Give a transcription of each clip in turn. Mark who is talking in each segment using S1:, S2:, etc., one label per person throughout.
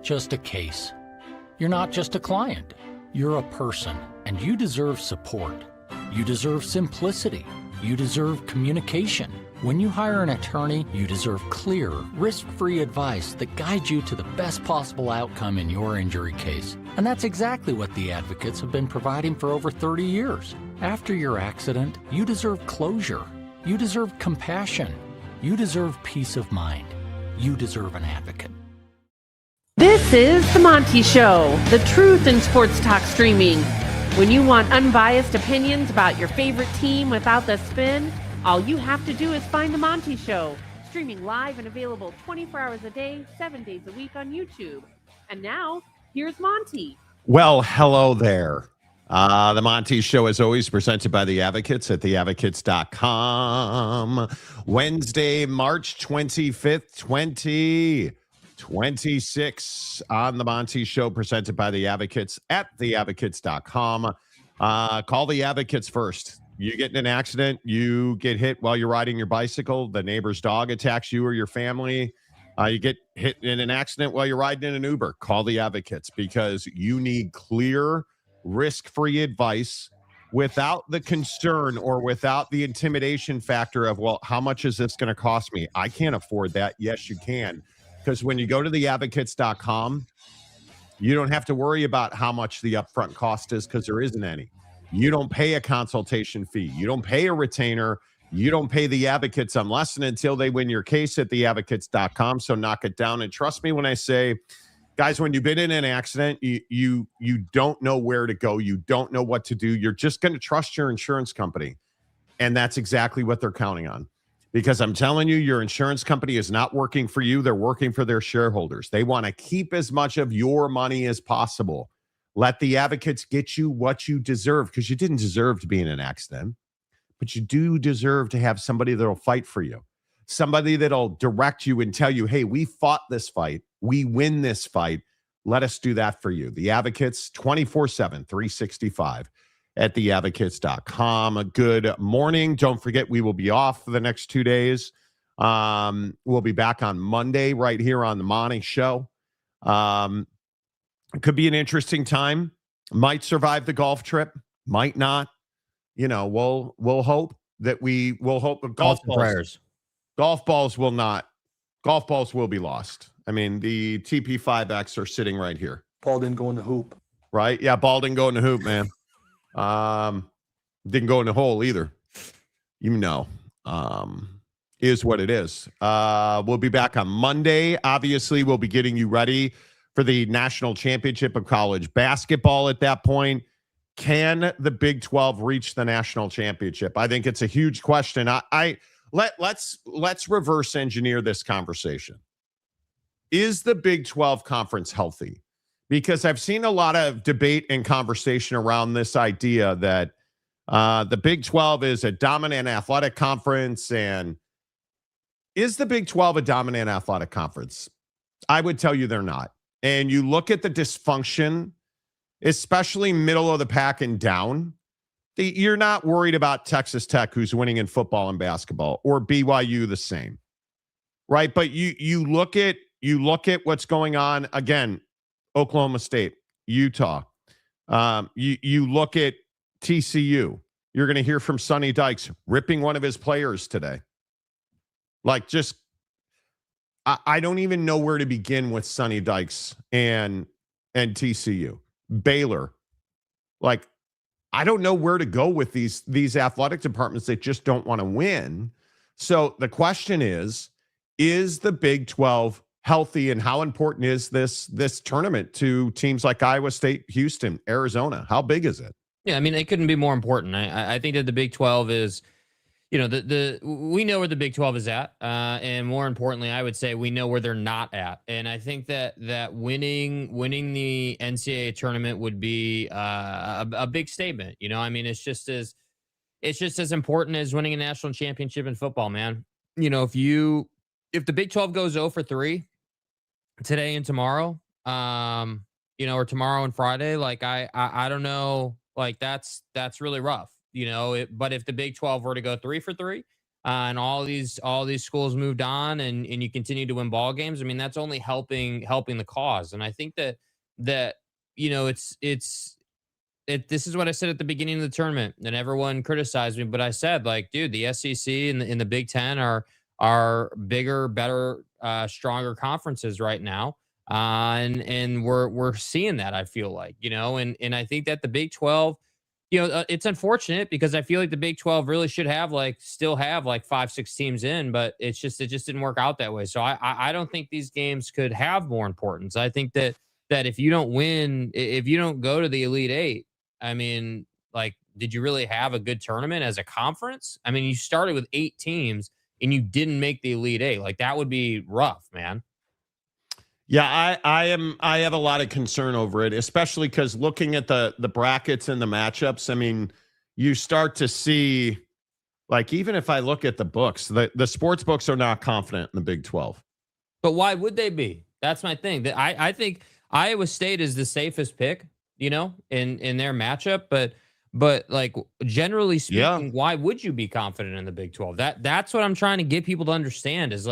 S1: not just a case. You're not just a client. You're a person, and you deserve support. You deserve simplicity. You deserve communication. When you hire an attorney, you deserve clear, risk-free advice that guides you to the best possible outcome in your injury case. And that's exactly what the advocates have been providing for over 30 years. After your accident, you deserve closure. You deserve compassion. You deserve peace of mind. You deserve an advocate.
S2: This is The Monty Show, the truth in sports talk streaming. When you want unbiased opinions about your favorite team without the spin, all you have to do is find The Monty Show, streaming live and available 24 hours a day, 7 days a week on YouTube. And now, here's Monty.
S3: Well, hello there. The Monty Show is always presented by The Advocates at theadvocates.com. Wednesday, March 25th, 2026 on The Monty Show, presented by The Advocates at theadvocates.com. Call The Advocates first. You get in an accident, you get hit while you're riding your bicycle, the neighbor's dog attacks you or your family, you get hit in an accident while you're riding in an Uber. Call The Advocates, because you need clear, risk-free advice without the concern or without the intimidation factor of, well, how much is this going to cost me? I can't afford that. Yes, you can. Because when you go to theadvocates.com, you don't have to worry about how much the upfront cost is, because there isn't any. You don't pay a consultation fee. You don't pay a retainer. You don't pay the advocates unless and until they win your case at theadvocates.com. So knock it down. And trust me when I say, guys, when you've been in an accident, you don't know where to go. You don't know what to do. You're just going to trust your insurance company. And that's exactly what they're counting on. Because I'm telling you, your insurance company is not working for you. They're working for their shareholders. They want to keep as much of your money as possible. Let the advocates get you what you deserve, because you didn't deserve to be in an accident, but you do deserve to have somebody that'll fight for you. Somebody that'll direct you and tell you, hey, we fought this fight. We win this fight. Let us do that for you. The Advocates, 24/7, 365 at theadvocates.com. Good morning. Don't forget, we will be off for the next 2 days. We'll be back on Monday right here on the Monty Show. It could be an interesting time. Might survive the golf trip. Might not. You know, we'll hope that golf balls will not. Golf balls will be lost. I mean, the TP5X are sitting right here.
S4: Ball didn't go in the hoop.
S3: Right? Yeah, ball didn't go in the hoop, man. Didn't go in the hole either. You know, is what it is. We'll be back on Monday. Obviously, we'll be getting you ready for the national championship of college basketball at that point. Can the Big 12 reach the national championship? I think it's a huge question. Let's reverse engineer this conversation. Is the Big 12 conference healthy? Because I've seen a lot of debate and conversation around this idea that the Big 12 is a dominant athletic conference. And is the Big 12 a dominant athletic conference? I would tell you they're not. And you look at the dysfunction, especially middle of the pack and down, you're not worried about Texas Tech, who's winning in football and basketball, or BYU the same, right? But you look at what's going on again. Oklahoma State, Utah. You look at TCU. You're going to hear from Sonny Dykes ripping one of his players today. Like, just I don't even know where to begin with Sonny Dykes and TCU. Baylor. Like, I don't know where to go with these athletic departments that just don't want to win. So the question is the Big 12 healthy, and how important is this tournament to teams like Iowa State, Houston, Arizona? How big is it?
S5: Yeah, I mean, it couldn't be more important. I think that the Big 12 is, you know, we know where the Big 12 is at, and more importantly, I would say we know where they're not at. And I think that winning the NCAA tournament would be a big statement. You know, I mean, it's just as important as winning a national championship in football, man. You know, if the Big 12 goes 0 for 3 today and tomorrow, you know, or tomorrow and Friday, like I don't know, like that's really rough. You know, but if the Big 12 were to go 3 for 3, and all these schools moved on, and you continue to win ball games. I mean, that's only helping the cause. And I think that this is what I said at the beginning of the tournament, and everyone criticized me, but I said, like, dude, the SEC and the Big Ten are bigger, better, stronger conferences right now. And we're seeing that, I feel like, and I think that the Big 12, it's unfortunate because I feel like the Big 12 really should still have like 5-6 teams in, but it just didn't work out that way. So I don't think these games could have more importance. I think that if you don't win, if you don't go to the Elite Eight, I mean, like, did you really have a good tournament as a conference? I mean, you started with 8 teams and you didn't make the Elite Eight. Like, that would be rough, man.
S3: Yeah, I have a lot of concern over it, especially because looking at the brackets and the matchups, I mean, you start to see, like, even if I look at the books, the sports books are not confident in the Big 12.
S5: But why would they be? That's my thing. I think Iowa State is the safest pick, in their matchup, but like, generally speaking, why would you be confident in the Big 12? That's what I'm trying to get people to understand is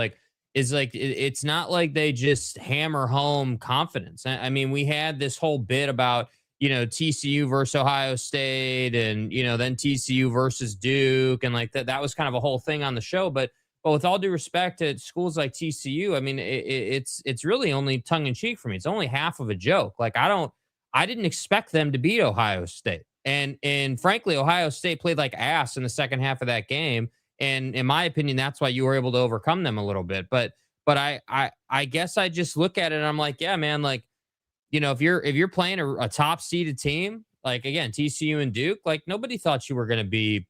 S5: it's not like they just hammer home confidence. I mean, we had this whole bit about, TCU versus Ohio State and, then TCU versus Duke. And like that was kind of a whole thing on the show. But with all due respect to schools like TCU, I mean, it's really only tongue in cheek for me. It's only half of a joke. Like, I didn't expect them to beat Ohio State. And frankly, Ohio State played like ass in the second half of that game. And in my opinion, that's why you were able to overcome them a little bit. But I guess I just look at it and I'm like, yeah, man, like, if you're playing a top seeded team, like, again, TCU and Duke, like, nobody thought you were going to be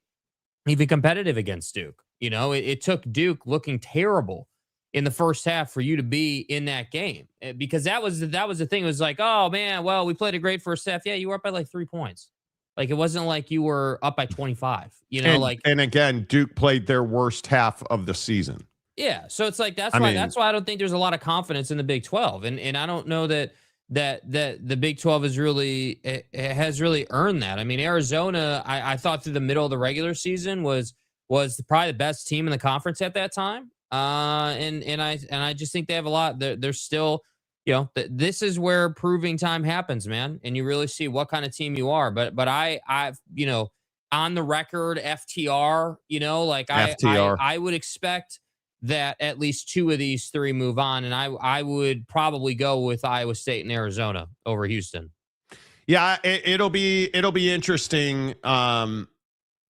S5: even competitive against Duke. It took Duke looking terrible in the first half for you to be in that game, because that was the thing. It was like, oh man, well, we played a great first half. Yeah, you were up by like 3 points. Like, it wasn't like you were up by 25,
S3: and again, Duke played their worst half of the season.
S5: Yeah. So it's like, that's why I don't think there's a lot of confidence in the Big 12. And I don't know that the Big 12 has really earned that. I mean, Arizona, I thought through the middle of the regular season was probably the best team in the conference at that time. And I just think they have a lot. They're still, this is where proving time happens, man. And you really see what kind of team you are. But I've on the record, FTR, FTR. I would expect that at least 2 of these 3 move on. And I would probably go with Iowa State and Arizona over Houston.
S3: Yeah, it'll be interesting.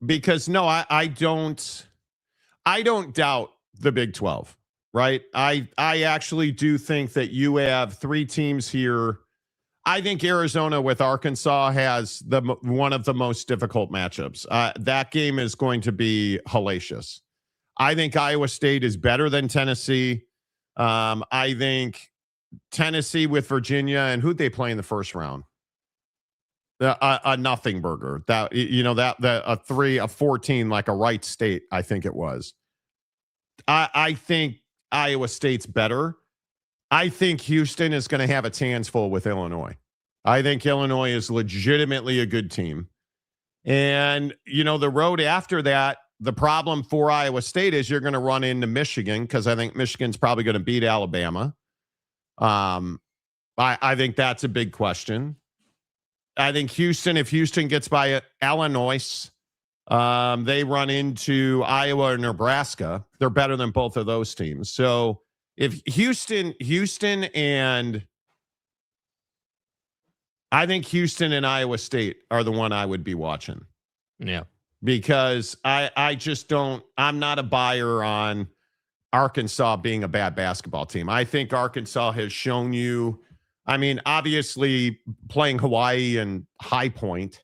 S3: Because no, I don't doubt the Big 12, right? I actually do think that you have 3 teams here. I think Arizona with Arkansas has one of the most difficult matchups. That game is going to be hellacious. I think Iowa State is better than Tennessee. I think Tennessee with Virginia, and who'd they play in the first round? A nothing burger. That a 14, like a Wright State, I think it was. I think Iowa State's better. I think Houston is going to have its hands full with Illinois. I think Illinois is legitimately a good team. And, the road after that, the problem for Iowa State is you're going to run into Michigan, because I think Michigan's probably going to beat Alabama. I think that's a big question. I think Houston, if Houston gets by Illinois, they run into Iowa or Nebraska. They're better than both of those teams. So if Houston and I think Houston and Iowa State are the one I would be watching.
S5: Yeah.
S3: Because I'm not a buyer on Arkansas being a bad basketball team. I think Arkansas has shown you, I mean, obviously playing Hawaii and High Point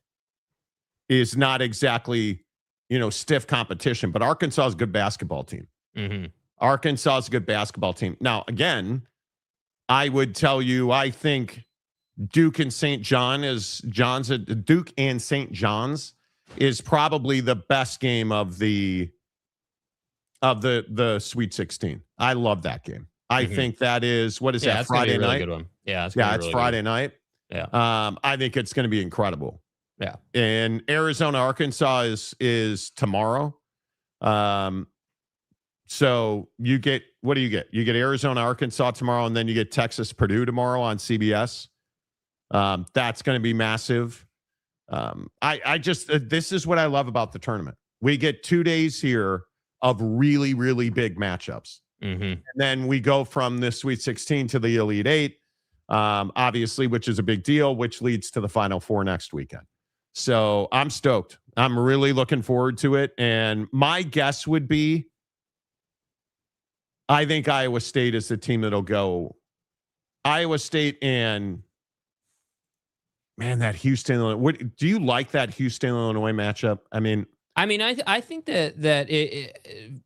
S3: is not exactly, stiff competition, but Arkansas is a good basketball team.
S5: Mm-hmm.
S3: Arkansas is a good basketball team. Now, again, I would tell you, I think Duke and St. John's is probably the best game of the Sweet 16. I love that game. I think that is, what is that, Friday night? Good one.
S5: Yeah,
S3: it's really Friday night.
S5: Yeah.
S3: I think it's going to be incredible.
S5: Yeah.
S3: And Arizona, Arkansas is tomorrow. So what do you get? You get Arizona, Arkansas tomorrow, and then you get Texas, Purdue tomorrow on CBS. That's going to be massive. This is what I love about the tournament. We get 2 days here of really, really big matchups.
S5: Mm-hmm.
S3: And then we go from the Sweet 16 to the Elite Eight, obviously, which is a big deal, which leads to the Final Four next weekend. So I'm stoked. I'm really looking forward to it. And my guess would be, I think Iowa State is the team that'll go. Iowa State and, man, that Houston. Do you like that Houston Illinois matchup? I mean,
S5: I think that it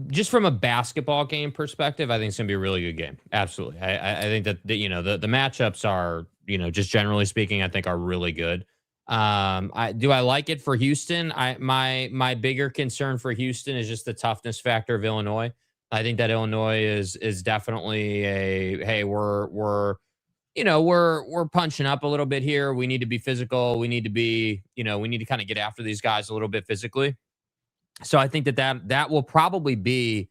S5: just from a basketball game perspective, I think it's gonna be a really good game. Absolutely, I think that the matchups are, just generally speaking, I think are really good. Do I like it for Houston? My bigger concern for Houston is just the toughness factor of Illinois. I think that Illinois is definitely we're punching up a little bit here. We need to be physical. We need to be, we need to kind of get after these guys a little bit physically. So I think that will probably be,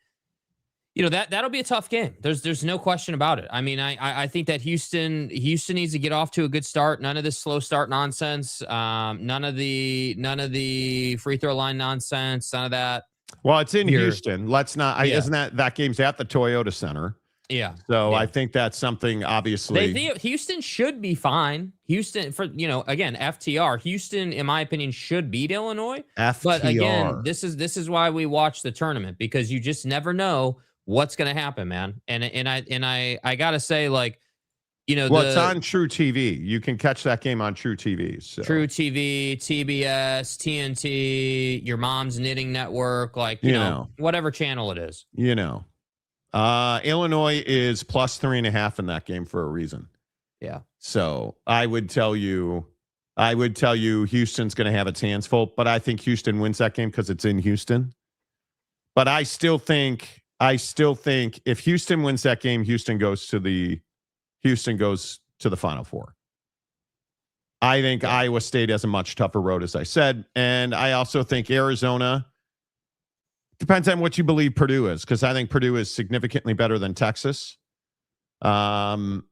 S5: that'll be a tough game. There's no question about it. I mean, I think that Houston needs to get off to a good start. None of this slow start nonsense. None of the free throw line nonsense. None of that.
S3: Well, it's in Houston. Let's not. Isn't that game's at the Toyota Center?
S5: Yeah.
S3: So I think that's something, obviously.
S5: Houston should be fine. Houston, again, FTR. Houston, in my opinion, should beat Illinois.
S3: FTR.
S5: But again, this is why we watch the tournament, because you just never know what's going to happen, man. And I gotta say,
S3: it's on True TV. You can catch that game on True TV. So.
S5: True TV, TBS, TNT, your mom's knitting network, whatever channel it is.
S3: Illinois is plus 3.5 in that game for a reason.
S5: Yeah.
S3: So I would tell you Houston's going to have its hands full, but I think Houston wins that game because it's in Houston. But I still think if Houston wins that game, Houston goes to the Final Four. I think Iowa State has a much tougher road, as I said. And I also think Arizona, depends on what you believe Purdue is, because I think Purdue is significantly better than Texas. Arizona,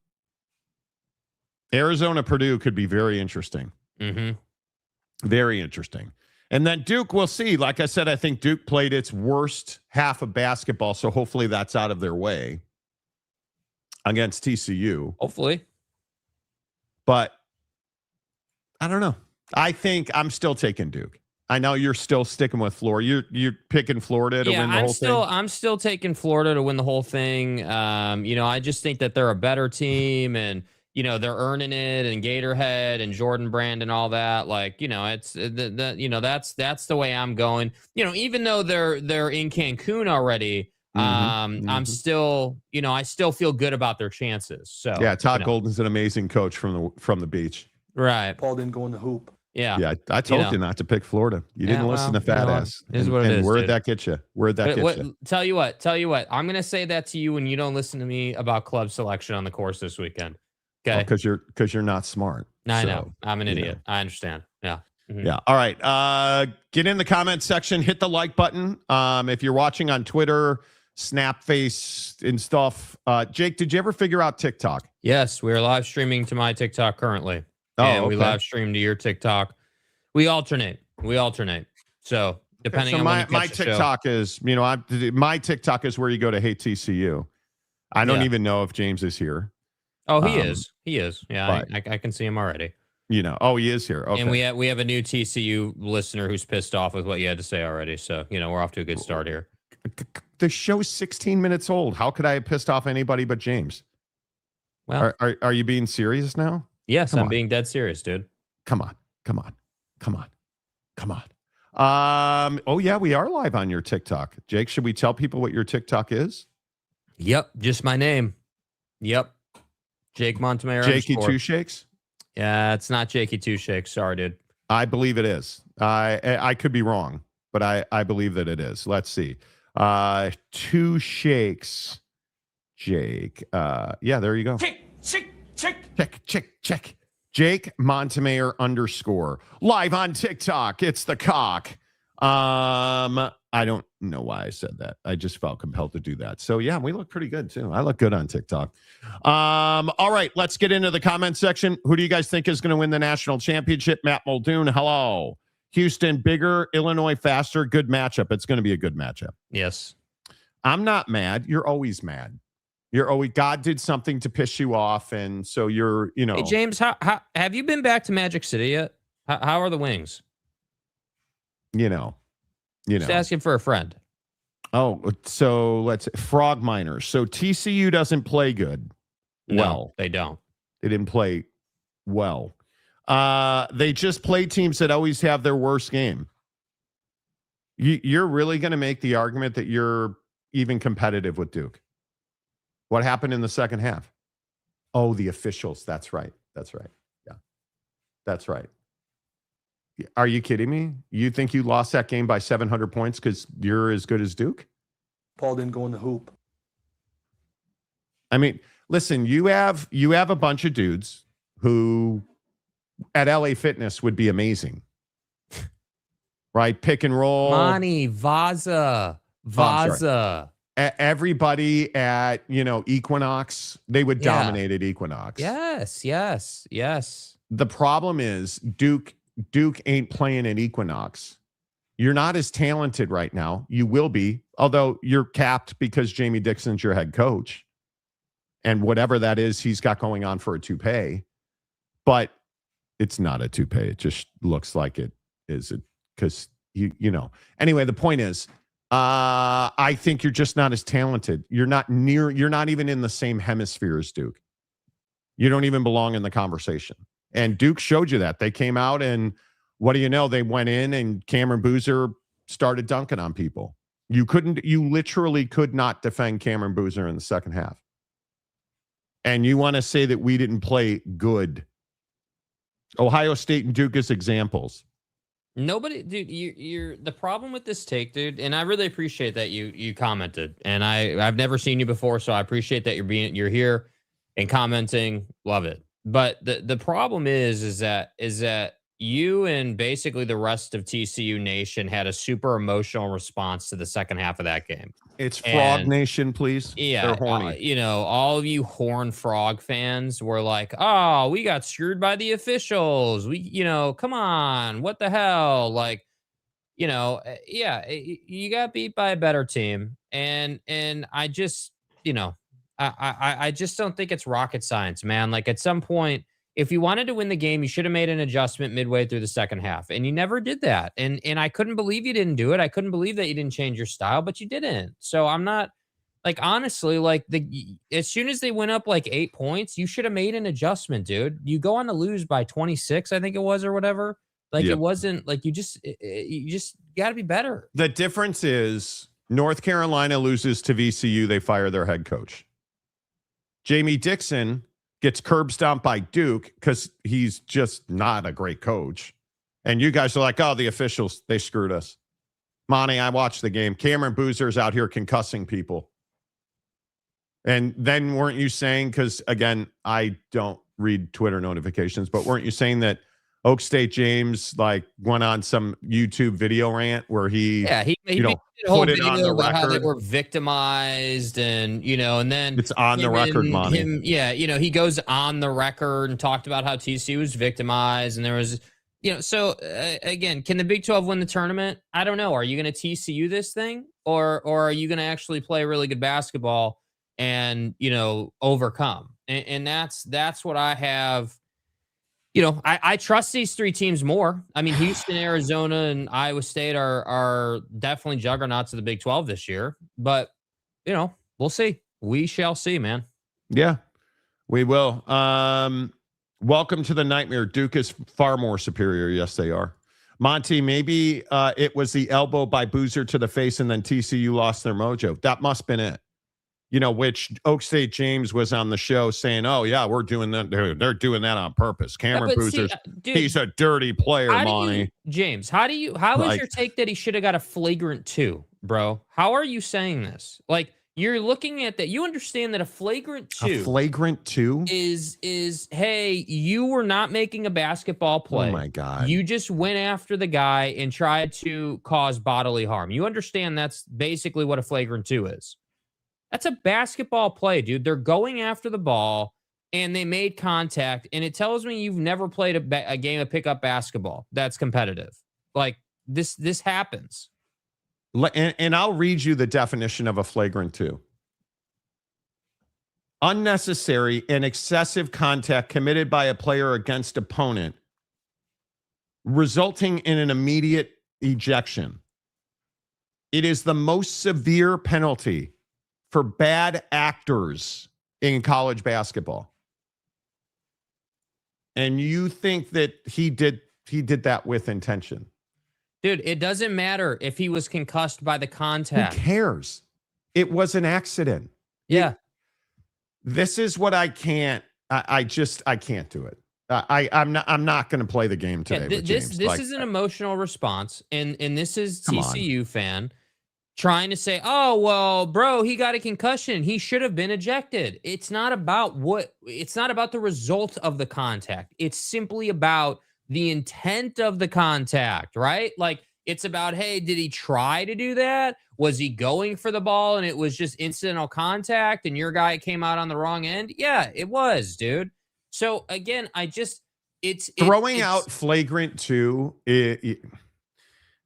S3: Purdue could be very interesting.
S5: Mm-hmm.
S3: Very interesting. And then Duke, we'll see. Like I said, I think Duke played its worst half of basketball, so hopefully that's out of their way against TCU.
S5: Hopefully.
S3: But I don't know. I think I'm still taking Duke. I know you're still sticking with Florida. You're picking Florida to win the whole thing.
S5: I'm still taking Florida to win the whole thing. I just think that they're a better team, and they're earning it, and Gatorhead and Jordan Brand and all that. It's that's the way I'm going. Even though they're in Cancun already, I'm still, I still feel good about their chances. So
S3: yeah, Todd Golden's an amazing coach from the beach.
S5: Right.
S4: Paul didn't go in the hoop.
S5: Yeah.
S3: I told you not to pick Florida. You didn't listen to Fat Ass.
S5: Is what it is.
S3: Where'd that get you?
S5: Tell you what. I'm gonna say that to you when you don't listen to me about club selection on the course this weekend. Okay.
S3: Because you're not smart.
S5: I know. I'm an idiot. I understand. Yeah. Mm-hmm.
S3: Yeah. All right. Get in the comment section. Hit the like button. If you're watching on Twitter, Snapface and stuff. Jake, did you ever figure out TikTok?
S5: Yes, we are live streaming to my TikTok currently. We live stream to your TikTok. We alternate. So depending on
S3: my TikTok is, my TikTok is where you go to Hey TCU. I don't even know if James is here.
S5: Oh, he is. He is. Yeah, I can see him already.
S3: He is here. Okay.
S5: And we have a new TCU listener who's pissed off with what you had to say already. So, we're off to a good start here.
S3: The show's 16 minutes old. How could I have pissed off anybody but James?
S5: Well,
S3: are you being serious now?
S5: Yes, I'm being dead serious, dude.
S3: Come on. Oh yeah, we are live on your TikTok. Jake, should we tell people what your TikTok is?
S5: Yep, just my name. Yep. Jake Montemayor.
S3: Jakey Two Shakes?
S5: Yeah, it's not Jakey Two Shakes. Sorry, dude.
S3: I believe it is. I could be wrong, but I believe that it is. Let's see. Two Shakes. Jake. Yeah, there you go. Check. Jake Montemayor _ live on TikTok. It's the cock. I don't know why I said that. I just felt compelled to do that. So yeah, we look pretty good too. I look good on TikTok. All right, let's get into the comment section. Who do you guys think is going to win the national championship? Matt Muldoon, hello. Houston, bigger, Illinois, faster. Good matchup. It's going to be a good matchup.
S5: Yes.
S3: I'm not mad. You're always mad. You're always, God did something to piss you off, and so you're,
S5: Hey, James, how have you been back to Magic City yet? How are the wings?
S3: Just
S5: asking for a friend.
S3: Oh, so let's Frog Miners. So TCU doesn't play good.
S5: No, they don't.
S3: They didn't play well. They just play teams that always have their worst game. You're really going to make the argument that you're even competitive with Duke. What happened in the second half? Oh, the officials. That's right. Yeah, that's right. Are you kidding me? You think you lost that game by 700 points because you're as good as Duke?
S4: Paul didn't go in the hoop.
S3: I mean, listen, you have a bunch of dudes who at LA Fitness would be amazing. Right? Pick and roll.
S5: Monty, Vaza.
S3: Everybody at, Equinox, they would dominate at Equinox.
S5: Yes.
S3: The problem is Duke ain't playing at Equinox. You're not as talented right now. You will be, although you're capped because Jamie Dixon's your head coach. And whatever that is, he's got going on for a toupee. But it's not a toupee. It just looks like it is. Because, Anyway, the point is, I think you're just not as talented. You're not even in the same hemisphere as Duke. You don't even belong in the conversation. And Duke showed you that. They came out and what do you know? They went in and Cameron Boozer started dunking on people. You literally could not defend Cameron Boozer in the second half. And you want to say that we didn't play good. Ohio State and Duke as examples.
S5: Nobody, dude, you're the problem with this take, dude, and I really appreciate that you commented. And I've never seen you before, so I appreciate that you're here and commenting. Love it. But the problem is that you and basically the rest of TCU Nation had a super emotional response to the second half of that game.
S3: It's Frog Nation, please.
S5: Yeah,
S3: they're horny.
S5: All of you Horned Frog fans were like, "Oh, we got screwed by the officials. Come on, what the hell?" Like, you got beat by a better team, and I just, I just don't think it's rocket science, man. Like at some point, if you wanted to win the game, you should have made an adjustment midway through the second half, and you never did that. And I couldn't believe you didn't do it. I couldn't believe that you didn't change your style, but you didn't. So I'm not honestly, as soon as they went up 8 points, you should have made an adjustment, dude. You go on to lose by 26, I think it was, or whatever. It wasn't you just got to be better.
S3: The difference is North Carolina loses to VCU. They fire their head coach. Jamie Dixon gets curb stomped by Duke because he's just not a great coach. And you guys are like, oh, the officials, they screwed us. Monty, I watched the game. Cameron Boozer's out here concussing people. And then weren't you saying, because again, I don't read Twitter notifications, but weren't you saying that Oak State James went on some YouTube video rant where he made
S5: a whole
S3: put it on the
S5: about how they
S3: record?
S5: were victimized, and and then
S3: It's on the record, Monty.
S5: He goes on the record and talked about how TCU was victimized, and there was so again, can the Big 12 win the tournament? I don't know. Are you going to TCU this thing, or are you going to actually play really good basketball and overcome? And that's what I have. I trust these three teams more. I mean, Houston, Arizona, and Iowa State are definitely juggernauts of the Big 12 this year. But, we'll see. We shall see, man.
S3: Yeah, we will. Welcome to the nightmare. Duke is far more superior. Yes, they are. Monty, maybe it was the elbow by Boozer to the face and then TCU lost their mojo. That must have been it. Which Oak State James was on the show saying, oh, yeah, we're doing that. They're doing that on purpose. Cameron Boozer's, he's a dirty player, Monty.
S5: James, how is your take that he should have got a flagrant 2, bro? How are you saying this? you're looking at that. You understand that a flagrant two is hey, you were not making a basketball play.
S3: Oh my God.
S5: You just went after the guy and tried to cause bodily harm. You understand that's basically what a flagrant two is. That's a basketball play, dude. They're going after the ball and they made contact, and it tells me you've never played a game of pickup basketball that's competitive. Like this happens.
S3: And I'll read you the definition of a flagrant two. Unnecessary and excessive contact committed by a player against opponent, resulting in an immediate ejection. It is the most severe penalty for bad actors in college basketball. And you think that he did that with intention?
S5: Dude, it doesn't matter if he was concussed by the contact.
S3: Who cares? It was an accident.
S5: Yeah.
S3: This is what I can't. I can't do it. I'm not going to play the game today.
S5: Yeah,
S3: with James.
S5: This is an emotional response, and this is TCU fan trying to say, oh well, bro, he got a concussion. He should have been ejected. It's not about the result of the contact. It's simply about the intent of the contact, right? Like, it's about, hey, did he try to do that? Was he going for the ball and it was just incidental contact and your guy came out on the wrong end? Yeah, it was, dude. So again, it's
S3: throwing out flagrant two. It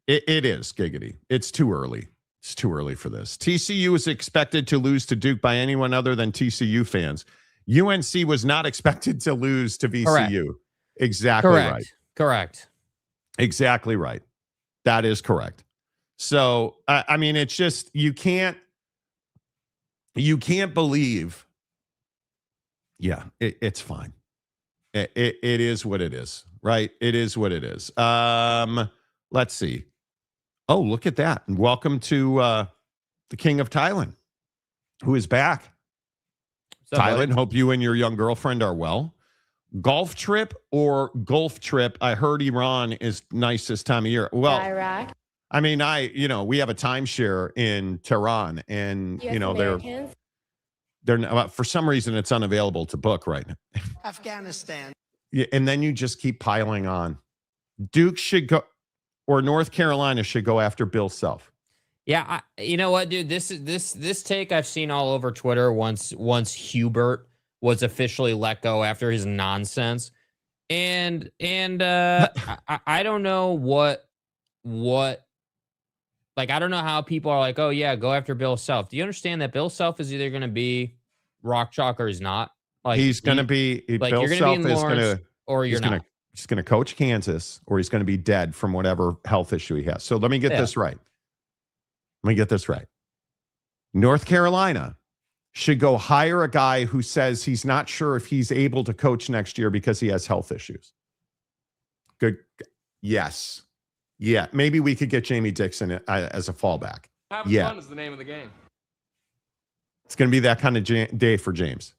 S3: is giggity. It's too early. It's too early for this. TCU is expected to lose to Duke by anyone other than TCU fans. UNC was not expected to lose to VCU.
S5: Correct.
S3: Exactly right.
S5: Correct.
S3: Exactly right. That is correct. So, I mean, it's just, you can't believe. Yeah, it's fine. It is what it is, right? It is what it is. Let's see. Oh, look at that. And welcome to the King of Thailand, who is back. Thailand, hope you and your young girlfriend are well. Golf trip or Gulf trip? I heard Iran is nice this time of year. Well,
S6: Iraq.
S3: I mean, we have a timeshare in Tehran, and they're not, for some reason it's unavailable to book right now.
S7: Afghanistan.
S3: Yeah, and then you just keep piling on. Duke should go, or North Carolina should go after Bill Self.
S5: Yeah, you know what, dude? This take I've seen all over Twitter once Hubert was officially let go after his nonsense, and I don't know what like, I don't know how people are like, oh yeah, go after Bill Self. Do you understand that Bill Self is either going to be rock chalk or he's not? Like,
S3: he's going to be,
S5: like,
S3: Bill
S5: you're gonna
S3: Self
S5: be in
S3: is going
S5: Lawrence,
S3: to,
S5: or you're not.
S3: He's going to coach Kansas, or he's going to be dead from whatever health issue he has. So let me get this right. North Carolina should go hire a guy who says he's not sure if he's able to coach next year because he has health issues. Good. Yes. Yeah. Maybe we could get Jamie Dixon as a fallback.
S4: Having fun is the name of the game.
S3: It's going to be that kind of day for James.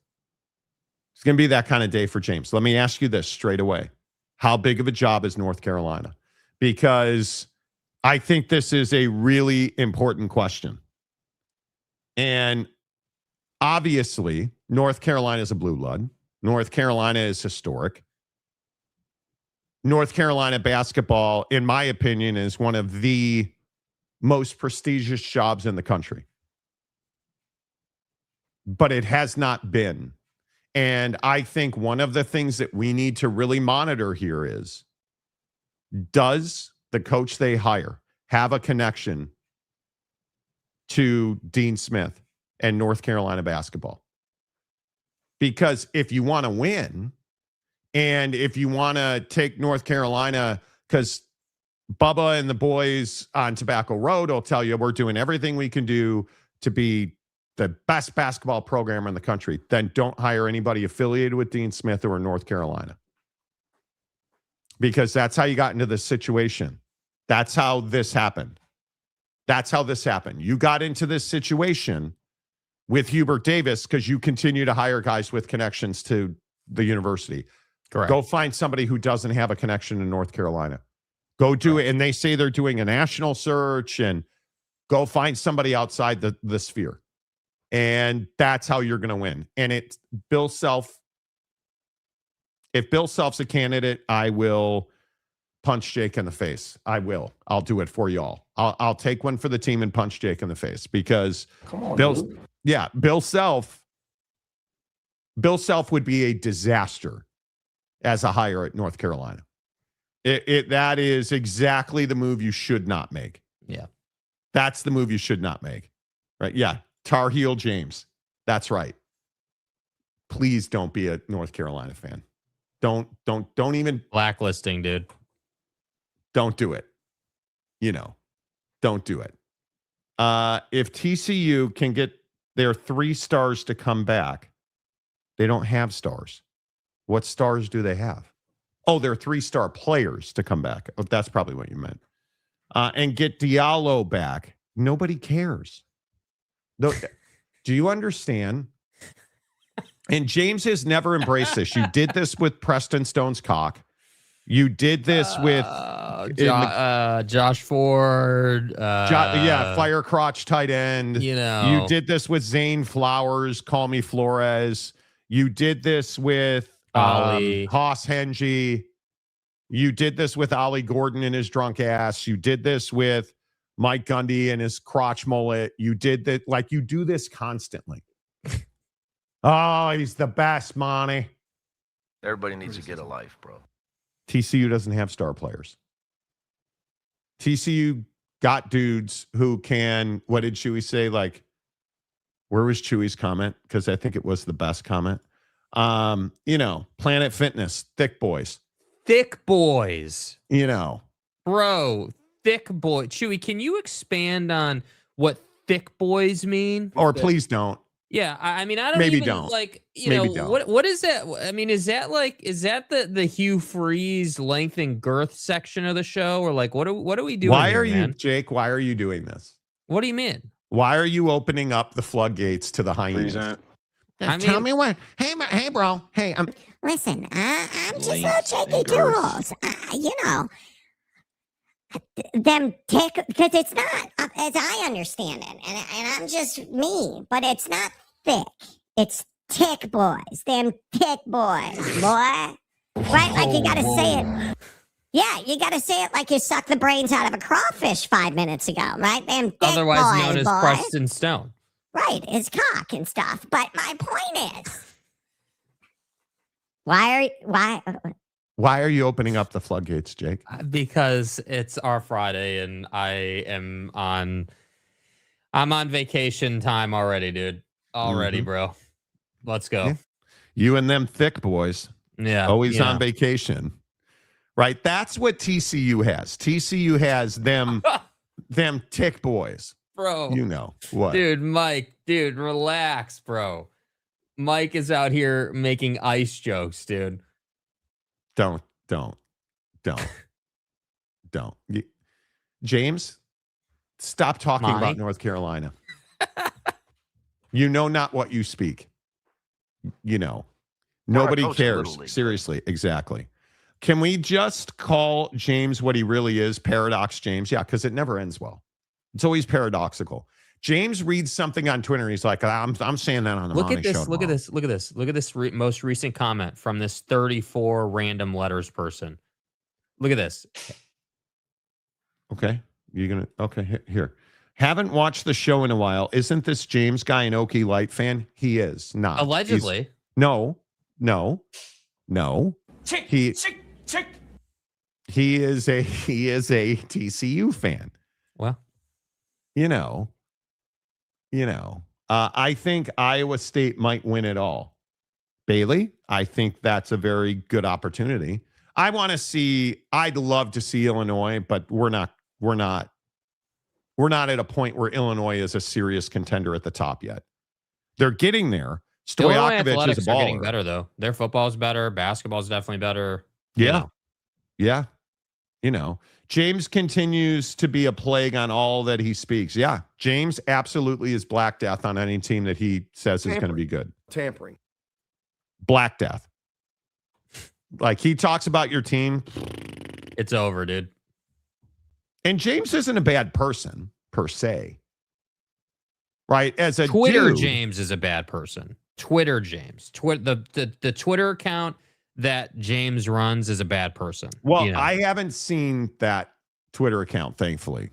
S3: It's going to be that kind of day for James. Let me ask you this straight away. How big of a job is North Carolina? Because I think this is a really important question. And obviously, North Carolina is a blue blood. North Carolina is historic. North Carolina basketball, in my opinion, is one of the most prestigious jobs in the country. But it has not been. And I think one of the things that we need to really monitor here is, does the coach they hire have a connection to Dean Smith and North Carolina basketball? Because if you want to win, and if you want to take North Carolina, because Bubba and the boys on Tobacco Road will tell you we're doing everything we can do to be the best basketball program in the country, then don't hire anybody affiliated with Dean Smith or North Carolina. Because that's how you got into this situation. That's how this happened. You got into this situation with Hubert Davis because you continue to hire guys with connections to the university.
S5: Correct.
S3: Go find somebody who doesn't have a connection in North Carolina. Go do it. And they say they're doing a national search, and go find somebody outside the sphere. And that's how you're going to win. And it's Bill Self. If Bill Self's a candidate, I will punch Jake in the face. I will. I'll do it for y'all. I'll take one for the team and punch Jake in the face because Bill Self would be a disaster as a hire at North Carolina. That is exactly the move you should not make.
S5: Yeah.
S3: That's the move you should not make. Right? Yeah. Tar Heel James. That's right. Please don't be a North Carolina fan. Don't even
S5: Blacklisting, dude.
S3: Don't do it. Don't do it. If TCU can get their 3 stars to come back, they don't have stars. What stars do they have? Oh, they're 3-star players to come back. Oh, that's probably what you meant. And get Diallo back. Nobody cares. No, do you understand? And James has never embraced this. You did this with Preston Stone's cock. You did this with
S5: Josh Ford.
S3: Fire crotch tight end. You did this with Zane Flowers. Call me Flores. You did this with Haas Hengy. You did this with Ollie Gordon and his drunk ass. You did this with Mike Gundy and his crotch mullet. You did that. Like, you do this constantly. Oh, he's the best, Monty.
S6: Everybody needs to get a life, bro.
S3: TCU doesn't have star players. TCU got dudes who can, what did Chewy say? Like, where was Chewy's comment? Because I think it was the best comment. Planet Fitness, thick boys.
S5: Thick boys.
S3: Bro,
S5: thick boy. Chewy, can you expand on what thick boys mean?
S3: Or please don't.
S5: Yeah, I mean, I don't
S3: Maybe
S5: even
S3: don't.
S5: like,
S3: Maybe don't.
S5: what is that? I mean, is that the Hugh Freeze length and girth section of the show, or like what are we doing?
S3: Why
S5: here,
S3: are you,
S5: man?
S3: Jake? Why are you doing this?
S5: What do you mean?
S3: Why are you opening up the floodgates to the hyenas? Tell me what. Hey, bro. Hey,
S7: listen. I'm just little Jakey Doodles. Them tick, because it's not, as I understand it, and I'm just me, but it's not thick. It's tick boys. Them tick boys, boy. Right? Like you got to say it. Yeah, you got to say it like you sucked the brains out of a crawfish 5 minutes ago, right? Them thick
S5: Otherwise
S7: boys,
S5: known as
S7: boy.
S5: Preston Stone.
S7: Right, his cock and stuff. But my point is, why
S3: are you opening up the floodgates, Jake?
S5: Because it's our Friday and I'm on vacation time already, dude. Already, bro. Let's go.
S3: Yeah. You and them thick boys.
S5: Yeah.
S3: Always on vacation. Right? That's what TCU has. TCU has them tick boys.
S5: Bro.
S3: You know what?
S5: Dude, Mike, relax, bro. Mike is out here making ice jokes, dude.
S3: Don't. James, stop talking about North Carolina. You know not what you speak. Nobody cares. Seriously, exactly. Can we just call James what he really is? Paradox James. Yeah, because it never ends well. It's always paradoxical. James reads something on Twitter. And he's like, I'm saying that on the Monty Show.
S5: Look at this most recent comment from this 34 random letters person. Look at this.
S3: Okay. Here. Haven't watched the show in a while. Isn't this James guy an Okie Light fan? He is not.
S5: Allegedly.
S3: No. He is a TCU fan.
S5: Well,
S3: I think Iowa State might win it all. Bailey, I think that's a very good opportunity. I'd love to see Illinois, but we're not at a point where Illinois is a serious contender at the top yet. They're getting there. Stojakovic is a baller.
S5: Getting better though. Their football's better. Basketball's definitely better.
S3: Yeah. James continues to be a plague on all that he speaks. Yeah. James absolutely is Black Death on any team that he says is going to be good.
S6: Tampering.
S3: Black Death. Like he talks about your team.
S5: It's over, dude.
S3: And James isn't a bad person per se. right? As a
S5: Twitter
S3: dude,
S5: James is a bad person. Twitter James. The Twitter account that James runs is a bad person.
S3: well,
S5: you know?
S3: I haven't seen that Twitter account, thankfully.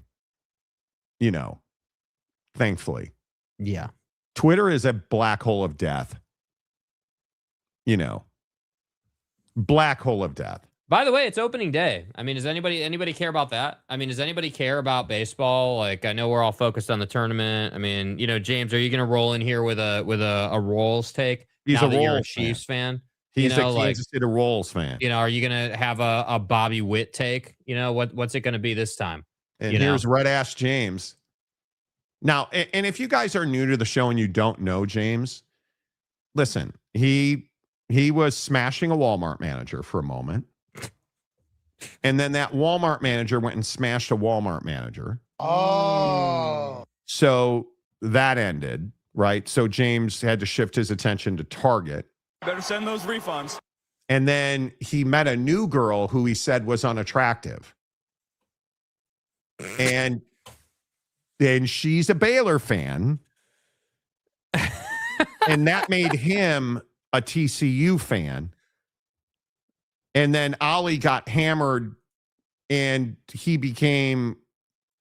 S3: Thankfully.
S5: Yeah.
S3: Twitter is a black hole of death. Black hole of death.
S5: By the way, it's opening day. I mean, does anybody care about that? I mean, does anybody care about baseball? Like, I know we're all focused on the tournament. I mean, James, are you going to roll in here with a Royals take?
S3: He's
S5: now
S3: a
S5: that you're a
S3: Royals
S5: Chiefs fan.
S3: He's a Kansas City Royals fan.
S5: Are you going to have a Bobby Witt take? What's it going to be this time?
S3: And here's Red Ash James. Now, and if you guys are new to the show and you don't know James, listen, he was smashing a Walmart manager for a moment. And then that Walmart manager went and smashed a Walmart manager.
S8: Oh.
S3: So that ended, right? So James had to shift his attention to Target.
S8: Better send those refunds.
S3: And then he met a new girl who he said was unattractive. And then she's a Baylor fan. And that made him a TCU fan. And then Ollie got hammered and he became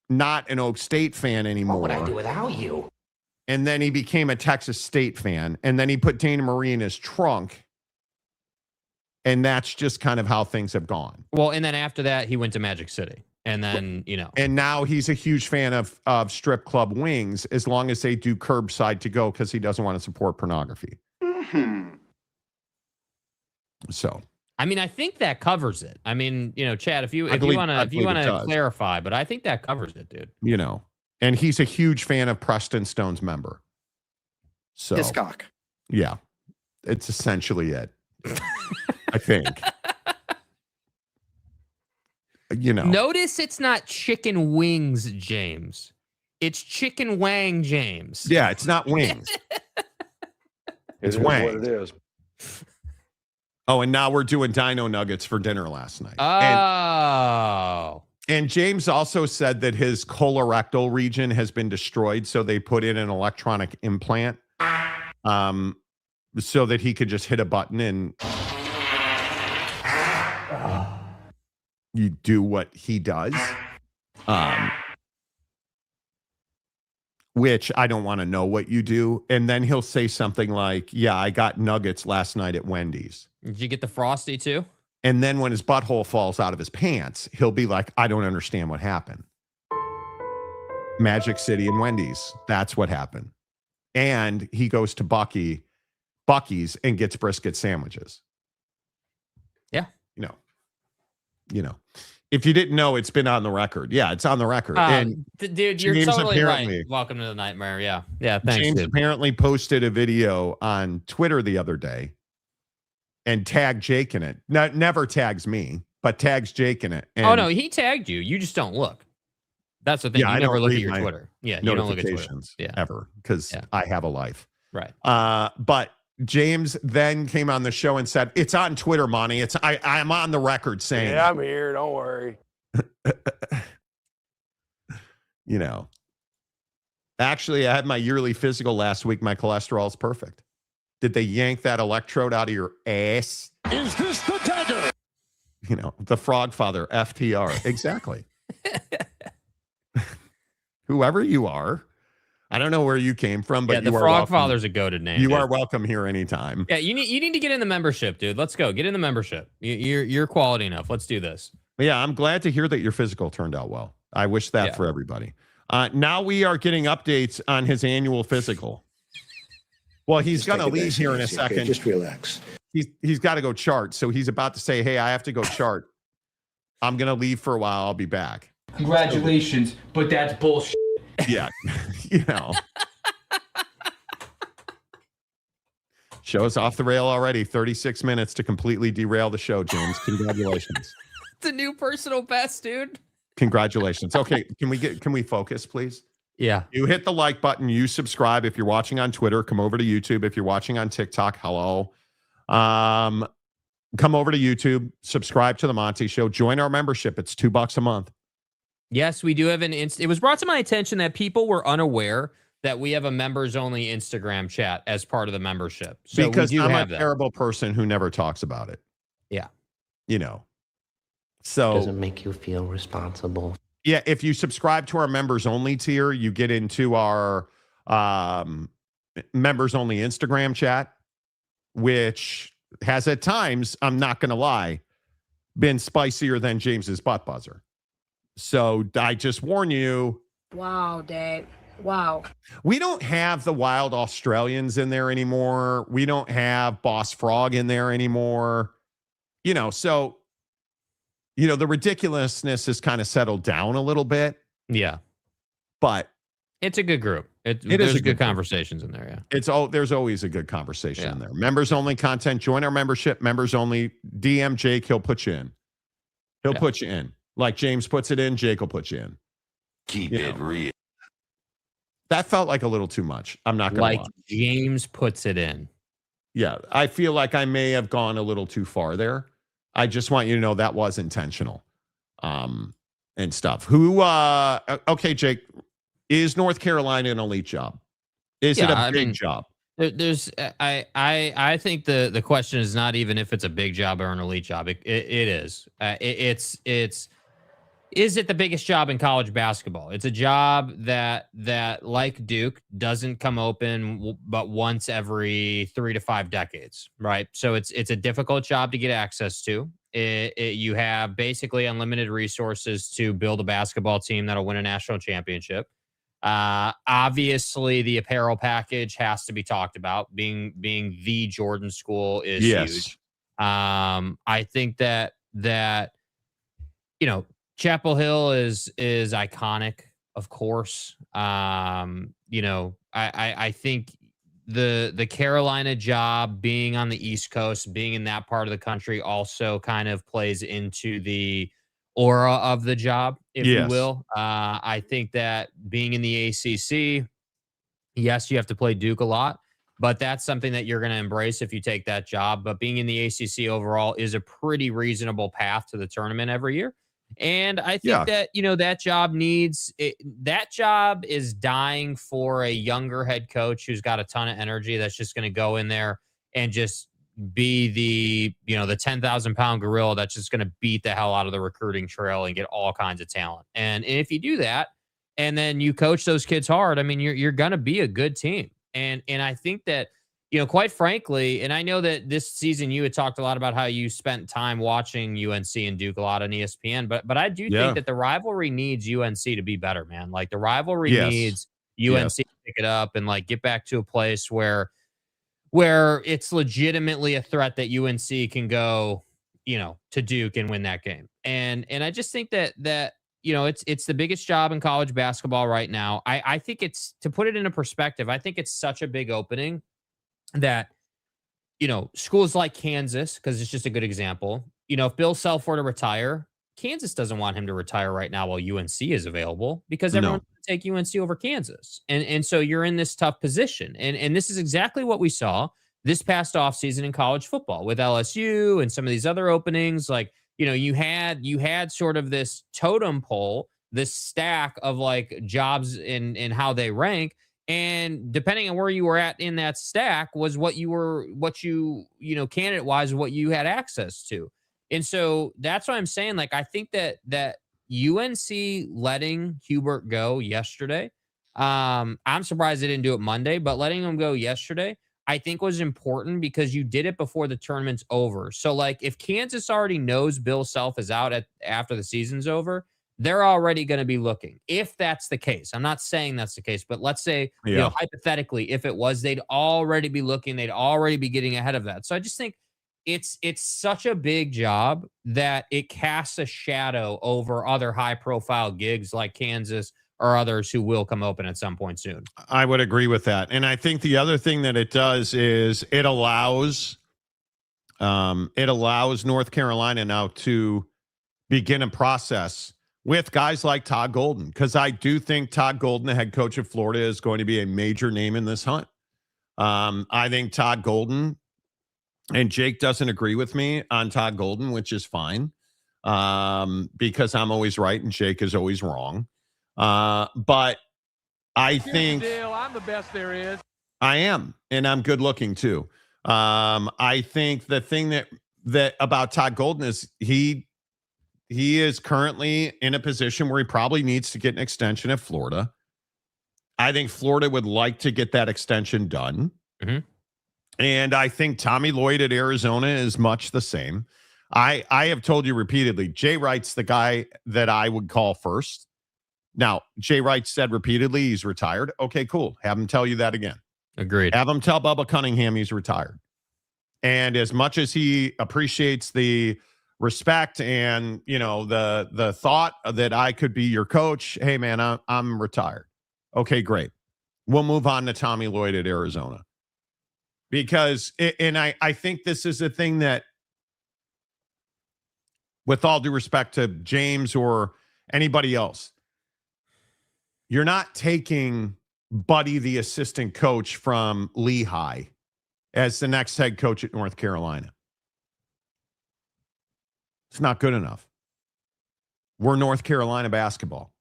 S3: not an Oak State fan anymore.
S9: What would I do without you?
S3: And then he became a Texas State fan. And then he put Dana Marie in his trunk. And that's just kind of how things have gone.
S5: Well, and then after that, he went to Magic City. And then,
S3: And now he's a huge fan of strip club wings as long as they do curbside to go because he doesn't want to support pornography.
S9: Mm-hmm.
S3: So.
S5: I mean, I think that covers it. I mean, Chad, if you want to clarify, but I think that covers it, dude.
S3: And he's a huge fan of Preston Stone's member. So
S9: Hiscock.
S3: Yeah, it's essentially it. I think.
S5: Notice it's not chicken wings, James. It's chicken wang, James.
S3: Yeah, it's not wings. It's wang.
S9: What it is.
S3: Oh, and now we're doing dino nuggets for dinner last night.
S5: Oh.
S3: And James also said that his colorectal region has been destroyed, so they put in an electronic implant so that he could just hit a button and you do what he does. Which I don't want to know what you do. And then he'll say something like, yeah, I got nuggets last night at Wendy's.
S5: Did you get the Frosty too?
S3: And then when his butthole falls out of his pants, he'll be like, I don't understand what happened. Magic City and Wendy's. That's what happened. And he goes to Bucky's and gets brisket sandwiches.
S5: Yeah.
S3: If you didn't know, it's been on the record. Yeah, it's on the record.
S5: And dude, you're
S3: James
S5: totally right. Welcome to the nightmare. Yeah. Yeah. Thanks.
S3: James
S5: dude.
S3: apparently posted a video on Twitter the other day and tagged Jake in it. Never tags me, but tags Jake in it. And
S5: oh no, he tagged you. You just don't look. That's the thing.
S3: Yeah,
S5: you
S3: I
S5: never
S3: don't
S5: look at
S3: read
S5: your
S3: my
S5: Twitter. Yeah, you don't look at Twitter.
S3: notifications
S5: Yeah.
S3: ever because I have a life.
S5: Right.
S3: But James then came on the show and said, "It's on Twitter, Monty. I'm on the record saying,
S9: Yeah, I'm here. Don't worry.
S3: Actually, I had my yearly physical last week. My cholesterol is perfect. Did they yank that electrode out of your ass?
S9: Is this the dagger?
S3: The Frog Father, FTR. Exactly. Whoever you are. I don't know where you came from, but
S5: the
S3: you are
S5: Frog
S3: welcome.
S5: Father's a goated name.
S3: You
S5: dude.
S3: are welcome here anytime.
S5: Yeah, you need to get in the membership, dude. Let's go. Get in the membership. You're quality enough. Let's do this.
S3: Yeah, I'm glad to hear that your physical turned out well. I wish that for everybody. Now we are getting updates on his annual physical. Well, he's going to leave here in a second.
S9: Okay, just relax.
S3: He's got to go chart. So he's about to say, hey, I have to go chart. I'm going to leave for a while. I'll be back.
S4: Congratulations, but that's bullshit.
S3: Yeah. Show's off the rail already. 36 minutes to completely derail the show, James. Congratulations.
S5: It's a new personal best, dude.
S3: Congratulations. Okay, can we focus, please?
S5: Yeah.
S3: You hit the like button, you subscribe. If you're watching on Twitter, come over to YouTube. If you're watching on TikTok, hello. Come over to YouTube, subscribe to the Monty Show, join our membership. It's $2 a month.
S5: Yes, we do have it was brought to my attention that people were unaware that we have a members only Instagram chat as part of the membership. So
S3: Because
S5: we do
S3: I'm
S5: have
S3: a
S5: that.
S3: terrible person who never talks about it.
S5: Yeah.
S3: You know. So
S10: Doesn't make you feel responsible.
S3: yeah, if you subscribe to our members only tier, you get into our members only Instagram chat, which has at times, I'm not going to lie, been spicier than James's butt buzzer. So I just warn you.
S11: Wow, Dad. Wow.
S3: We don't have the wild Australians in there anymore. We don't have Boss Frog in there anymore. You know, so, you know, the ridiculousness has kind of settled down a little bit.
S5: Yeah.
S3: But
S5: it's a good group.
S3: There's
S5: good conversations in there. Yeah.
S3: There's always a good conversation in there. Members only content. Join our membership. Members only. DM Jake. He'll put you in. He'll put you in. Like James puts it in, Jake will put you in.
S9: Keep it real.
S3: That felt like a little too much. I'm not going to lie.
S5: James puts it in.
S3: Yeah. I feel like I may have gone a little too far there. I just want you to know that was intentional. And stuff. Okay, Jake, is North Carolina an elite job? Is it a big job?
S5: I think the question is not even if it's a big job or an elite job. It is. Is it the biggest job in college basketball? It's a job that like Duke doesn't come open but once every 3 to 5 decades, right? So it's a difficult job to get access to. You have basically unlimited resources to build a basketball team that'll win a national championship. Obviously, the apparel package has to be talked about. Being the Jordan school is huge. I think that you know, Chapel Hill is iconic, of course. You know, I think the Carolina job, being on the East Coast, being in that part of the country, also kind of plays into the aura of the job, if you will. I think that being in the ACC, yes, you have to play Duke a lot, but that's something that you're going to embrace if you take that job. But being in the ACC overall is a pretty reasonable path to the tournament every year. And I think that, you know, that job is dying for a younger head coach who's got a ton of energy that's just going to go in there and just be the 10,000 pound gorilla that's just going to beat the hell out of the recruiting trail and get all kinds of talent. And if you do that and then you coach those kids hard, I mean, you're going to be a good team. And I think that, you know, quite frankly, and I know that this season you had talked a lot about how you spent time watching UNC and Duke a lot on ESPN, but I do think that the rivalry needs UNC to be better, man. Like the rivalry needs UNC to pick it up and like get back to a place where it's legitimately a threat that UNC can go, you know, to Duke and win that game. And I just think that you know, it's the biggest job in college basketball right now. I think it's, to put it into perspective, I think it's such a big opening that, you know, schools like Kansas, because it's just a good example, you know, if Bill Self were to retire, Kansas doesn't want him to retire right now while UNC is available, because everyone's going to take UNC over Kansas. And so you're in this tough position. And this is exactly what we saw this past offseason in college football with LSU and some of these other openings. Like, you know, you had sort of this totem pole, this stack of like jobs in how they rank. And depending on where you were at in that stack was what you candidate wise, what you had access to. And so that's why I'm saying, like, I think that UNC letting Hubert go yesterday, I'm surprised they didn't do it Monday, but letting him go yesterday, I think was important because you did it before the tournament's over. So like if Kansas already knows Bill Self is out after the season's over, they're already going to be looking. If that's the case, I'm not saying that's the case, but let's say, you know, hypothetically, if it was, they'd already be looking, they'd already be getting ahead of that. So I just think it's such a big job that it casts a shadow over other high profile gigs like Kansas or others who will come open at some point soon.
S3: I would agree with that. And I think the other thing that it does is it allows North Carolina now to begin a process with guys like Todd Golden, because I do think Todd Golden, the head coach of Florida, is going to be a major name in this hunt. I think Todd Golden, and Jake doesn't agree with me on Todd Golden, which is fine, because I'm always right and Jake is always wrong. But I think
S9: I'm the best there is.
S3: I am, and I'm good looking too. I think the thing that about Todd Golden is he is currently in a position where he probably needs to get an extension at Florida. I think Florida would like to get that extension done.
S5: Mm-hmm.
S3: And I think Tommy Lloyd at Arizona is much the same. I have told you repeatedly, Jay Wright's the guy that I would call first. Now, Jay Wright said repeatedly he's retired. Okay, cool. Have him tell you that again.
S5: Agreed.
S3: Have him tell Bubba Cunningham he's retired. And as much as he appreciates the respect and, you know, the thought that I could be your coach, hey, man, I'm retired. Okay, great. We'll move on to Tommy Lloyd at Arizona. Because, and I think this is a thing that, with all due respect to James or anybody else, you're not taking Buddy, the assistant coach from Lehigh, as the next head coach at North Carolina. It's not good enough. We're North Carolina basketball.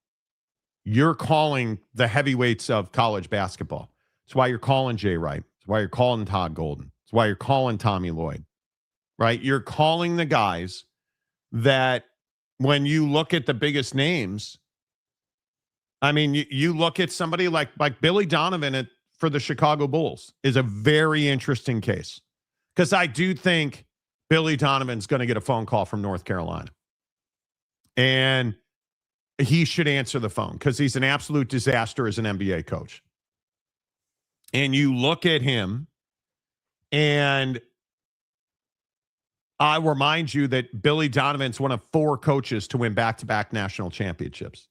S3: You're calling the heavyweights of college basketball. That's why you're calling Jay Wright. That's why you're calling Todd Golden. That's why you're calling Tommy Lloyd, right? You're calling the guys that when you look at the biggest names, I mean, you look at somebody like Billy Donovan for the Chicago Bulls is a very interesting case, because I do think Billy Donovan's going to get a phone call from North Carolina. And he should answer the phone because he's an absolute disaster as an NBA coach. And you look at him, and I remind you that Billy Donovan's one of 4 coaches to win back-to-back national championships,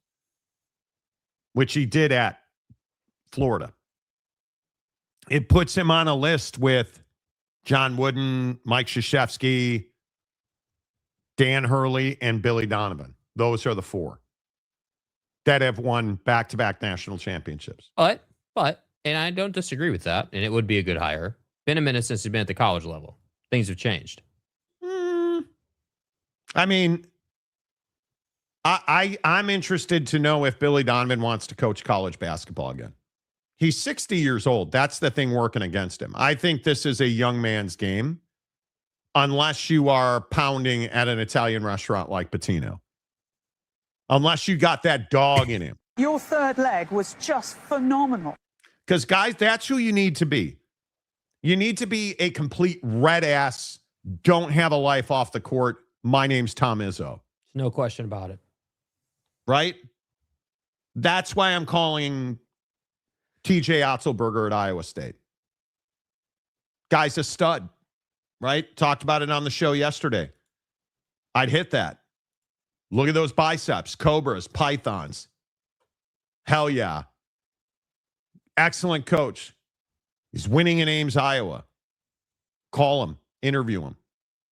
S3: which he did at Florida. It puts him on a list with John Wooden, Mike Krzyzewski, Dan Hurley, and Billy Donovan. Those are the 4 that have won back-to-back national championships.
S5: But, and I don't disagree with that, and it would be a good hire. Been a minute since he's been at the college level. Things have changed.
S3: I mean, I'm interested to know if Billy Donovan wants to coach college basketball again. He's 60 years old. That's the thing working against him. I think this is a young man's game, unless you are pounding at an Italian restaurant like Patino. Unless you got that dog in him.
S11: Your third leg was just phenomenal.
S3: Because, guys, that's who you need to be. You need to be a complete red ass, don't have a life off the court. My name's Tom Izzo.
S5: No question about it.
S3: Right? That's why I'm calling TJ Otzelberger at Iowa State. Guy's a stud, right? Talked about it on the show yesterday. I'd hit that. Look at those biceps, cobras, pythons. Hell yeah. Excellent coach. He's winning in Ames, Iowa. Call him, interview him,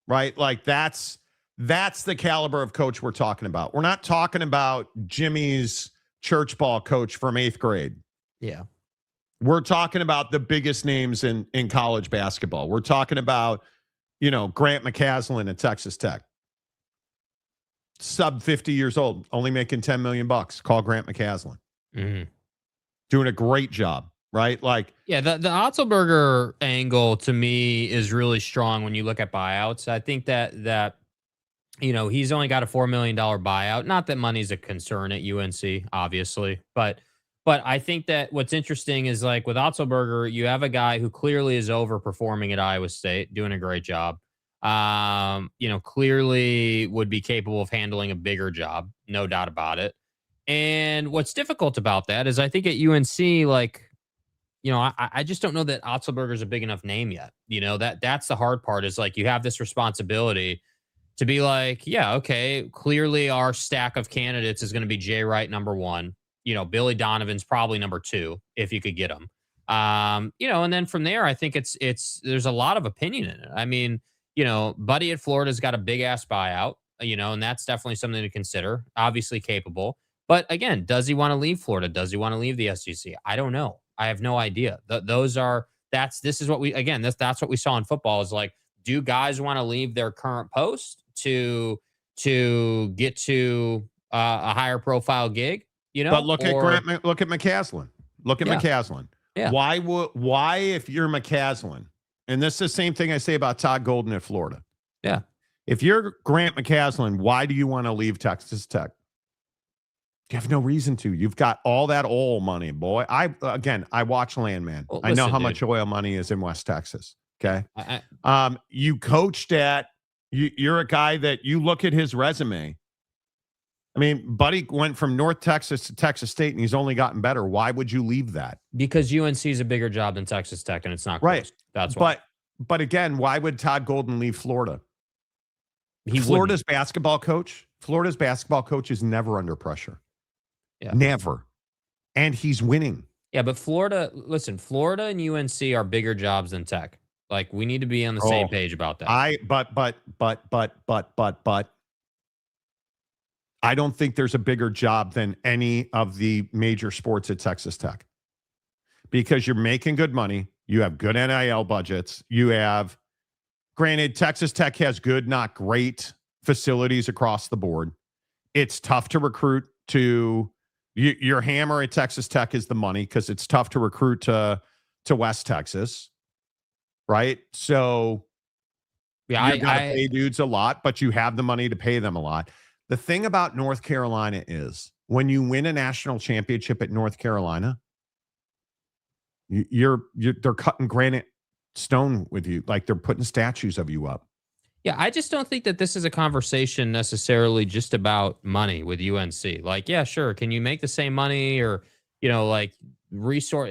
S3: right? Like that's the caliber of coach we're talking about. We're not talking about Jimmy's church ball coach from 8th grade.
S5: Yeah.
S3: We're talking about the biggest names in college basketball. We're talking about, Grant McCaslin at Texas Tech. Sub 50 years old, only making $10 million. Call Grant McCaslin.
S5: Mm-hmm.
S3: Doing a great job, right? Like,
S5: yeah, the Otzelberger angle to me is really strong when you look at buyouts. I think that he's only got a $4 million buyout. Not that money's a concern at UNC, obviously, but I think that what's interesting is, like, with Otzelberger, you have a guy who clearly is overperforming at Iowa State, doing a great job. Clearly would be capable of handling a bigger job, no doubt about it. And what's difficult about that is I think at UNC, like, I just don't know that Otzelberger's a big enough name yet. That's the hard part, is like, you have this responsibility to be like, yeah, okay, clearly our stack of candidates is going to be Jay Wright, number 1. Billy Donovan's probably number 2 if you could get him. And then from there, I think there's a lot of opinion in it. I mean, Buddy at Florida's got a big ass buyout, and that's definitely something to consider. Obviously capable. But again, does he want to leave Florida? Does he want to leave the SEC? I don't know. I have no idea. That's what we saw in football, is like, do guys want to leave their current post to get to a higher profile gig?
S3: But look at McCaslin. Look at
S5: Yeah.
S3: McCaslin.
S5: Yeah.
S3: Why, if you're McCaslin, and this is the same thing I say about Todd Golden at Florida.
S5: Yeah.
S3: If you're Grant McCaslin, why do you want to leave Texas Tech? You have no reason to. You've got all that oil money, boy. I watch Landman.
S5: Well,
S3: I know
S5: listen,
S3: how
S5: dude.
S3: much oil money is in West Texas. Okay.
S5: I,
S3: You coached at, you're a guy that you look at his resume. I mean, Buddy went from North Texas to Texas State, and he's only gotten better. Why would you leave that?
S5: because UNC is a bigger job than Texas Tech, and it's not
S3: Right.
S5: close. That's why.
S3: But again, why would Todd Golden leave Florida?
S5: He
S3: Florida's basketball coach is never under pressure.
S5: Yeah.
S3: Never. And he's winning.
S5: Yeah, but Florida and UNC are bigger jobs than Tech. Like, we need to be on the same page about that.
S3: But I don't think there's a bigger job than any of the major sports at Texas Tech, because you're making good money. You have good NIL budgets. Granted, Texas Tech has good, not great facilities across the board. It's tough to recruit to. Your hammer at Texas Tech is the money, because it's tough to recruit to West Texas, right? So
S5: Yeah,
S3: you're going to pay dudes a lot, but you have the money to pay them a lot. The thing about North Carolina is, when you win a national championship at North Carolina, they're cutting granite stone with you, like they're putting statues of you up.
S5: Yeah, I just don't think that this is a conversation necessarily just about money with UNC. Like, yeah, sure. Can you make the same money, or, like, resource?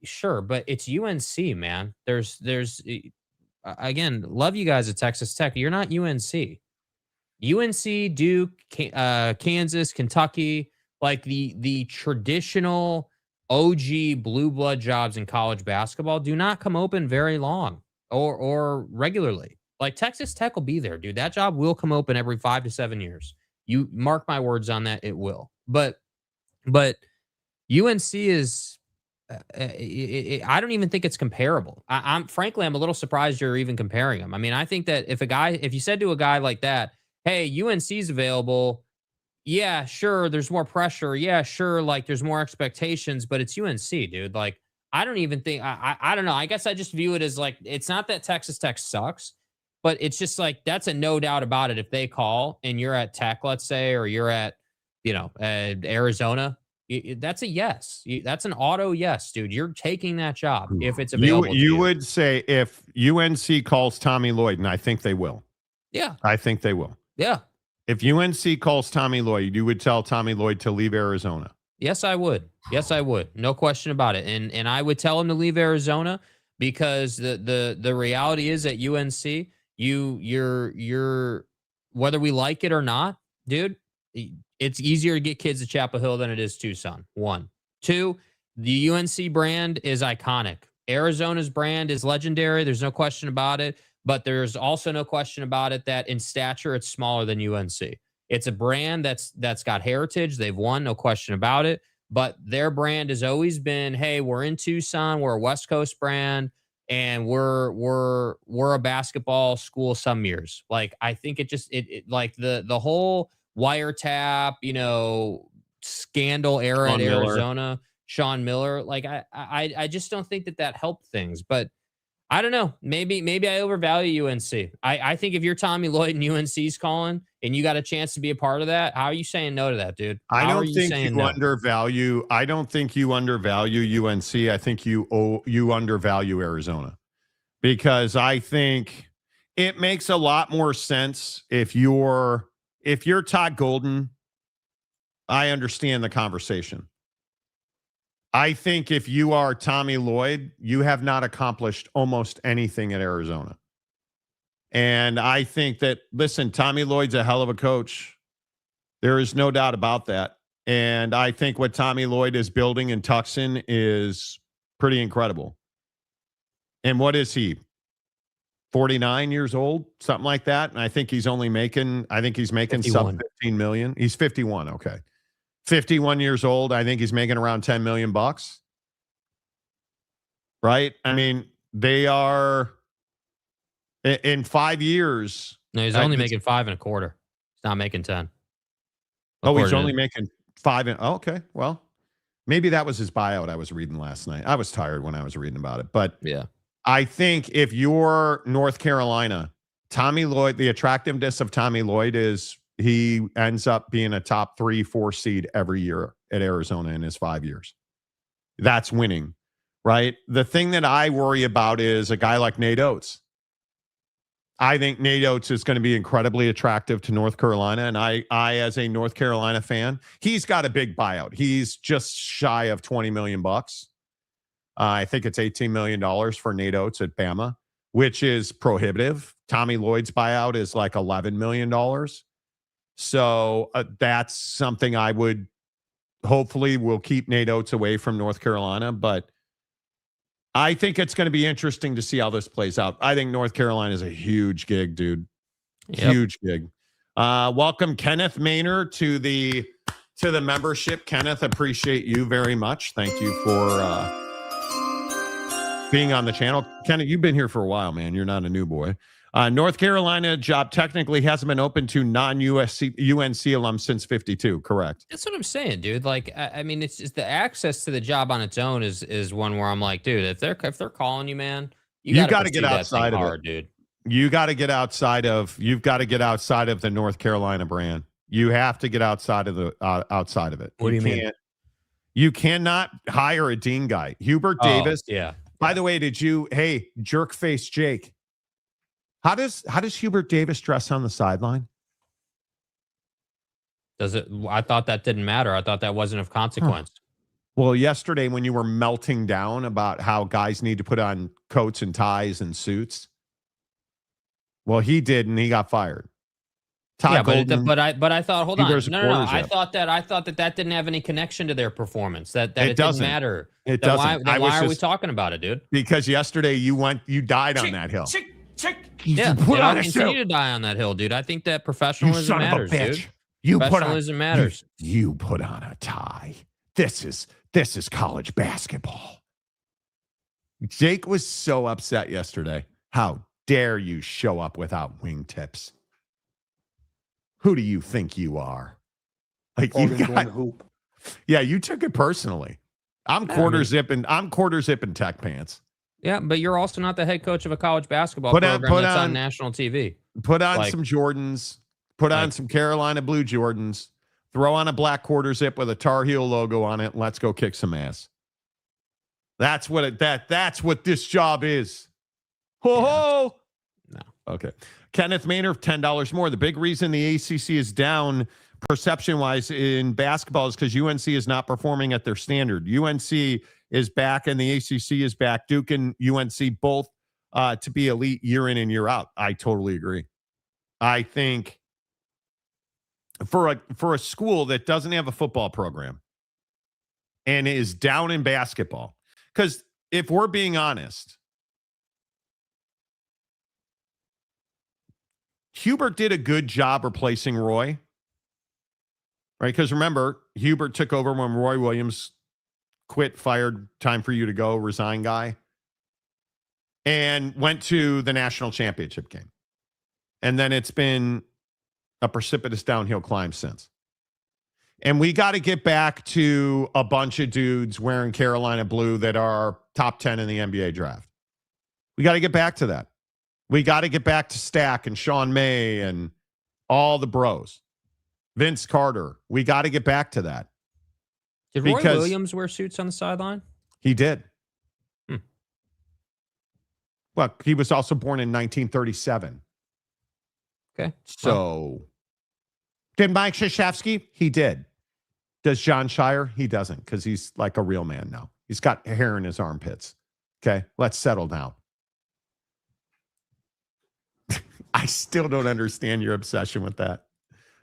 S5: Sure, but it's UNC, man. There's again, love you guys at Texas Tech. You're not UNC. UNC, Duke, Kansas, Kentucky, like the traditional OG blue blood jobs in college basketball do not come open very long or regularly. Like, Texas Tech will be there, dude. That job will come open every 5 to 7 years. You mark my words on that, it will. But UNC is, I don't even think it's comparable. I'm frankly, I'm a little surprised you're even comparing them. I mean, I think that if you said to a guy like that, hey, UNC's available, yeah, sure, there's more pressure. Yeah, sure, like, there's more expectations, but it's UNC, dude. Like, I don't even think, I don't know. I guess I just view it as, like, it's not that Texas Tech sucks, but it's just like, that's a no doubt about it. If they call and you're at Tech, let's say, or you're at, Arizona, that's a yes. That's an auto yes, dude. You're taking that job if it's available.
S3: You would say, if UNC calls Tommy Lloyd, and I think they will.
S5: Yeah.
S3: I think they will.
S5: Yeah.
S3: If UNC calls Tommy Lloyd, you would tell Tommy Lloyd to leave Arizona.
S5: Yes, I would. Yes, I would. No question about it. And I would tell him to leave Arizona, because the reality is at UNC, you're whether we like it or not, dude, it's easier to get kids to Chapel Hill than it is Tucson. 1. 2, the UNC brand is iconic. Arizona's brand is legendary. There's no question about it. But there's also no question about it that in stature, it's smaller than UNC. It's a brand that's got heritage. They've won, no question about it. But their brand has always been, hey, we're in Tucson. We're a West Coast brand, and we're a basketball school some years. Like, I think it like the whole wiretap, scandal era at Arizona, Sean Miller. Like, I just don't think that helped things. But I don't know. Maybe I overvalue UNC. I think if you're Tommy Lloyd and UNC's calling and you got a chance to be a part of that, how are you saying no to that, dude?
S3: I don't think you undervalue UNC. I think you undervalue Arizona, because I think it makes a lot more sense if you're Todd Golden. I understand the conversation. I think if you are Tommy Lloyd, you have not accomplished almost anything at Arizona. And I think that, listen, Tommy Lloyd's a hell of a coach. There is no doubt about that. And I think what Tommy Lloyd is building in Tucson is pretty incredible. And what is he? 49 years old, something like that. And I think he's making sub 15 million. He's 51. Okay. 51 years old. I think he's making around 10 million bucks. Right? I mean, they are in 5 years.
S5: No, he's only making 5 1/4. He's not making 10.
S3: Oh, he's only making 5 and okay. Well, Maybe that was his buyout I was reading last night. I was tired when I was reading about it. But
S5: Yeah.
S3: I think if you're North Carolina, Tommy Lloyd, the attractiveness of Tommy Lloyd is he ends up being a top 3-4 seed every year at Arizona in his 5 years. That's winning, right? The thing that I worry about is a guy like Nate Oates. I think Nate Oates is going to be incredibly attractive to North Carolina. And I, as a North Carolina fan, he's got a big buyout. He's just shy of $20 million bucks. I think it's $18 million for Nate Oates at Bama, which is prohibitive. Tommy Lloyd's buyout is like $11 million. So that's something I would hopefully will keep Nate Oates away from North Carolina. But I think it's going to be interesting to see how this plays out. I think North Carolina is a huge gig, dude.
S5: Yep.
S3: Huge gig. Welcome Kenneth Maynard to the membership. Kenneth, appreciate you very much. Thank you for being on the channel. Kenneth, you've been here for a while, man. You're not a new boy. North Carolina job technically hasn't been open to non-UNC alums since 52, correct?
S5: That's what I'm saying, dude. Like, I mean, it's just the access to the job on its own is one where I'm like, dude, if they're calling you, man, you got to
S3: get outside of it,
S5: dude.
S3: You've got to get outside of the North Carolina brand. You have to get outside of it.
S5: What do you mean?
S3: You cannot hire a dean guy. Hubert Davis.
S5: Yeah.
S3: By the way, hey, jerk face Jake. How does Hubert Davis dress on the sideline?
S5: Does it? I thought that didn't matter. I thought that wasn't of consequence.
S3: Well, yesterday when you were melting down about how guys need to put on coats and ties and suits, well, he did, and he got fired. Todd Golden,
S5: but I thought, hold on, no. I
S3: zip.
S5: thought that didn't have any connection to their performance. That it
S3: doesn't
S5: didn't matter.
S3: It
S5: then
S3: doesn't.
S5: Why are we talking about it, dude?
S3: Because yesterday you died on that hill.
S5: Yeah,
S3: put on
S5: I'll
S3: a
S5: continue
S3: suit.
S5: to die on that hill, dude. I think that professionalism matters, dude.
S3: Professionalism
S5: matters.
S3: You put on a tie. This is college basketball. Jake was so upset yesterday. How dare you show up without wingtips? Who do you think you are? Like you got
S9: hoop.
S3: Yeah, you took it personally. I'm quarter zipping tech pants.
S5: Yeah, but you're also not the head coach of a college basketball program that's on national TV.
S3: Put on some Jordans. Put on some Carolina blue Jordans. Throw on a black quarter zip with a Tar Heel logo on it. And let's go kick some ass. That's what that's what this job is. Ho ho.
S5: No.
S3: Okay. Kenneth Maynard, $10 more. The big reason the ACC is down perception-wise in basketball is because UNC is not performing at their standard. UNC is back and the ACC is back. Duke and UNC both to be elite year in and year out. I totally agree. I think for a school that doesn't have a football program and is down in basketball, because if we're being honest, Hubert did a good job replacing Roy, right? Because remember, Hubert took over when Roy Williams quit, fired, time for you to go, resign guy, and went to the national championship game. And then it's been a precipitous downhill climb since. And we got to get back to a bunch of dudes wearing Carolina blue that are top 10 in the NBA draft. We got to get back to that. We got to get back to Stack and Sean May and all the bros. Vince Carter. We got to get back to that.
S5: Did Roy Williams wear suits on the sideline?
S3: He did. Well, he was also born in 1937.
S5: Okay.
S3: So, did Mike Krzyzewski? He did. Does John Shire? He doesn't, because he's like a real man now. He's got hair in his armpits. Okay, let's settle down. I still don't understand your obsession with that.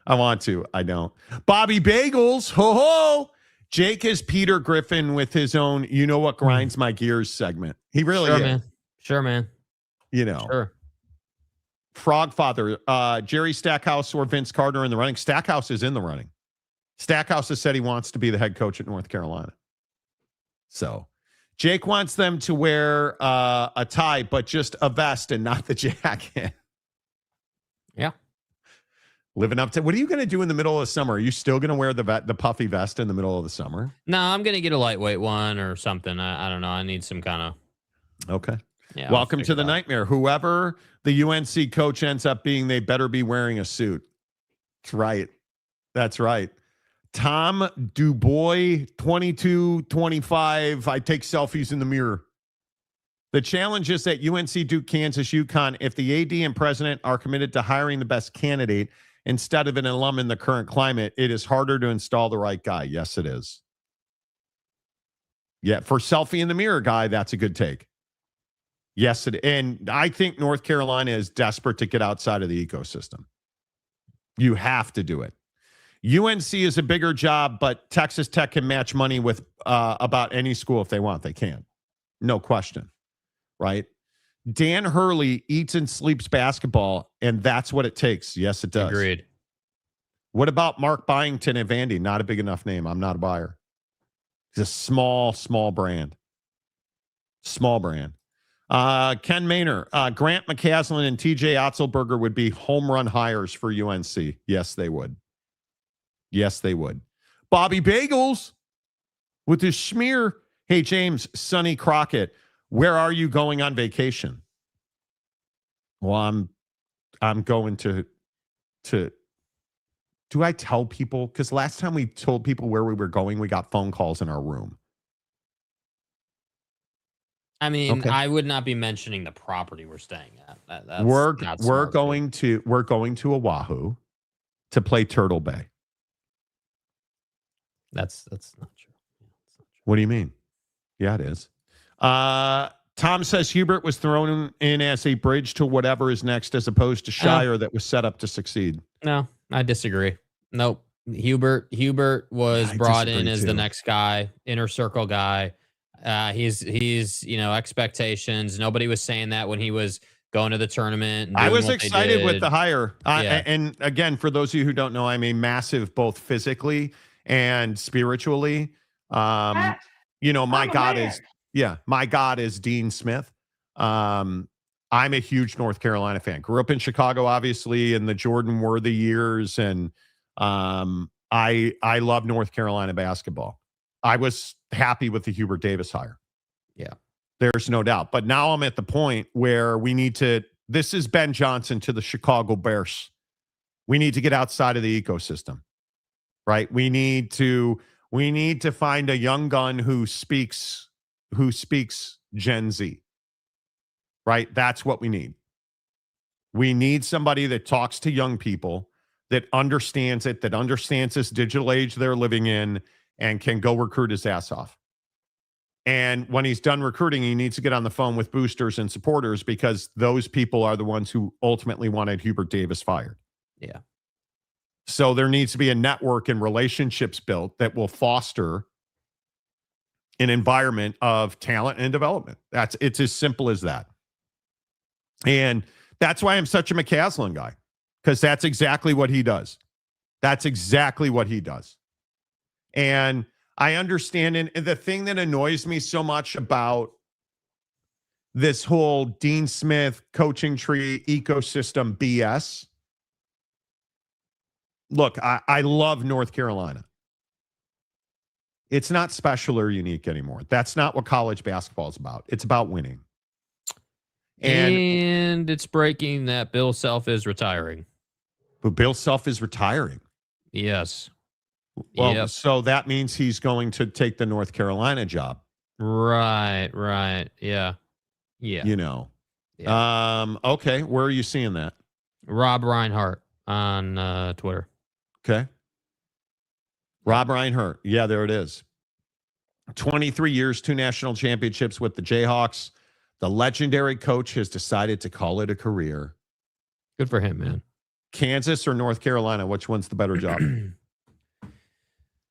S3: I want to. I don't. Bobby Bagels. Ho ho. Jake is Peter Griffin with his own "You Know What Grinds My Gears" segment. He really is.
S5: Man. Sure, man.
S3: You know.
S5: Sure.
S3: Frogfather, Jerry Stackhouse or Vince Carter in the running. Stackhouse is in the running. Stackhouse has said he wants to be the head coach at North Carolina. So Jake wants them to wear a tie, but just a vest and not the jacket.
S5: Yeah.
S3: Living up to, what are you going to do in the middle of the summer? Are you still going to wear the puffy vest in the middle of the summer?
S5: No, I'm going to get a lightweight one or something. I don't know. I need some kind of.
S3: Okay.
S5: Yeah.
S3: Welcome to the nightmare. Whoever the UNC coach ends up being, they better be wearing a suit. That's right. That's right. Tom Dubois, 22, 25. I take selfies in the mirror. The challenge is at UNC, Duke, Kansas, UConn, if the AD and president are committed to hiring the best candidate instead of an alum in the current climate, it is harder to install the right guy. Yes, it is. Yeah, for selfie in the mirror guy, that's a good take. Yes, and I think North Carolina is desperate to get outside of the ecosystem. You have to do it. UNC is a bigger job, but Texas Tech can match money with about any school if they want. They can. No question. Right? Dan Hurley eats and sleeps basketball, and that's what it takes. Yes, it does.
S5: Agreed.
S3: What about Mark Byington at Vandy? Not a big enough name. I'm not a buyer. He's a small brand. Small brand. Ken Maynor, Grant McCaslin and TJ Otzelberger would be home run hires for UNC. Yes, they would. Yes, they would. Bobby Bagels with his schmear. Hey, James, Sonny Crockett, where are you going on vacation? Well, I'm going to do I tell people? Because last time we told people where we were going, we got phone calls in our room.
S5: I mean,
S3: Okay.
S5: I would not be mentioning the property we're staying at. That's
S3: We're
S5: not smart,
S3: going to Oahu to play Turtle Bay.
S5: That's not true.
S3: What do you mean? Yeah, it is. Tom says Hubert was thrown in as a bridge to whatever is next, as opposed to Shire that was set up to succeed.
S5: No, I disagree. Nope. Hubert was brought in as the next guy, inner circle guy. He's expectations. Nobody was saying that when he was going to the tournament. And
S3: I was
S5: what they
S3: excited with
S5: did.
S3: the hire.
S5: Yeah.
S3: And again, for those of you who don't know, I'm a massive, both physically and spiritually. My God is Dean Smith. I'm a huge North Carolina fan. Grew up in Chicago, obviously, in the Jordan Worthy years. And I love North Carolina basketball. I was happy with the Hubert Davis hire.
S5: Yeah.
S3: There's no doubt. But now I'm at the point where this is Ben Johnson to the Chicago Bears. We need to get outside of the ecosystem, right? We need to find a young gun who speaks Gen Z, right? That's what we need. We need somebody that talks to young people, that understands it, that understands this digital age they're living in, and can go recruit his ass off. And when he's done recruiting, he needs to get on the phone with boosters and supporters, because those people are the ones who ultimately wanted Hubert Davis fired.
S5: Yeah.
S3: So there needs to be a network and relationships built that will foster an environment of talent and development. It's as simple as that. And that's why I'm such a McCaslin guy, because that's exactly what he does. That's exactly what he does. And I understand. And the thing that annoys me so much about this whole Dean Smith coaching tree ecosystem BS. Look, I love North Carolina. It's not special or unique anymore. That's not what college basketball is about. It's about winning.
S5: And it's breaking that Bill Self is retiring.
S3: But Bill Self is retiring.
S5: Yes.
S3: Well, so that means he's going to take the North Carolina job.
S5: Right. Yeah.
S3: Yeah.
S5: Yeah.
S3: Okay. Where are you seeing that?
S5: Rob Reinhart on Twitter.
S3: Okay. Rob Reinhart. Yeah, there it is. 23 years, 2 national championships with the Jayhawks. The legendary coach has decided to call it a career.
S5: Good for him, man.
S3: Kansas or North Carolina? Which one's the better job?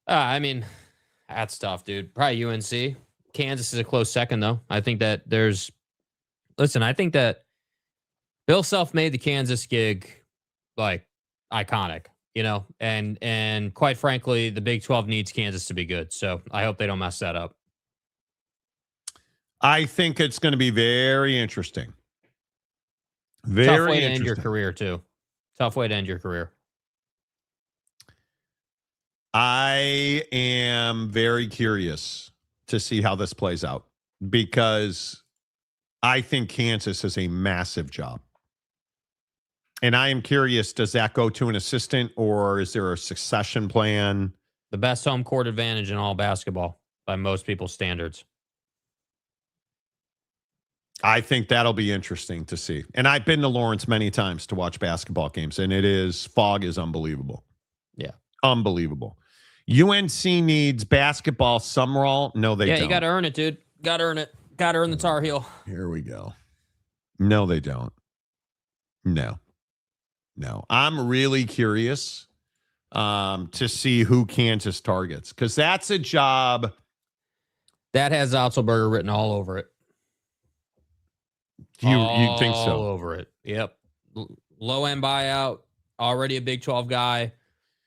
S5: I mean, that's tough, dude. Probably UNC. Kansas is a close second, though. I think that I think that Bill Self made the Kansas gig like iconic, and quite frankly, the Big 12 needs Kansas to be good. So I hope they don't mess that up.
S3: I think it's going to be very interesting.
S5: Tough way to end your career, too. Tough way to end your career.
S3: I am very curious to see how this plays out because I think Kansas is a massive job. And I am curious, does that go to an assistant or is there a succession plan?
S5: The best home court advantage in all basketball by most people's standards.
S3: I think that'll be interesting to see. And I've been to Lawrence many times to watch basketball games, and fog is unbelievable.
S5: Yeah.
S3: Unbelievable. UNC needs basketball Summerall. No, they don't.
S5: Yeah, you got to earn it, dude. Got to earn it. Got to earn the Tar Heel.
S3: Here we go. No, they don't. No. I'm really curious to see who Kansas targets because that's a job
S5: that has Otzelberger written all over it.
S3: You think so?
S5: All over it. Yep. Low end buyout. Already a Big 12 guy.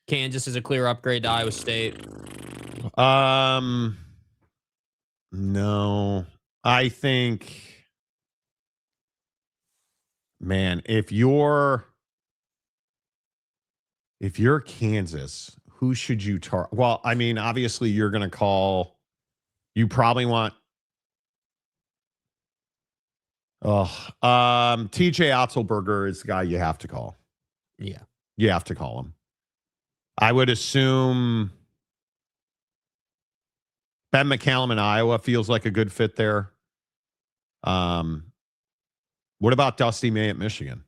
S5: Kansas is a clear upgrade to Iowa State.
S3: No. I think, man, if you're Kansas, who should you target? Well, I mean, obviously you're going to call. You probably want. TJ Otzelberger is the guy you have to call.
S5: Yeah.
S3: You have to call him. I would assume Ben McCallum in Iowa feels like a good fit there. What about Dusty May at Michigan?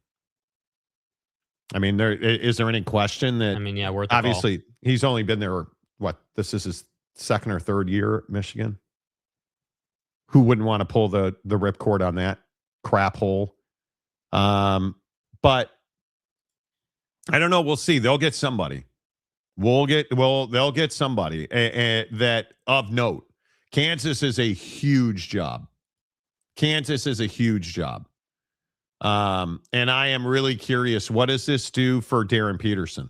S3: I mean, is there any question that?
S5: I mean, yeah, worth the
S3: obviously
S5: call.
S3: He's only been there. What? This is his second or third year at Michigan. Who wouldn't want to pull the ripcord on that crap hole? But I don't know. We'll see. They'll get somebody. They'll get somebody that of note. Kansas is a huge job. And I am really curious. What does this do for Darren Peterson?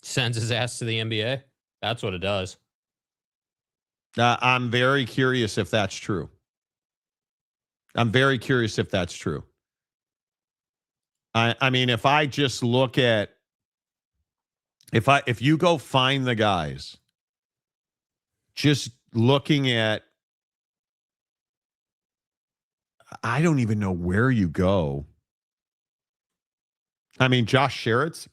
S5: Sends his ass to the NBA. That's what it does.
S3: I'm very curious if that's true. I mean, if I just look at if you go find the guys, just looking at, I don't even know where you go. I mean, Josh Sherritt's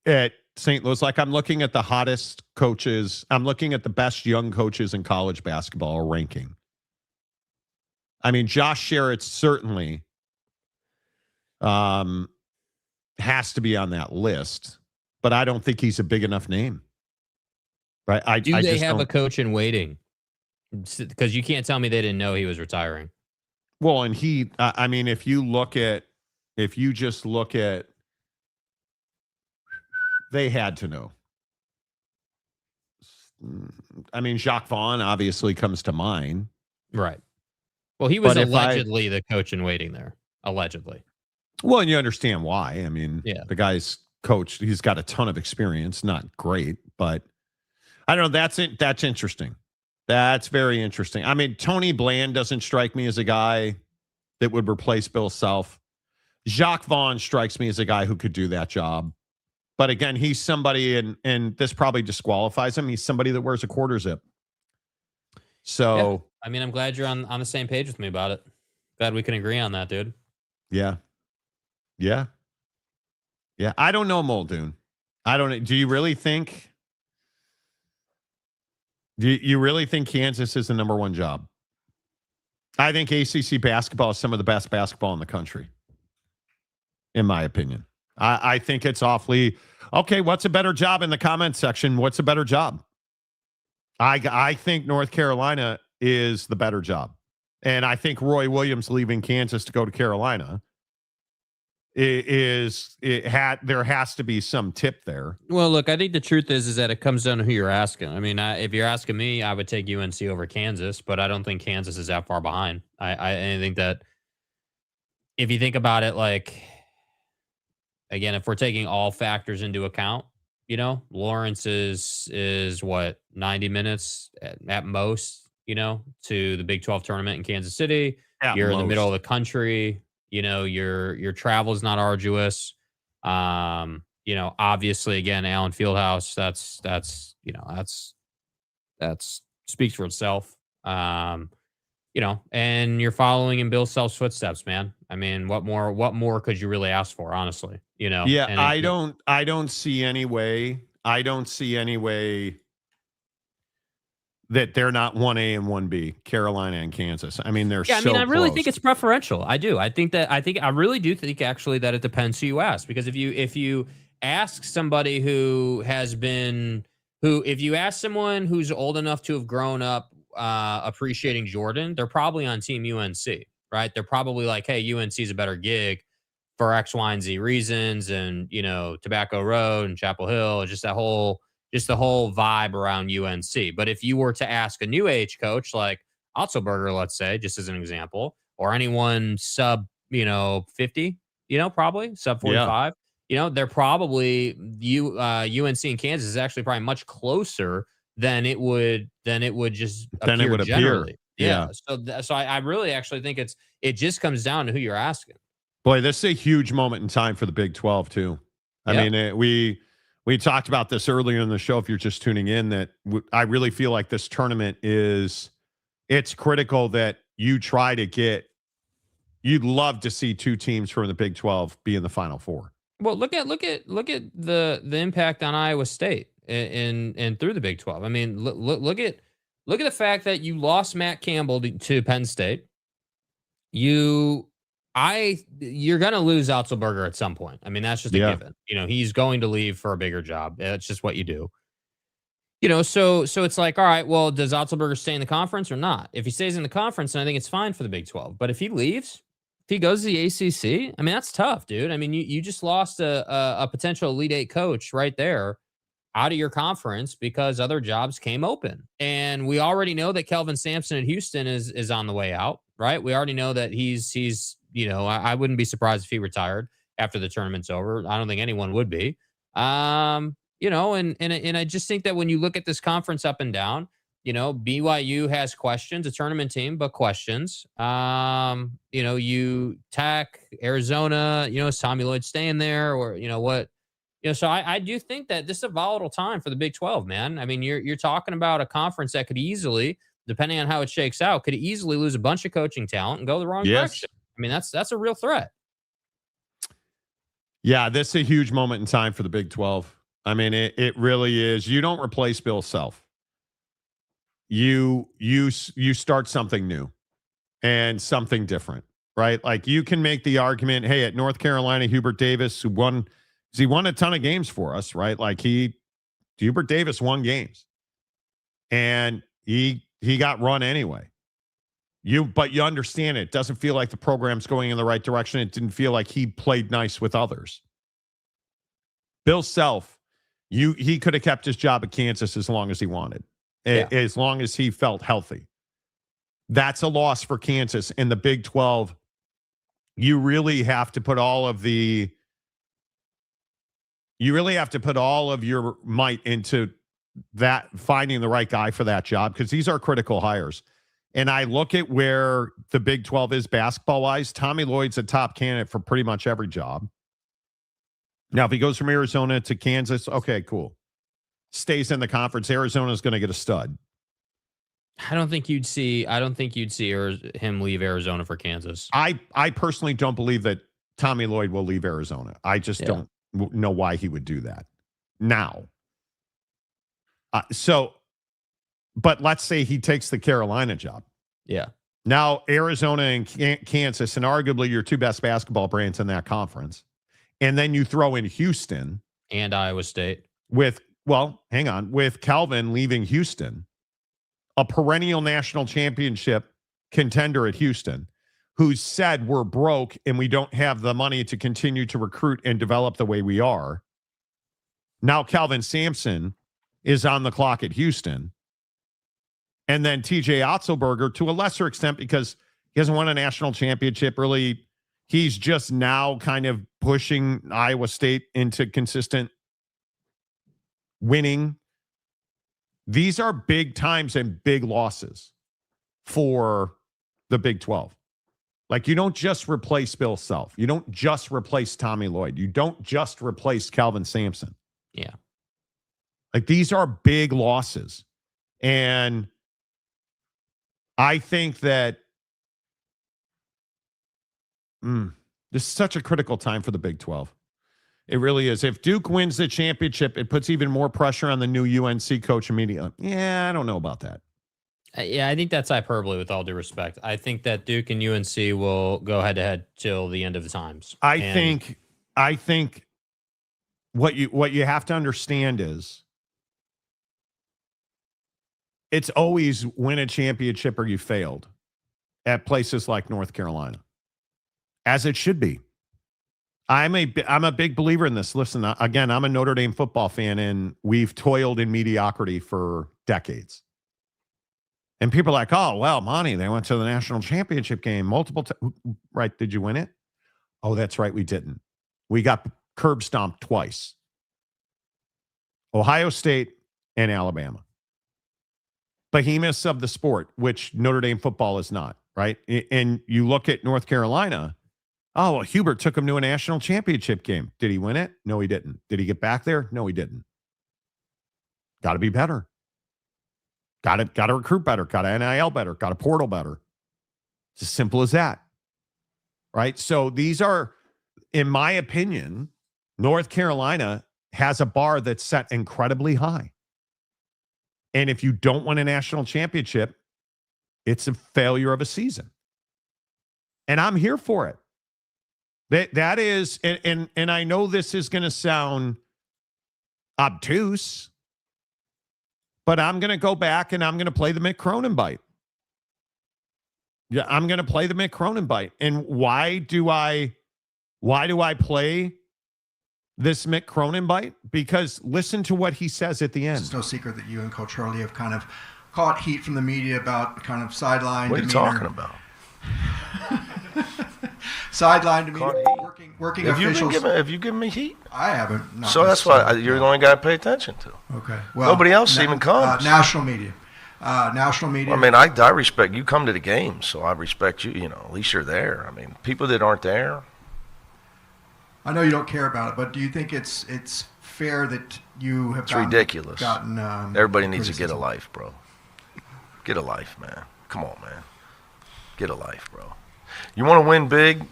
S3: at St. Louis. Like, I'm looking at the hottest coaches. I'm looking at the best young coaches in college basketball ranking. I mean, Josh Sherritt certainly has to be on that list, but I don't think he's a big enough name. Right?
S5: Do they have a coach in waiting? Because you can't tell me they didn't know he was retiring.
S3: Well, and I mean, if you just look at, they had to know. I mean, Jacques Vaughn obviously comes to mind.
S5: Right. Well, he was allegedly the coach in waiting there. Allegedly.
S3: Well, and you understand why. I mean,
S5: yeah.
S3: The guy's coached. He's got a ton of experience. Not great, but I don't know. That's it. That's interesting. That's very interesting. I mean, Tony Bland doesn't strike me as a guy that would replace Bill Self. Jacques Vaughn strikes me as a guy who could do that job. But again, he's somebody, and this probably disqualifies him. He's somebody that wears a quarter zip. So,
S5: yeah. I mean, I'm glad you're on the same page with me about it. Glad we can agree on that, dude.
S3: Yeah. I don't know, Muldoon. I don't. Do you really think? Do you really think Kansas is the number one job? I think ACC basketball is some of the best basketball in the country, in my opinion. I think it's awfully okay. What's a better job in the comment section? What's a better job? I think North Carolina is the better job, and I think Roy Williams leaving Kansas to go to Carolina there has to be some tip there.
S5: Well, look, I think the truth is that it comes down to who you're asking. I mean, if you're asking me, I would take UNC over Kansas, but I don't think Kansas is that far behind. I think that if you think about it, like, again, if we're taking all factors into account, Lawrence is what, 90 minutes at most, to the Big 12 tournament in Kansas City. You're in the middle of the country. Your travel is not arduous. Obviously, again, Allen Fieldhouse, that's speaks for itself. And you're following in Bill Self's footsteps, man. I mean, what more could you really ask for, honestly?
S3: Yeah,
S5: And
S3: I don't see any way. I don't see any way that they're not 1A and 1B, Carolina and Kansas. I mean, they're
S5: yeah, I mean,
S3: so
S5: I really
S3: close.
S5: think it's preferential. I do. I really do think actually that it depends who you ask, because if you ask somebody if you ask someone who's old enough to have grown up appreciating Jordan, they're probably on Team UNC, right? They're probably like, hey, UNC is a better gig for X, Y, and Z reasons, and Tobacco Road and Chapel Hill, just the whole vibe around UNC. But if you were to ask a new age coach like Otzelberger, let's say, just as an example, or anyone sub 50, probably sub 45, they're probably UNC and Kansas is actually probably much closer than it would just
S3: Then it
S5: appear
S3: would
S5: generally.
S3: appear. Yeah.
S5: So I really actually think it just comes down to who you're asking.
S3: Boy, this is a huge moment in time for the Big 12 too. I mean, we talked about this earlier in the show. If you're just tuning in, that I really feel like this tournament it's critical that you try to get. You'd love to see two teams from the Big 12 be in the Final Four.
S5: Well, look at the impact on Iowa State and through the Big 12. I mean, look at the fact that you lost Matt Campbell to Penn State. You're going to lose Otzelberger at some point. I mean, that's just a given. He's going to leave for a bigger job. That's just what you do. So it's like, all right, well, does Otzelberger stay in the conference or not? If he stays in the conference, then I think it's fine for the Big 12. But if he leaves, if he goes to the ACC, I mean, that's tough, dude. I mean, you just lost a potential Elite Eight coach right there out of your conference because other jobs came open. And we already know that Kelvin Sampson at Houston is on the way out, right? We already know that he's I wouldn't be surprised if he retired after the tournament's over. I don't think anyone would be. And I just think that when you look at this conference up and down, BYU has questions, a tournament team, but questions. You Tech, Arizona, is Tommy Lloyd staying there, or what? So I do think that this is a volatile time for the Big 12, man. I mean, you're talking about a conference that could easily, depending on how it shakes out, could easily lose a bunch of coaching talent and go the wrong direction. I mean, that's a real threat.
S3: Yeah, this is a huge moment in time for the Big 12. I mean, it really is. You don't replace Bill Self. You start something new and something different, right? Like, you can make the argument, hey, at North Carolina, Hubert Davis won a ton of games for us, right? Like, Hubert Davis won games, and he got run anyway. But you understand it doesn't feel like the program's going in the right direction. It didn't feel like he played nice with others. Bill Self, he could have kept his job at Kansas as long as he wanted, as long as he felt healthy. That's a loss for Kansas. In the Big 12, you really have to put all of your might into that, finding the right guy for that job, because these are critical hires. And I look at where the Big 12 is basketball-wise. Tommy Lloyd's a top candidate for pretty much every job. Now, if he goes from Arizona to Kansas, okay, cool. Stays in the conference, Arizona's going to get a stud.
S5: I don't think you'd see him leave Arizona for Kansas.
S3: I personally don't believe that Tommy Lloyd will leave Arizona. I just don't know why he would do that now. But let's say he takes the Carolina job.
S5: Yeah.
S3: Now, Arizona and Kansas, and arguably your two best basketball brands in that conference. And then you throw in Houston.
S5: And Iowa State.
S3: With Calvin leaving Houston, a perennial national championship contender at Houston, who said we're broke and we don't have the money to continue to recruit and develop the way we are. Now Calvin Sampson is on the clock at Houston. And then TJ Otzelberger, to a lesser extent, because he hasn't won a national championship, really, he's just now kind of pushing Iowa State into consistent winning. These are big times and big losses for the Big 12. Like, you don't just replace Bill Self. You don't just replace Tommy Lloyd. You don't just replace Calvin Sampson.
S5: Yeah.
S3: Like, these are big losses. And I think that this is such a critical time for the Big 12. It really is. If Duke wins the championship, it puts even more pressure on the new UNC coach immediately. Yeah, I don't know about that.
S5: Yeah, I think that's hyperbole with all due respect. I think that Duke and UNC will go head-to-head till the end of the times.
S3: I think what you have to understand is it's always win a championship or you failed at places like North Carolina, as it should be. I'm a big believer in this. Listen, again, I'm a Notre Dame football fan, and we've toiled in mediocrity for decades. And people are like, oh, well, Monty, they went to the national championship game multiple times. Right, did you win it? Oh, that's right, we didn't. We got curb stomped twice. Ohio State and Alabama. Behemoths of the sport, which Notre Dame football is not, right? And you look at North Carolina. Oh, well, Hubert took him to a national championship game. Did he win it? No, he didn't. Did he get back there? No, he didn't. Got to be better. Got to recruit better. Got to NIL better. Got to portal better. It's as simple as that. Right? So these are, in my opinion, North Carolina has a bar that's set incredibly high. And if you don't win a national championship, it's a failure of a season. And I'm here for it. That is, and I know this is going to sound obtuse, but I'm going to go back and I'm going to play the Mick Cronin bite. Yeah, I'm going to play the Mick Cronin bite. And why do I play this Mick Cronin bite? Because listen to what he says at the end.
S12: It's no secret that you and Coach Hurley have kind of caught heat from the media about kind of sideline
S6: What are you
S12: demeanor.
S6: talking about?
S12: Sideline demeanor, working officials.
S6: Have you given me heat?
S12: I haven't.
S6: So that's why you're the only guy to pay attention to.
S12: Okay. Well,
S6: nobody else even comes.
S12: National media. National media.
S6: I mean, I respect you. Come to the game, so I respect you. You know, at least you're there. I mean, people that aren't there.
S12: I know you don't care about it, but do you think it's fair that you have?
S6: It's ridiculous. Everybody needs to get a
S12: criticism?
S6: life, bro. Get a life, man. Come on, man. Get a life, bro. You want to win big,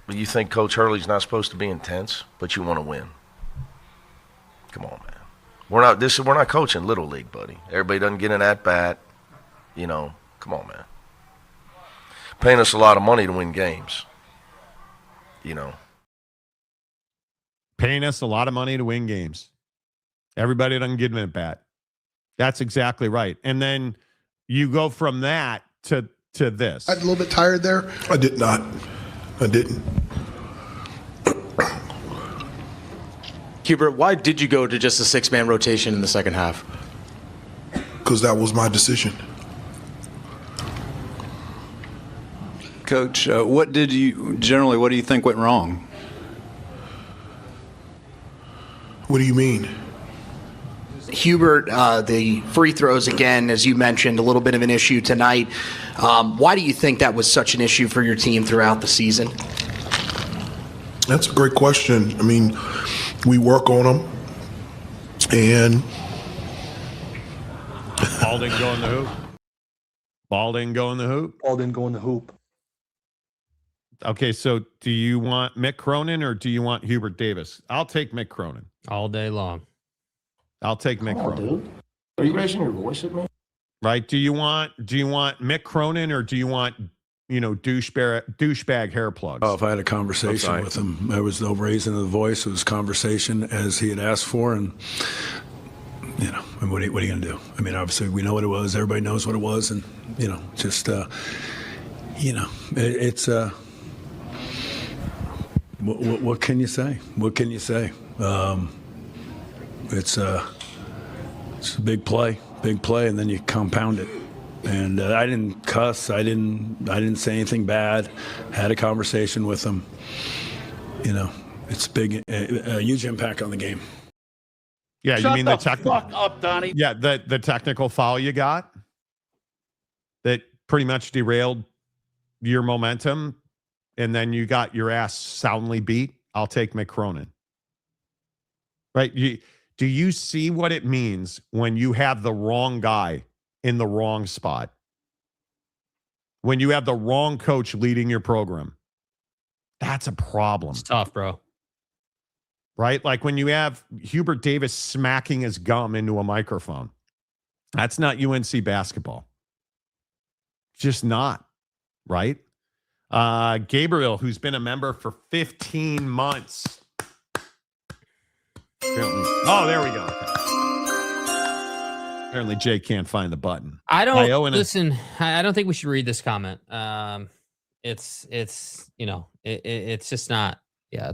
S6: but you think Coach Hurley's not supposed to be intense, but you want to win. Come on, man. We're not coaching Little League, buddy. Everybody doesn't get an at-bat. You know, come on, man. Paying us a lot of money to win games. You know.
S3: Paying us a lot of money to win games. Everybody doesn't get an at-bat. That's exactly right. And then you go from that to this.
S9: I'm a little bit tired there. I did not. I didn't.
S13: Hubert, why did you go to just a six-man rotation in the second half?
S9: Because that was my decision.
S14: Coach, what do you think went wrong?
S9: What do you mean?
S15: Hubert, the free throws again, as you mentioned, a little bit of an issue tonight. Why do you think that was such an issue for your team throughout the season?
S9: That's a great question. I mean, we work on them, and
S3: Ball didn't go in the hoop. Ball didn't go in the hoop.
S16: Ball didn't go in the hoop.
S3: Okay, so do you want Mick Cronin or do you want Hubert Davis? I'll take Mick Cronin.
S5: All day long.
S3: I'll take Mick Cronin.
S16: Dude. Are you raising your voice at me?
S3: Right? Do you want Mick Cronin or do you want, douchebag hair plugs?
S14: Oh, if I had a conversation with him, there was no raising of the voice. It was conversation as he had asked for, and what are you going to do? I mean, obviously we know what it was. Everybody knows what it was, and it's what can you say? What can you say? It's a big play, and then you compound it. And I didn't cuss. I didn't say anything bad. Had a conversation with him. It's big, a huge impact on the game.
S3: Yeah,
S16: Shut
S3: you mean
S16: the
S3: the
S16: fuck up, Donnie.
S3: Yeah, the technical foul you got that pretty much derailed your momentum. and then you got your ass soundly beat, I'll take Mick Cronin. Right? Do you see what it means when you have the wrong guy in the wrong spot? When you have the wrong coach leading your program? That's a problem.
S5: It's tough, bro.
S3: Right? Like when you have Hubert Davis smacking his gum into a microphone. That's not UNC basketball. Just not. Right? Gabriel, who's been a member for 15 months. Apparently. Oh, there we go. Okay. Apparently Jay can't find the button.
S5: I don't listen. I don't think we should read this comment. It's just not. Yeah,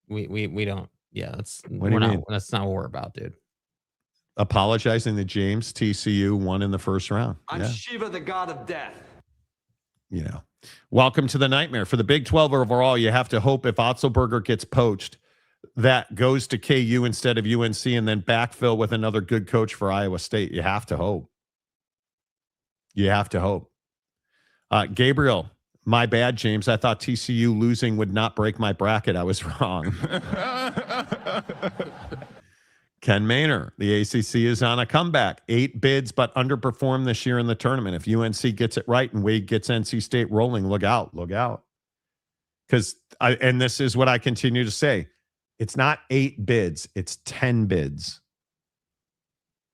S5: we don't. Yeah, that's not what we're about, dude.
S3: Apologizing to James. TCU won in the first round.
S8: I'm Shiva, the god of death.
S3: You know, welcome to the nightmare. For the Big 12 overall, you have to hope if Otzelberger gets poached, that goes to KU instead of UNC and then backfill with another good coach for Iowa State. You have to hope. You have to hope. Gabriel, my bad, James. I thought TCU losing would not break my bracket. I was wrong. Ken Maynor, the ACC is on a comeback. 8 bids, but underperformed this year in the tournament. If UNC gets it right and Wade gets NC State rolling, look out, look out. Because, and this is what I continue to say, it's not 8 bids, it's 10 bids.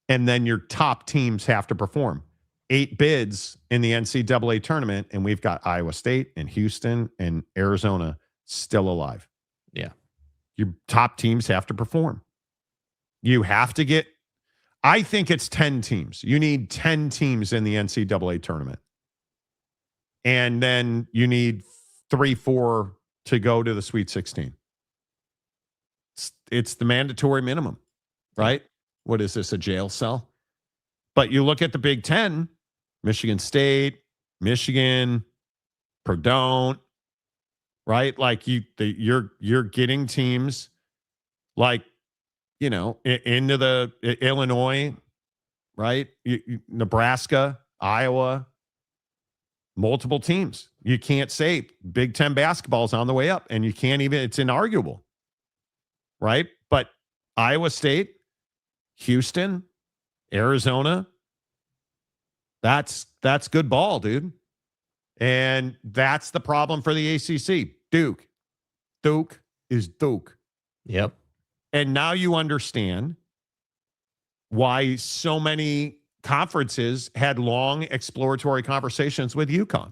S3: And then your top teams have to perform. 8 bids in the NCAA tournament, and we've got Iowa State and Houston and Arizona still alive.
S5: Yeah.
S3: Your top teams have to perform. You have to get, I think it's 10 teams. You need 10 teams in the NCAA tournament. And then you need 3-4 to go to the Sweet 16. It's the mandatory minimum, right? What is this, a jail cell? But you look at the Big Ten, Michigan State, Michigan, Purdue, right? Like you're getting teams like, you know, into the Illinois, right? Nebraska, Iowa, multiple teams. You can't say Big Ten basketball is on the way up, and you can't even, it's inarguable, right? But Iowa State, Houston, Arizona, that's good ball, dude. And that's the problem for the ACC. Duke is Duke.
S5: Yep.
S3: And now you understand why so many conferences had long exploratory conversations with UConn.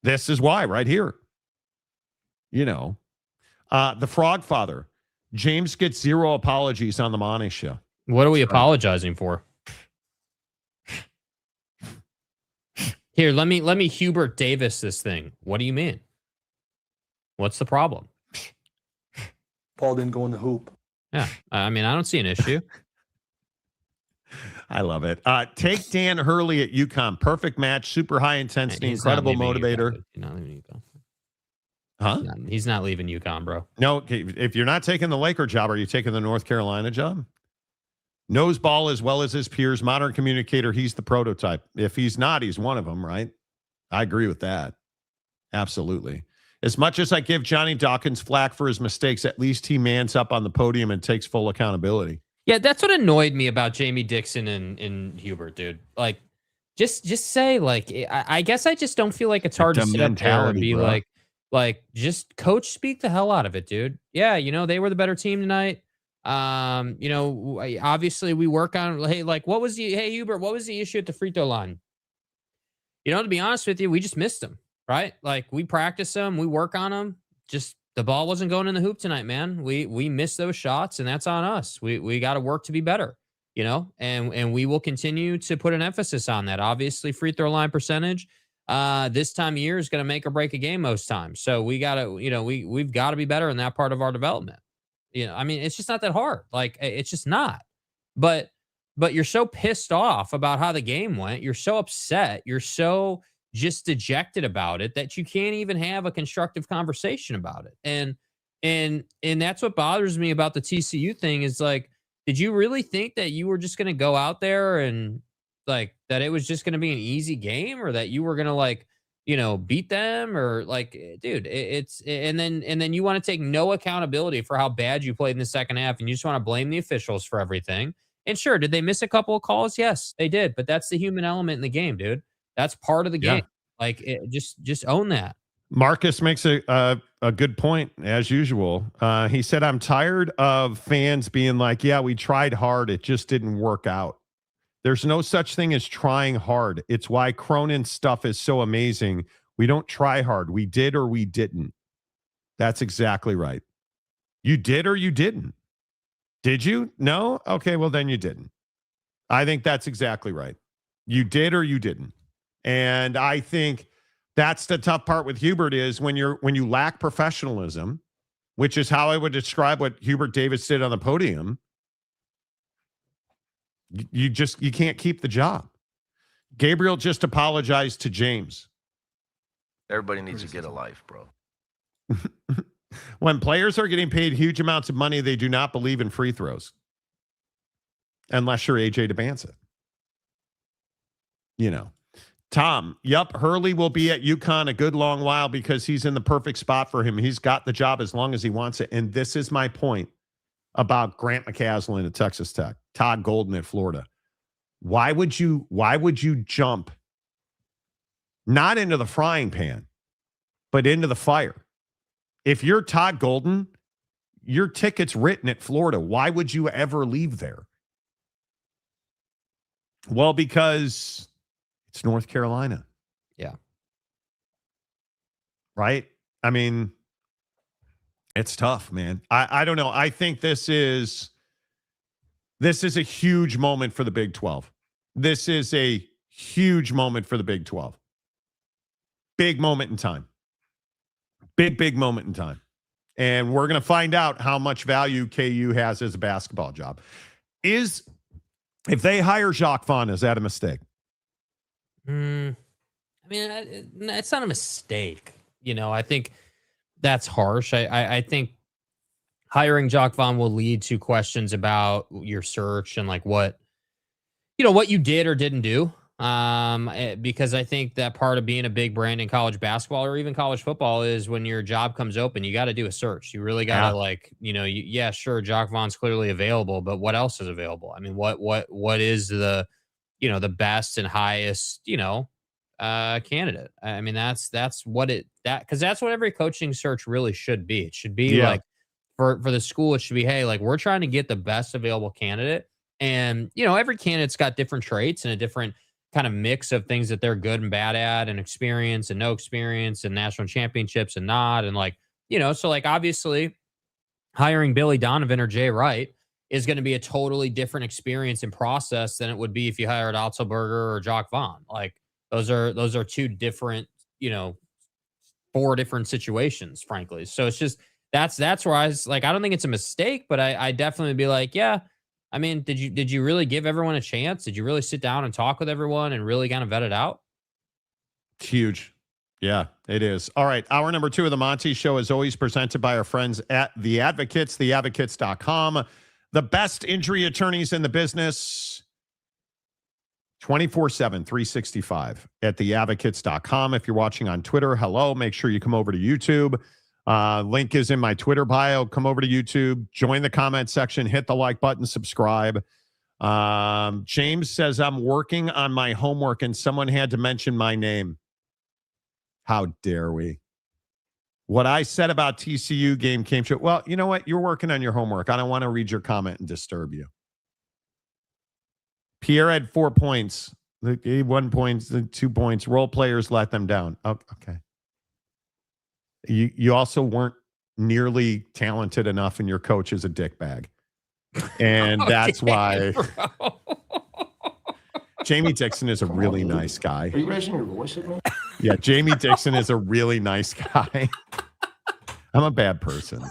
S3: This is why right here. You know, the Frog Father, James gets 0 apologies on the Monty Show.
S5: What are we apologizing for? Here, let me Hubert Davis this thing. What do you mean? What's the problem?
S16: Paul didn't go in the hoop.
S5: Yeah, I mean, I don't see an issue.
S3: I love it. Take Dan Hurley at UConn. Perfect match, super high intensity, incredible motivator.
S5: He's not leaving UConn.
S3: Huh?
S5: He's not leaving UConn, bro.
S3: No, if you're not taking the Laker job, are you taking the North Carolina job? Knows ball as well as his peers, modern communicator. He's the prototype. If he's not, he's one of them, right? I agree with that. Absolutely. As much as I give Johnny Dawkins flack for his mistakes, at least he mans up on the podium and takes full accountability.
S5: Yeah, that's what annoyed me about Jamie Dixon and Hubert, dude. Like, just say, like, I guess I just don't feel like it's hard to sit up there and be bro. like, just coach, speak the hell out of it, dude. Yeah, you know, they were the better team tonight. You know, obviously we work on, hey, like, hey, Hubert, what was the issue at the free throw line? You know, to be honest with you, we just missed them, right? Like, we practice them, we work on them. Just the ball wasn't going in the hoop tonight, man. We missed those shots, and that's on us. We got to work to be better, you know, and we will continue to put an emphasis on that. Obviously, free throw line percentage this time of year is going to make or break a game most times. So we got to, you know, we've got to be better in that part of our development. You know, I mean, it's just not that hard. Like, it's just not. But you're so pissed off about how the game went. You're so upset. You're so just dejected about it that you can't even have a constructive conversation about it. And that's what bothers me about the TCU thing is, like, did you really think that you were just going to go out there and, like, that it was just going to be an easy game, or that you were going to, like, beat them or like, dude, and then you want to take no accountability for how bad you played in the second half, and you just want to blame the officials for everything. And sure, did they miss a couple of calls? Yes, they did, but that's the human element in the game, dude. That's part of the game. Like, just own that.
S3: Marcus makes a good point as usual. He said, "I'm tired of fans being like, yeah, we tried hard, it just didn't work out. There's no such thing as trying hard. It's why Cronin's stuff is so amazing. We don't try hard. We did or we didn't." That's exactly right. You did or you didn't. Did you? No? Okay, well, then you didn't. I think that's exactly right. You did or you didn't. And I think that's the tough part with Hubert is when you lack professionalism, which is how I would describe what Hubert Davis did on the podium. You can't keep the job. Gabriel just apologized to James.
S6: Everybody needs to get a life, bro.
S3: When players are getting paid huge amounts of money, they do not believe in free throws. Unless you're AJ DeBanza. Tom, Hurley will be at UConn a good long while because he's in the perfect spot for him. He's got the job as long as he wants it. And this is my point about Grant McCaslin at Texas Tech, Todd Golden at Florida. Why would you jump not into the frying pan, but into the fire? If you're Todd Golden, your ticket's written at Florida. Why would you ever leave there? Well, because it's North Carolina.
S5: Yeah.
S3: Right? I mean, it's tough, man. I don't know. I think this is a huge moment for the Big 12. This is a huge moment for the Big 12. Big moment in time. Big moment in time. And we're going to find out how much value KU has as a basketball job. If they hire Jacques Vaughn, is that a mistake?
S5: I mean, it's not a mistake. I think that's harsh. I think hiring Jacques Vaughn will lead to questions about your search and like what you did or didn't do. Because I think that part of being a big brand in college basketball or even college football is when your job comes open, you got to do a search. You really got to sure, Jacques Vaughn's clearly available, but what else is available? I mean, what is the best and highest, candidate? I mean, that's what every coaching search really should be. It should be like for the school, it should be, hey, like we're trying to get the best available candidate. And, every candidate's got different traits and a different kind of mix of things that they're good and bad at and experience and no experience and national championships and not. And so obviously hiring Billy Donovan or Jay Wright is going to be a totally different experience and process than it would be if you hired Otzelberger or Jacques Vaughn. Like those are two different, 4 different situations, frankly. So it's just, that's where I was like, I don't think it's a mistake, but I definitely would be like, yeah, I mean, did you really give everyone a chance? Did you really sit down and talk with everyone and really kind of vet it out?
S3: It's huge. Yeah, it is. All right. Hour number 2 of the Monty Show is always presented by our friends at The Advocates, theadvocates.com. The best injury attorneys in the business, 24/7, 365 at theadvocates.com. If you're watching on Twitter, hello. Make sure you come over to YouTube. Link is in my Twitter bio. Come over to YouTube, join the comment section, hit the like button, subscribe. James says, I'm working on my homework and someone had to mention my name. How dare we? What I said about TCU game came true. Well, you know what? You're working on your homework. I don't want to read your comment and disturb you. Pierre had 4 points. 1 point, 2 points. Role players let them down. Oh, okay. You also weren't nearly talented enough, and your coach is a dickbag. And that's why Jamie Dixon is a really nice guy.
S6: Are you raising your voice at me?
S3: Yeah, Jamie Dixon is a really nice guy. I'm a bad person.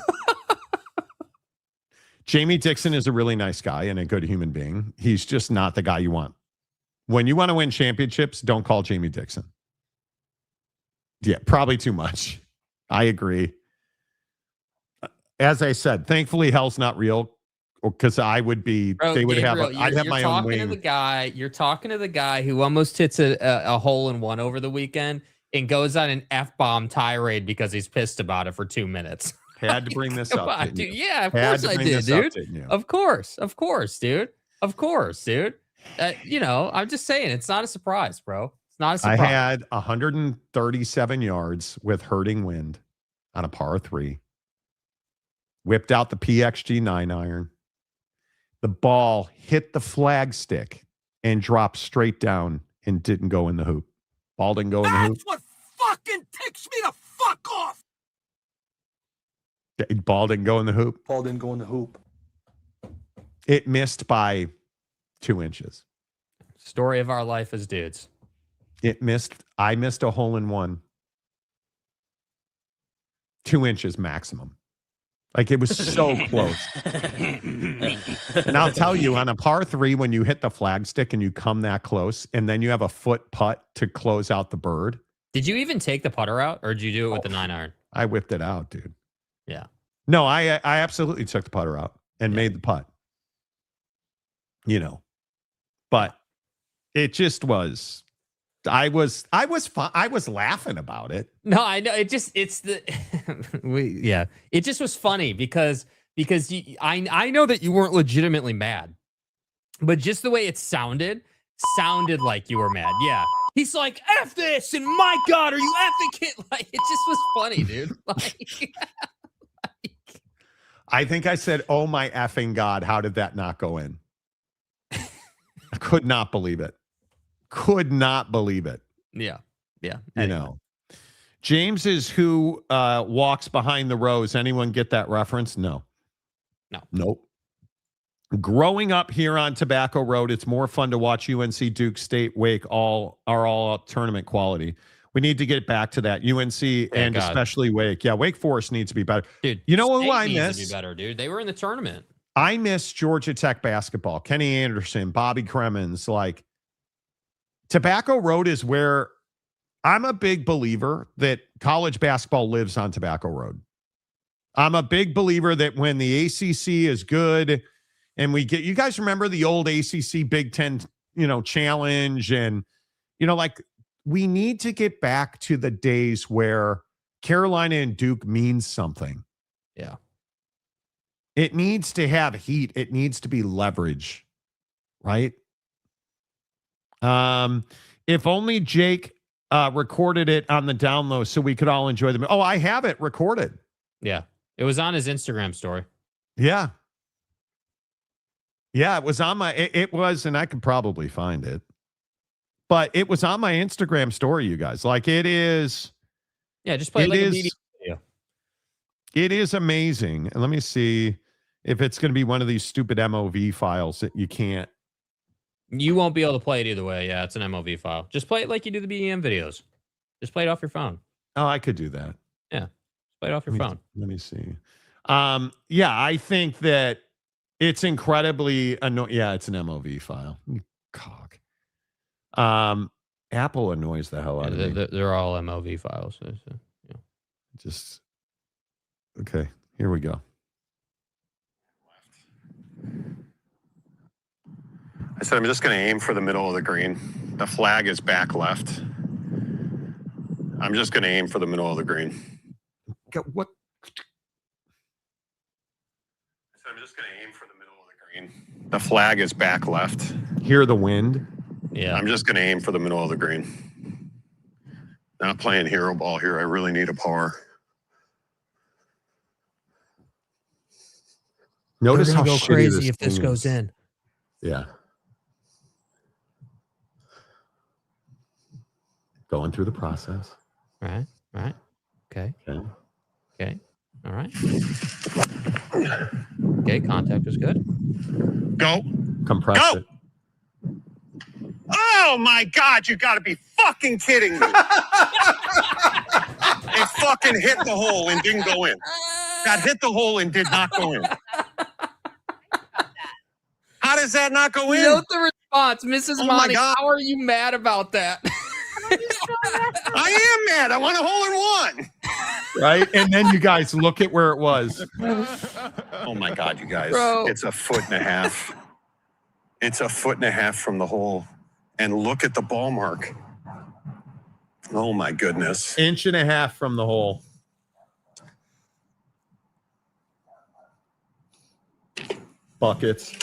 S3: Jamie Dixon is a really nice guy and a good human being. He's just not the guy you want. When you want to win championships, don't call Jamie Dixon. Yeah, probably too much. I agree. As I said, thankfully hell's not real, because I would be.
S5: Bro,
S3: they would
S5: Gabriel,
S3: have. I'd have my own wing.
S5: You're talking to the guy who almost hits a hole in one over the weekend, and goes on an F-bomb tirade because he's pissed about it for 2 minutes.
S3: Had to bring this
S5: Come
S3: up,
S5: on,
S3: didn't
S5: dude.
S3: you?
S5: Yeah, of
S3: Had
S5: course
S3: to
S5: I
S3: bring
S5: did,
S3: this up,
S5: dude.
S3: didn't you?
S5: Of course, dude. Of course, dude. I'm just saying, it's not a surprise, bro. It's not a surprise.
S3: I had 137 yards with hurting wind on a par 3. Whipped out the PXG 9-iron. The ball hit the flag stick and dropped straight down and didn't go in the hoop. Ball didn't go in the hoop.
S8: That's what fucking ticks me to fuck off.
S3: Ball didn't go in the hoop.
S16: Ball didn't go in the hoop.
S3: It missed by 2 inches.
S5: Story of our life as dudes.
S3: I missed a hole in one. 2 inches maximum. Like it was so close. And I'll tell you, on a par 3, when you hit the flag stick and you come that close, and then you have a foot putt to close out the bird.
S5: Did you even take the putter out, or did you do it with the 9-iron?
S3: I whipped it out, dude.
S5: Yeah.
S3: No, I absolutely took the putter out and made the putt. But it just was. I was laughing about it.
S5: No, I know. It just was funny because I know that you weren't legitimately mad, but just the way it sounded like you were mad. Yeah. He's like, F this, and my God, are you effing it? Like, it just was funny, dude. Like,
S3: I think I said, oh my effing God, how did that not go in? I could not believe it. Could not believe it.
S5: Yeah.
S3: James is who walks behind the rows. Anyone get that reference? No. Nope. Growing up here on Tobacco Road, it's more fun to watch UNC, Duke State, Wake all tournament quality. We need to get back to that. UNC and especially Wake. Yeah, Wake Forest needs to be better.
S5: Dude,
S3: you know
S5: State
S3: who I
S5: needs
S3: miss?
S5: to be better, dude. They were in the tournament.
S3: I miss Georgia Tech basketball. Kenny Anderson, Bobby Cremens. Like, Tobacco Road is where I'm a big believer that college basketball lives on Tobacco Road. I'm a big believer that when the ACC is good and we get, you guys remember the old ACC Big Ten, challenge, and, we need to get back to the days where Carolina and Duke means something.
S5: Yeah.
S3: It needs to have heat. It needs to be leverage, right? If only Jake recorded it on the down low so we could all enjoy them. Oh, I have it recorded.
S5: Yeah. It was on his Instagram story.
S3: Yeah. Yeah, it was on it was, and I could probably find it, but it was on my Instagram story, you guys. Like, it is.
S5: Yeah, just play it like a media video.
S3: It is amazing. And let me see if it's going to be one of these stupid MOV files that you can't.
S5: You won't be able to play it either way. Yeah, it's an MOV file. Just play it like you do the BEM videos. Just play it off your phone.
S3: Oh, I could do that.
S5: Yeah. Just play it off your phone.
S3: Let me see. Yeah, I think that it's incredibly annoying. Yeah, it's an MOV file. Cock. Apple annoys the hell out of me.
S5: They're all MOV files. So, yeah.
S3: Just okay. Here we go. I said I'm just going to aim for the middle of the green. The flag is back left. I'm just going to aim for the middle of the green. What? I said I'm just going to aim for the middle of the green. The flag is back left. Hear the wind?
S5: Yeah.
S3: I'm just going to aim for the middle of the green. Not playing hero ball here. I really need a par. Notice how
S5: go
S3: shitty
S5: crazy if this
S3: thing
S5: goes
S3: is.
S5: in.
S3: Yeah. Going through the process.
S5: Right. Okay. All right. Okay, contact is good.
S3: Go. Compress
S8: Go.
S3: it.
S8: Oh my God, you gotta be fucking kidding me. It fucking hit the hole and didn't go in. That hit the hole and did not go in. How does that not go in?
S5: Note the response, Mrs.
S8: Oh my
S5: Monty.
S8: God.
S5: How are you mad about that?
S8: I am mad. I want a hole in one.
S3: Right? And then you guys look at where it was.
S8: Oh my God, you guys.
S5: Bro.
S8: It's 1.5 feet. It's 1.5 feet from the hole. And look at the ball mark. Oh my goodness.
S3: 1.5 inches from the hole. Buckets.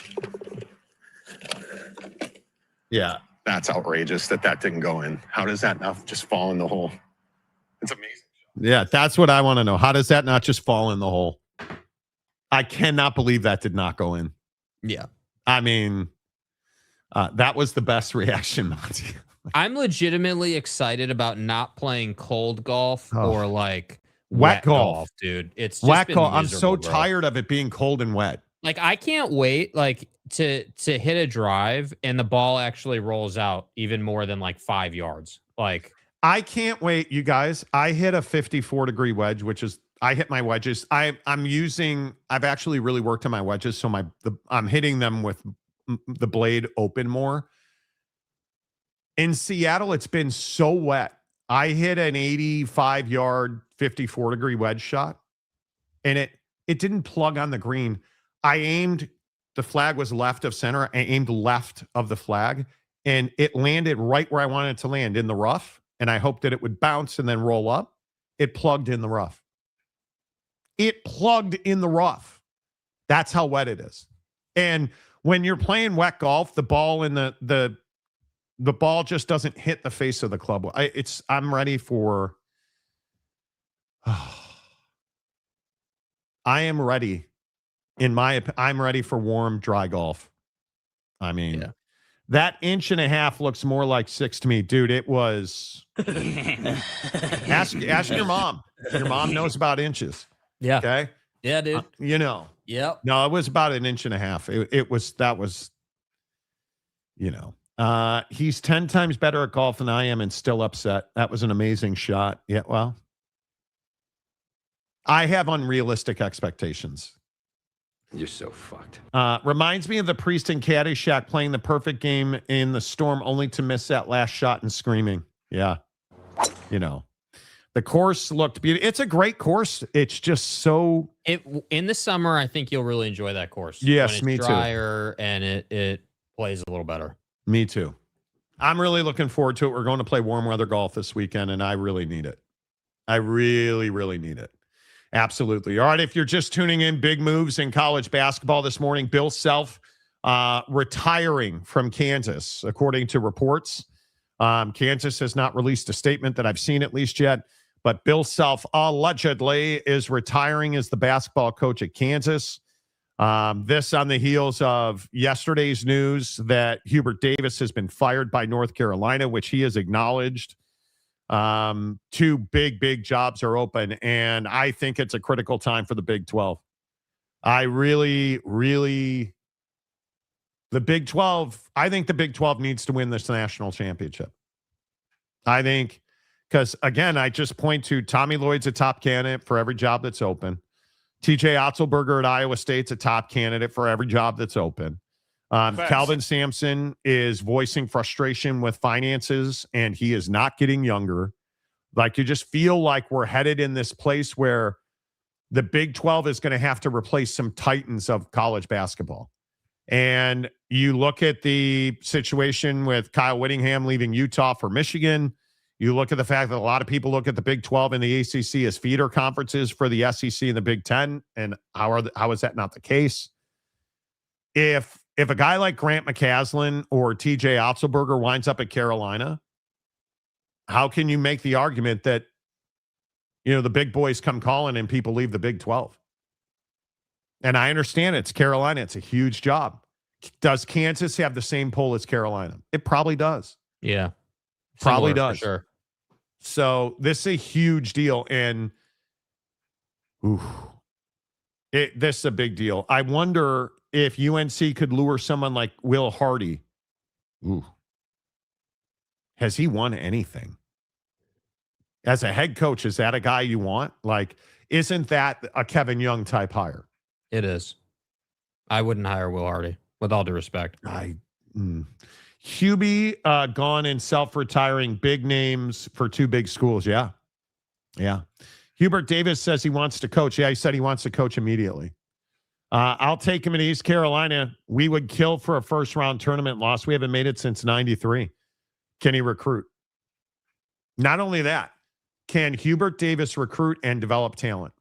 S3: Yeah.
S8: That's outrageous that didn't go in. How does that not just fall in the hole? It's amazing.
S3: Yeah, that's what I want to know. How does that not just fall in the hole? I cannot believe that did not go in.
S5: Yeah.
S3: I mean, that was the best reaction, Monty.
S5: I'm legitimately excited about not playing cold golf or like
S3: wet golf,
S5: dude. It's just
S3: wet
S5: been
S3: golf. I'm so
S5: miserable, bro.
S3: tired of it being cold and wet.
S5: Like I can't wait like to hit a drive and the ball actually rolls out even more than like 5 yards. Like
S3: I can't wait, you guys. I hit a 54-degree wedge, which is I hit my wedges. I've actually really worked on my wedges, so I'm hitting them with the blade open more. In Seattle, it's been so wet. I hit an 85-yard, 54-degree wedge shot, and it didn't plug on the green. I aimed, the flag was left of center. I aimed left of the flag, and it landed right where I wanted it to land in the rough, and I hoped that it would bounce and then roll up. It plugged in the rough. It plugged in the rough. That's how wet it is. And when you're playing wet golf, the ball in the ball just doesn't hit the face of the club. I'm ready for. I am ready. I'm ready for warm, dry golf. I mean, that 1.5 inches looks more like 6 to me, dude. It was. ask your mom. Your mom knows about inches.
S5: Yeah.
S3: Okay.
S5: Yeah, dude.
S3: You know.
S5: Yep.
S3: No, it was about 1.5 inches. That was. You know. He's 10 times better at golf than I am and still upset. That was an amazing shot. Yeah, well, I have unrealistic expectations.
S17: You're so fucked.
S3: Reminds me of the Priest and Caddyshack playing the perfect game in the storm only to miss that last shot and screaming. Yeah. You know, the course looked beautiful. It's a great course. It's just so.
S5: In the summer, I think you'll really enjoy that course.
S3: Yes,
S5: when it's
S3: me too.
S5: drier and it plays a little better.
S3: Me too. I'm really looking forward to it. We're going to play warm weather golf this weekend, and I really need it. I really, really need it. Absolutely. All right, if you're just tuning in, big moves in college basketball this morning. Bill Self retiring from Kansas, according to reports. Kansas has not released a statement that I've seen at least yet, but Bill Self allegedly is retiring as the basketball coach at Kansas. This on the heels of yesterday's news that Hubert Davis has been fired by North Carolina, which he has acknowledged. 2 big jobs are open, and I think it's a critical time for the Big 12. I think the Big 12 needs to win this national championship. I think, because again, I just point to Tommy Lloyd's a top candidate for every job that's open. TJ Otzelberger at Iowa State's a top candidate for every job that's open. Calvin Sampson is voicing frustration with finances, and he is not getting younger. Like, you just feel like we're headed in this place where the Big 12 is going to have to replace some titans of college basketball. And you look at the situation with Kyle Whittingham leaving Utah for Michigan. You look at the fact that a lot of people look at the Big 12 and the ACC as feeder conferences for the SEC and the Big 10. And how is that not the case? If a guy like Grant McCaslin or TJ Otzelberger winds up at Carolina, how can you make the argument that, you know, the big boys come calling and people leave the Big 12? And I understand it's Carolina. It's a huge job. Does Kansas have the same pull as Carolina? It probably does.
S5: Yeah.
S3: Probably
S5: Similar,
S3: does.
S5: for sure.
S3: So this is a huge deal. And this is a big deal. I wonder if UNC could lure someone like Will Hardy. Has he won anything? As a head coach, is that a guy you want? Like, isn't that a Kevin Young type hire?
S5: It is. I wouldn't hire Will Hardy, with all due respect.
S3: Hubie gone and self-retiring, big names for 2 big schools. Yeah. Hubert Davis says he wants to coach. Yeah, he said he wants to coach immediately. I'll take him in East Carolina. We would kill for a first-round tournament loss. We haven't made it since 93. Can he recruit? Not only that, can Hubert Davis recruit and develop talent?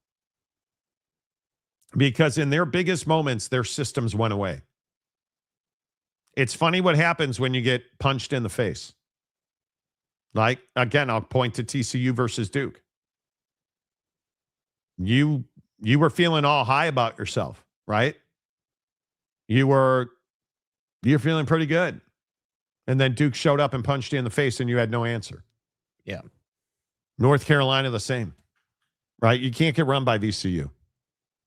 S3: Because in their biggest moments, their systems went away. It's funny what happens when you get punched in the face. Like, again, I'll point to TCU versus Duke. You were feeling all high about yourself, right? You're feeling pretty good. And then Duke showed up and punched you in the face and you had no answer.
S5: Yeah.
S3: North Carolina, the same, right? You can't get run by VCU.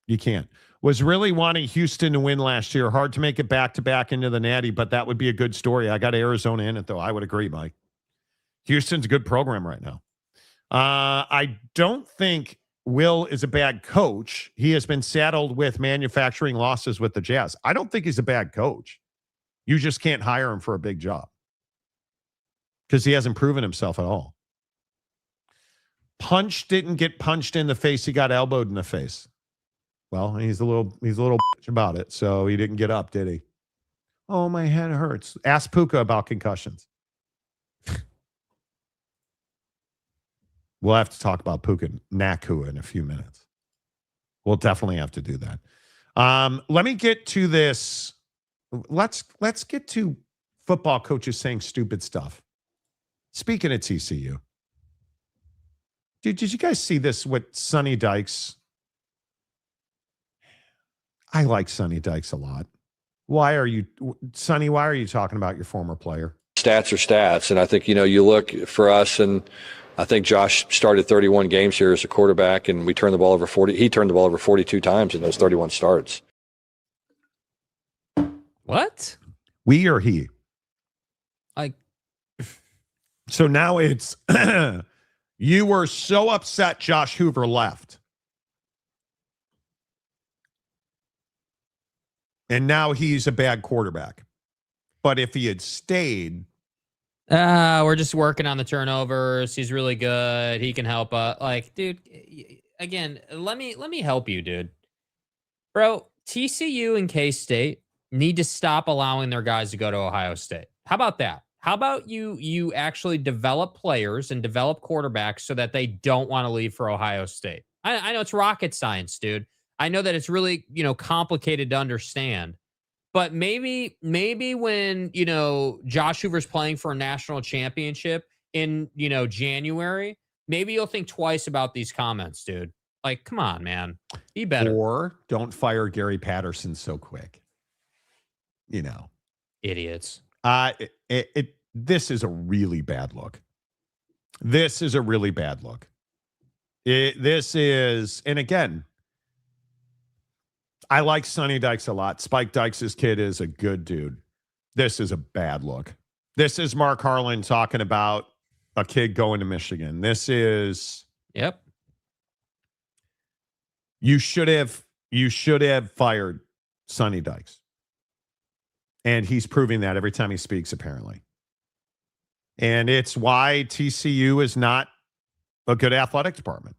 S3: You can't. Was really wanting Houston to win last year. Hard to make it back-to-back into the Natty, but that would be a good story. I got Arizona in it, though. I would agree, Mike. Houston's a good program right now. I don't think Will is a bad coach. He has been saddled with manufacturing losses with the Jazz. I don't think he's a bad coach. You just can't hire him for a big job because he hasn't proven himself at all. Punch didn't get punched in the face. He got elbowed in the face. Well, he's a little bitch about it, so he didn't get up, did he? Oh, my head hurts. Ask Puka about concussions. We'll have to talk about Puka Nakua in a few minutes. We'll definitely have to do that. Let me get to this. Let's get to football coaches saying stupid stuff. Speaking of TCU, did you guys see this with Sonny Dykes? I like Sonny Dykes a lot. Sonny, why are you talking about your former player?
S17: Stats are stats. And I think, you look for us, and I think Josh started 31 games here as a quarterback, and he turned the ball over 42 times in those 31 starts.
S5: What?
S3: We or he? So now it's you were so upset Josh Hoover left. And now he's a bad quarterback. But if he had stayed,
S5: we're just working on the turnovers. He's really good. He can help. Dude, again, let me help you, dude. Bro, TCU and K-State need to stop allowing their guys to go to Ohio State. How about that? How about you actually develop players and develop quarterbacks so that they don't want to leave for Ohio State? I know it's rocket science, dude. I know that it's really, complicated to understand. But maybe when, Josh Hoover's playing for a national championship in, January, maybe you'll think twice about these comments, dude. Like, come on, man. Be better.
S3: Or don't fire Gary Patterson so quick.
S5: Idiots.
S3: This is a really bad look. This is a really bad look. And again, I like Sonny Dykes a lot. Spike Dykes' kid is a good dude. This is a bad look. This is Mark Harlan talking about a kid going to Michigan. This is...
S5: Yep.
S3: You should have fired Sonny Dykes. And he's proving that every time he speaks, apparently. And it's why TCU is not a good athletic department.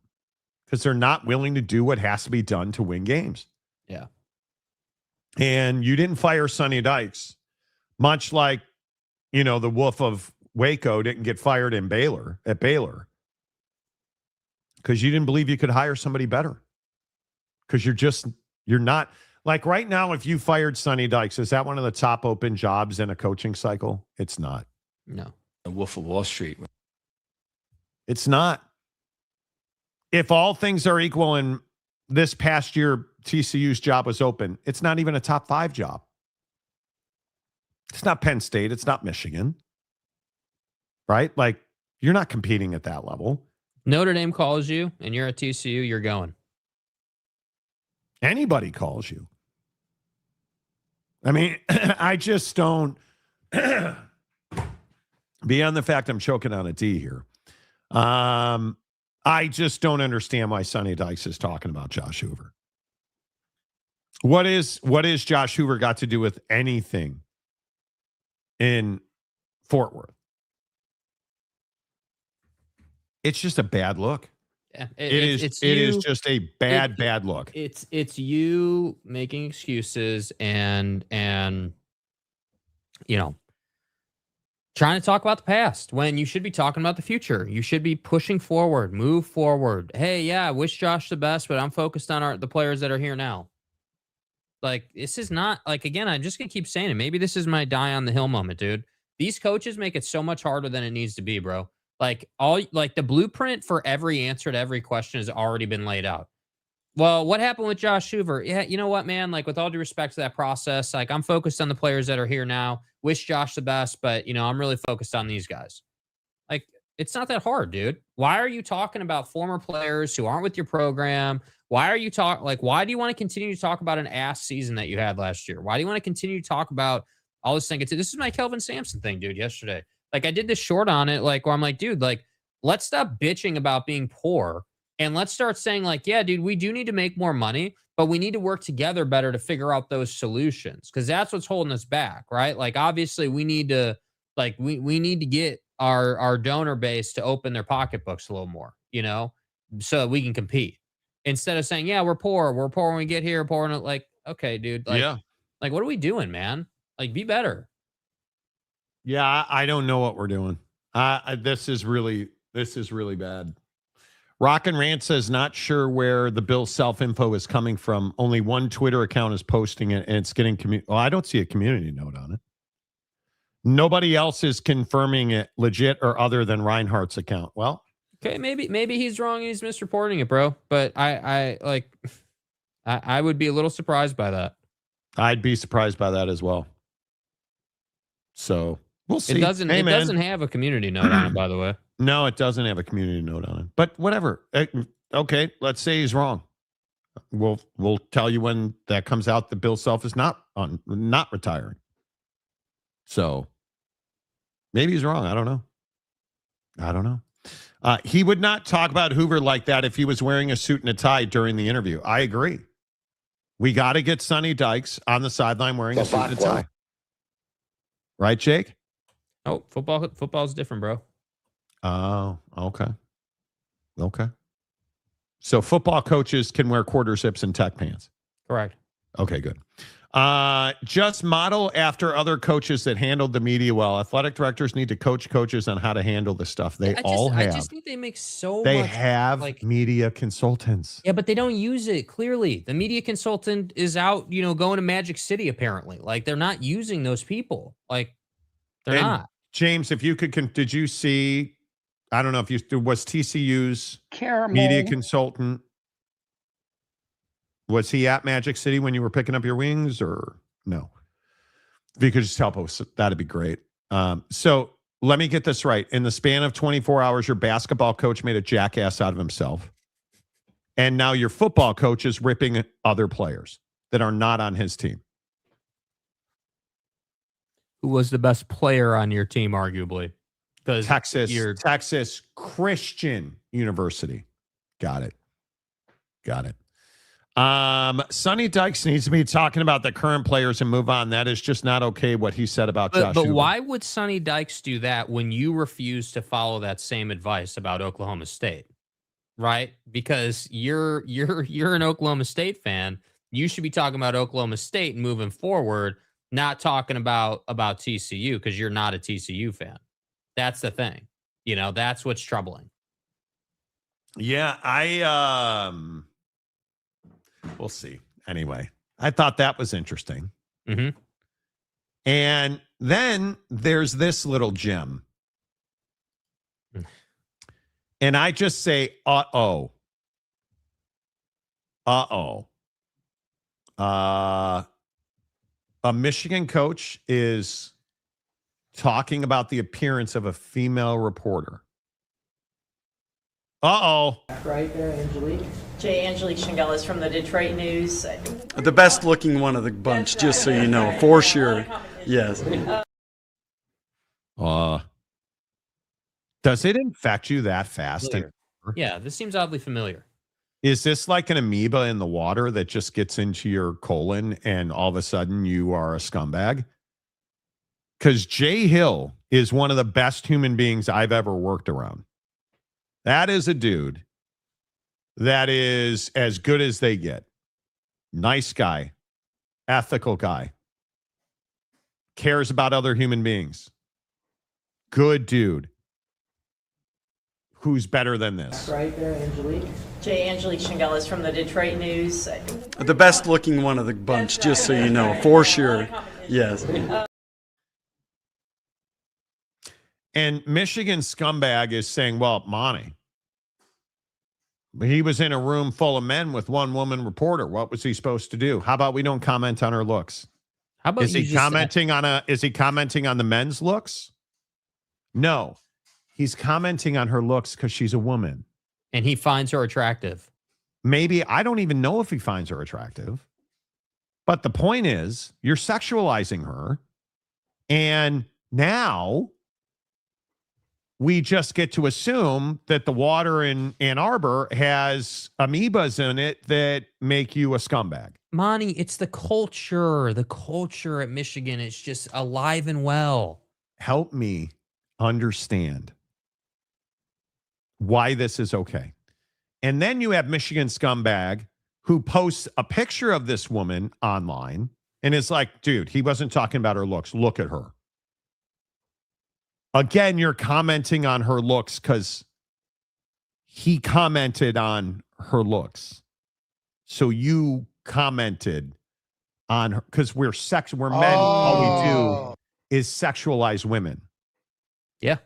S3: Because they're not willing to do what has to be done to win games.
S5: Yeah.
S3: And you didn't fire Sonny Dykes, much like, the Wolf of Waco didn't get fired at Baylor, because you didn't believe you could hire somebody better. Because you're not, like right now, if you fired Sonny Dykes, is that one of the top open jobs in a coaching cycle? It's not.
S5: No.
S18: The Wolf of Wall Street.
S3: It's not. If all things are equal and this past year TCU's job was open, it's not even a top 5 job. It's not Penn State. It's not Michigan. Right? Like, you're not competing at that level.
S5: Notre Dame calls you and you're at TCU, you're going.
S3: Anybody calls you. I mean, I just don't... Beyond the fact I'm choking on a D here, I just don't understand why Sonny Dykes is talking about Josh Hoover. What is Josh Hoover got to do with anything in Fort Worth? It's just a bad look.
S5: Yeah,
S3: it is just a bad look.
S5: It's you making excuses and trying to talk about the past when you should be talking about the future. You should be pushing forward, move forward. Hey, yeah, I wish Josh the best, but I'm focused on the players that are here now. Like, this is not, like, again, I'm just going to keep saying it. Maybe this is my die on the hill moment, dude. These coaches make it so much harder than it needs to be, bro. Like, the blueprint for every answer to every question has already been laid out. Well, what happened with Josh Hoover? Yeah, you know what, man? Like, with all due respect to that process, like, I'm focused on the players that are here now. Wish Josh the best, but, I'm really focused on these guys. Like, it's not that hard, dude. Why are you talking about former players who aren't with your program? Why are you why do you want to continue to talk about an ass season that you had last year? Why do you want to continue to talk about all this thing? This is my Kelvin Sampson thing, dude, yesterday. Like, I did this short on it, like, where I'm like, dude, like, let's stop bitching about being poor and let's start saying, like, yeah, dude, we do need to make more money, but we need to work together better to figure out those solutions, because that's what's holding us back, right? Like, obviously, we need to, like, we need to get our donor base to open their pocketbooks a little more, so that we can compete. Instead of saying, yeah, we're poor when we get here, poor, and like, okay, dude, like,
S3: Yeah.
S5: like, what are we doing, man? Like, be better.
S3: Yeah, I don't know what we're doing. This is really bad. Rock and Rant says, not sure where the Bill self-info is coming from. Only one Twitter account is posting it, and it's getting well, I don't see a community note on it. Nobody else is confirming it legit or other than Reinhardt's account. Well,
S5: okay, maybe he's wrong and he's misreporting it, bro. But I would be a little surprised by that.
S3: I'd be surprised by that as well. So we'll see.
S5: It doesn't have a community note on it, by the way.
S3: No, it doesn't have a community note on it. But whatever. Okay, let's say he's wrong. We'll tell you when that comes out that Bill Self is not retiring. So maybe he's wrong. I don't know. He would not talk about Hoover like that if he was wearing a suit and a tie during the interview. I agree. We got to get Sonny Dykes on the sideline wearing a suit and a tie. Right, Jake?
S5: Oh, football's different, bro.
S3: Oh, okay. Okay. So football coaches can wear quarter zips and tech pants.
S5: Correct.
S3: Okay, good. Just model after other coaches that handled the media well. Athletic directors need to coach coaches on how to handle this stuff. They all have.
S5: I just think they make
S3: They
S5: much,
S3: have media consultants.
S5: Yeah, but they don't use it. Clearly, the media consultant is out, going to Magic City. Apparently, like, they're not using those people. Like, they're not.
S3: James, if you could, did you see? I don't know if was TCU's
S11: Caramel.
S3: media consultant. Was he at Magic City when you were picking up your wings, or no? If you could just help us, that'd be great. So let me get this right. In the span of 24 hours, your basketball coach made a jackass out of himself. And now your football coach is ripping other players that are not on his team.
S5: Who was the best player on your team, arguably? Because
S3: Texas Christian University. Got it. Sonny Dykes needs to be talking about the current players and move on. That is just not okay what he said about Josh
S5: But
S3: Hoover.
S5: why would Sonny Dykes do that when you refuse to follow that same advice about Oklahoma State? Right? Because you're an Oklahoma State fan. You should be talking about Oklahoma State and moving forward, not talking about TCU, because you're not a TCU fan. That's the thing. That's what's troubling.
S3: Yeah, we'll see. Anyway, I thought that was interesting.
S5: Mm-hmm.
S3: And then there's this little gem. And I just say, uh-oh. A Michigan coach is talking about the appearance of a female reporter. Uh-oh.
S18: Right there, Angelique. Angelique Shingelis from the Detroit News.
S19: The best looking one of the bunch, just so you know, for sure. Yes.
S3: Does it infect you that fast?
S5: Yeah, this seems oddly familiar.
S3: Is this like an amoeba in the water that just gets into your colon and all of a sudden you are a scumbag? Because Jay Hill is one of the best human beings I've ever worked around. That is a dude that is as good as they get. Nice guy, ethical guy, cares about other human beings. good dude. Who's better than this?
S18: Right there, Angelique. Angelique Shingelis from the Detroit News.
S19: The best looking one of the bunch, just so you know, for sure. Yes.
S3: And Michigan scumbag is saying, well, Monty, he was in a room full of men with one woman reporter. What was he supposed to do? How about we don't comment on her looks?
S5: How about
S3: is he commenting on the men's looks? No. He's commenting on her looks because she's a woman.
S5: And he finds her attractive.
S3: Maybe. I don't even know if he finds her attractive. But the point is, you're sexualizing her. And now we just get to assume that the water in Ann Arbor has amoebas in it that make you a scumbag.
S5: Monty, it's the culture. The culture at Michigan is just alive and well.
S3: Help me understand why this is okay. And then you have Michigan scumbag who posts a picture of this woman online and is like, dude, he wasn't talking about her looks. Look at her. Again, you're commenting on her looks because he commented on her looks. So you commented on her because we're men. All we do is sexualize women.
S5: Yeah.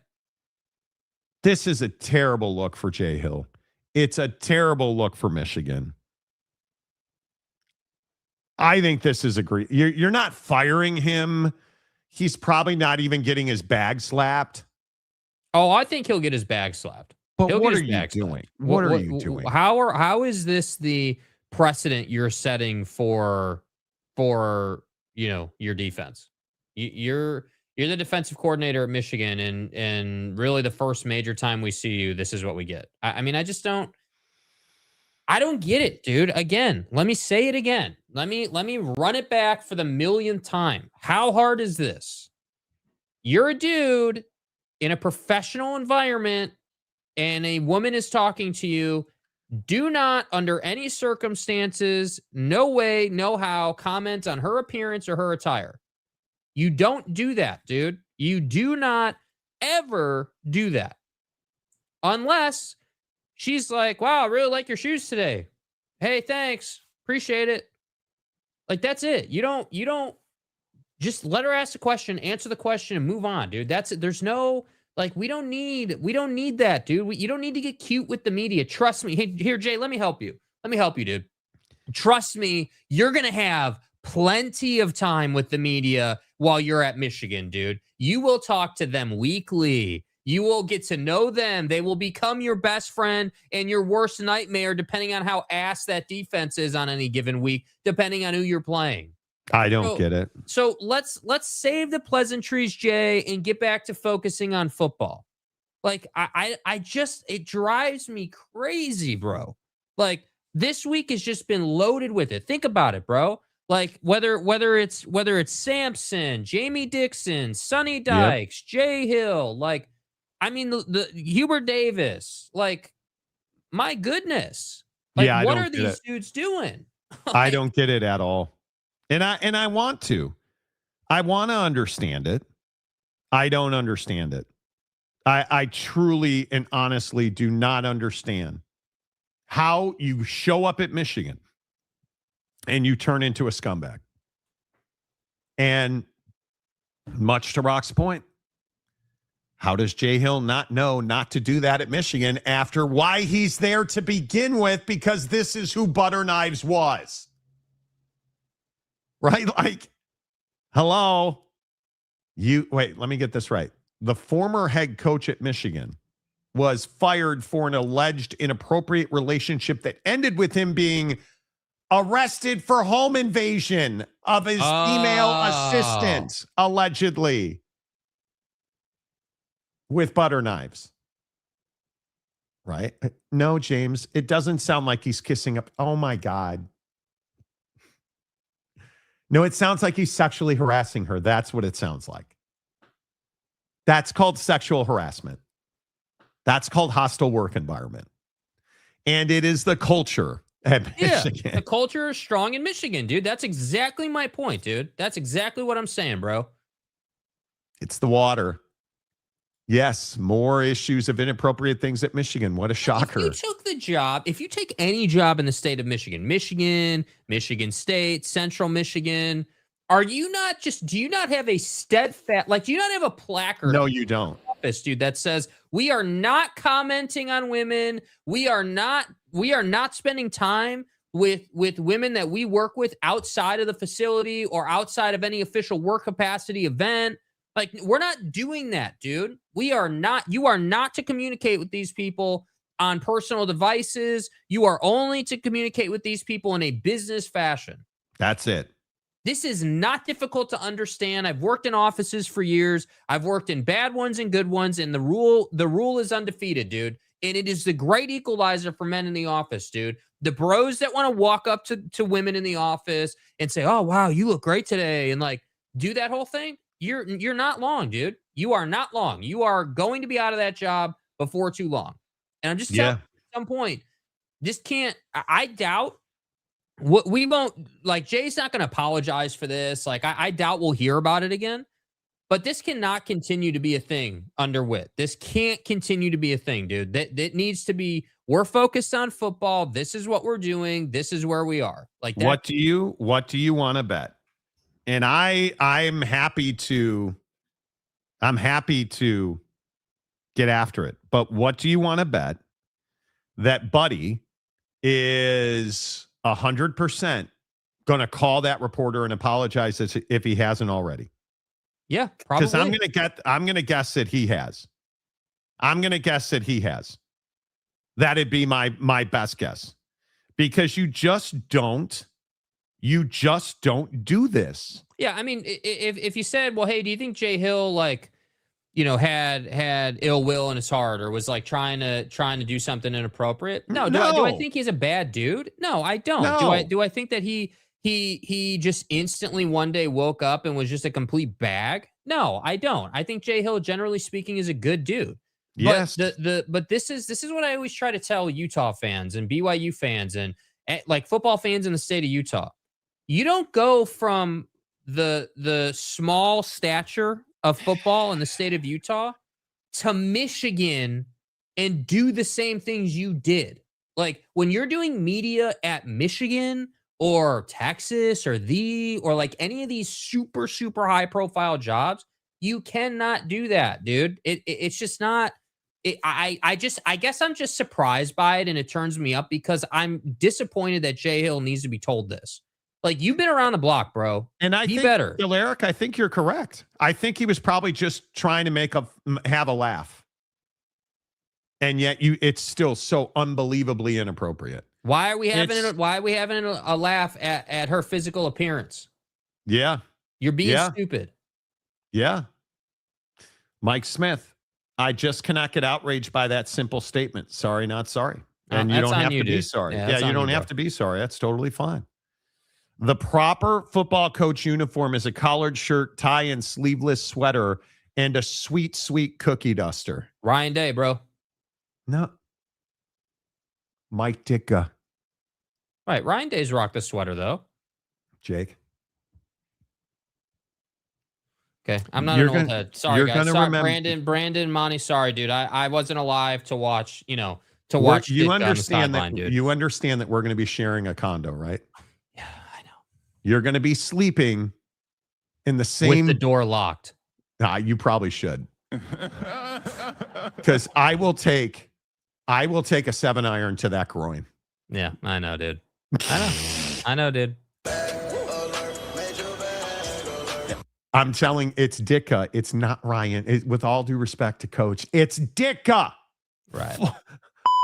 S3: This is a terrible look for Jay Hill. It's a terrible look for Michigan. I think this is you're not firing him. He's probably not even getting his bag slapped.
S5: Oh, I think he'll get his bag slapped.
S3: But
S5: He'll
S3: what
S5: get
S3: are
S5: his
S3: you
S5: bag slapped.
S3: doing? What are you doing?
S5: How is this the precedent you're setting for your defense? You're the defensive coordinator at Michigan, and really the first major time we see you, this is what we get. I mean, I don't get it, dude. Again, let me say it again. Let me run it back for the millionth time. How hard is this? You're a dude in a professional environment and a woman is talking to you. Do not, under any circumstances, no way, no how, comment on her appearance or her attire. You don't do that, dude. You do not ever do that. Unless she's like, wow, I really like your shoes today. Hey, thanks. Appreciate it. Like, that's it. You don't just let her ask the question, answer the question, and move on, dude. That's it. There's no, like, we don't need that, dude. You don't need to get cute with the media. Trust me. Hey, here, Jay, let me help you. Let me help you, dude. Trust me, you're going to have plenty of time with the media while you're at Michigan, dude. You will talk to them weekly. You will get to know them. They will become your best friend and your worst nightmare, depending on how ass that defense is on any given week, depending on who you're playing.
S3: I don't get it.
S5: So let's save the pleasantries, Jay, and get back to focusing on football. Like, I just, it drives me crazy, bro. Like, this week has just been loaded with it. Think about it, bro. Like, whether it's Sampson, Jamie Dixon, Sonny Dykes, Jay Hill, like, I mean, the Hubert Davis, like, my goodness. Like, what are these dudes doing?
S3: I don't get it at all. And I want to. I want to understand it. I don't understand it. I truly and honestly do not understand how you show up at Michigan and you turn into a scumbag. And much to Rock's point, how does Jay Hill not know not to do that at Michigan after why he's there to begin with? Because this is who Butter Knives was. Right? Like, hello. Wait, let me get this right. The former head coach at Michigan was fired for an alleged inappropriate relationship that ended with him being arrested for home invasion of his female assistant, allegedly, with butter knives. Right? No, James, it doesn't sound like he's kissing up. Oh, my God. No, it sounds like he's sexually harassing her. That's what it sounds like. That's called sexual harassment. That's called hostile work environment. And it is the culture at Michigan.
S5: The culture is strong in Michigan, dude. That's exactly my point, dude. That's exactly what I'm saying, bro.
S3: It's the water. Yes, more issues of inappropriate things at Michigan. What a shocker.
S5: If you took the job, if you take any job in the state of Michigan, Michigan State, Central Michigan, do you not have a steadfast, do you not have a placard?
S3: No, you don't.
S5: Office, dude, that says we are not commenting on women. We are not spending time with women that we work with outside of the facility or outside of any official work capacity event. Like, we're not doing that, dude. You are not to communicate with these people on personal devices. You are only to communicate with these people in a business fashion.
S3: That's it.
S5: This is not difficult to understand. I've worked in offices for years. I've worked in bad ones and good ones, and the rule is undefeated, dude. And it is the great equalizer for men in the office, dude. The bros that want to walk up to women in the office and say, "Oh, wow, you look great today," and do that whole thing. You're not long, dude. You are not long. You are going to be out of that job before too long. And I'm just telling you, at some point, this can't. I doubt we won't. Jay's not going to apologize for this. I doubt we'll hear about it again. But this cannot continue to be a thing under Witt. This can't continue to be a thing, dude. That needs to be. We're focused on football. This is what we're doing. This is where we are.
S3: What do you want to bet? And I'm happy to get after it. But what do you want to bet that Buddy is 100% going to call that reporter and apologize if he hasn't already?
S5: Yeah, probably.
S3: Because I'm gonna guess that he has. That'd be my best guess. Because you just don't do this.
S5: Yeah, I mean, if you said, well, hey, do you think Jay Hill had ill will in his heart or was trying to do something inappropriate? No. Do I think he's a bad dude? No, I don't.
S3: No.
S5: Do I think that he just instantly one day woke up and was just a complete bag? No, I don't. I think Jay Hill, generally speaking, is a good dude.
S3: Yes.
S5: But this is what I always try to tell Utah fans and BYU fans and football fans in the state of Utah. You don't go from the small stature of football in the state of Utah to Michigan and do the same things you did. When you're doing media at Michigan or Texas or any of these super, super high profile jobs, you cannot do that, dude. It's just not. I guess I'm just surprised by it, and it turns me up because I'm disappointed that Jay Hill needs to be told this. You've been around the block, bro.
S3: And I think,
S5: better.
S3: Eric, I think you're correct. I think he was probably just trying to have a laugh. And yet it's still so unbelievably inappropriate.
S5: Why are we having a laugh at her physical appearance?
S3: Yeah.
S5: You're being stupid.
S3: Yeah. Mike Smith, I just cannot get outraged by that simple statement. Sorry, not sorry. And you don't have to be sorry. Yeah, you don't have to be sorry. That's totally fine. The proper football coach uniform is a collared shirt, tie, and sleeveless sweater, and a sweet, sweet cookie duster.
S5: Ryan Day, bro.
S3: No. Mike Ditka.
S5: Right. Ryan Day's rocked the sweater, though.
S3: Jake.
S5: Okay. I'm not an old head. Sorry, guys. Sorry, Brandon, Monty. Sorry, dude. I wasn't alive to watch, to watch
S3: you
S5: Ditka
S3: understand
S5: on the sideline, dude.
S3: You understand that we're going to be sharing a condo, right?
S5: Yeah, I know.
S3: You're going to be sleeping in the same...
S5: With the door locked.
S3: You probably should. Because I will take a 7-iron to that groin.
S5: Yeah, I know, dude. I know, dude.
S3: I'm telling, it's Ditka. It's not Ryan. With all due respect to Coach, it's Ditka.
S5: Right.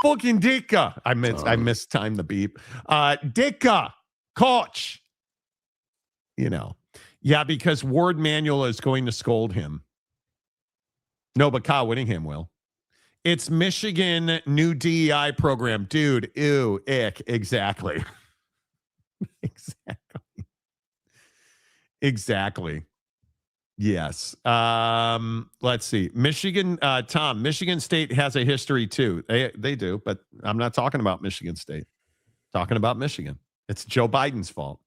S3: Fucking Ditka. I mistimed the beep. Ditka, Coach. Yeah, because Ward Manuel is going to scold him. No, but Kyle Whittingham will. It's Michigan new DEI program. Dude, ew, ick. Exactly. Exactly. Yes. Let's see. Michigan, Tom, Michigan State has a history too. They do, but I'm not talking about Michigan State. I'm talking about Michigan. It's Joe Biden's fault.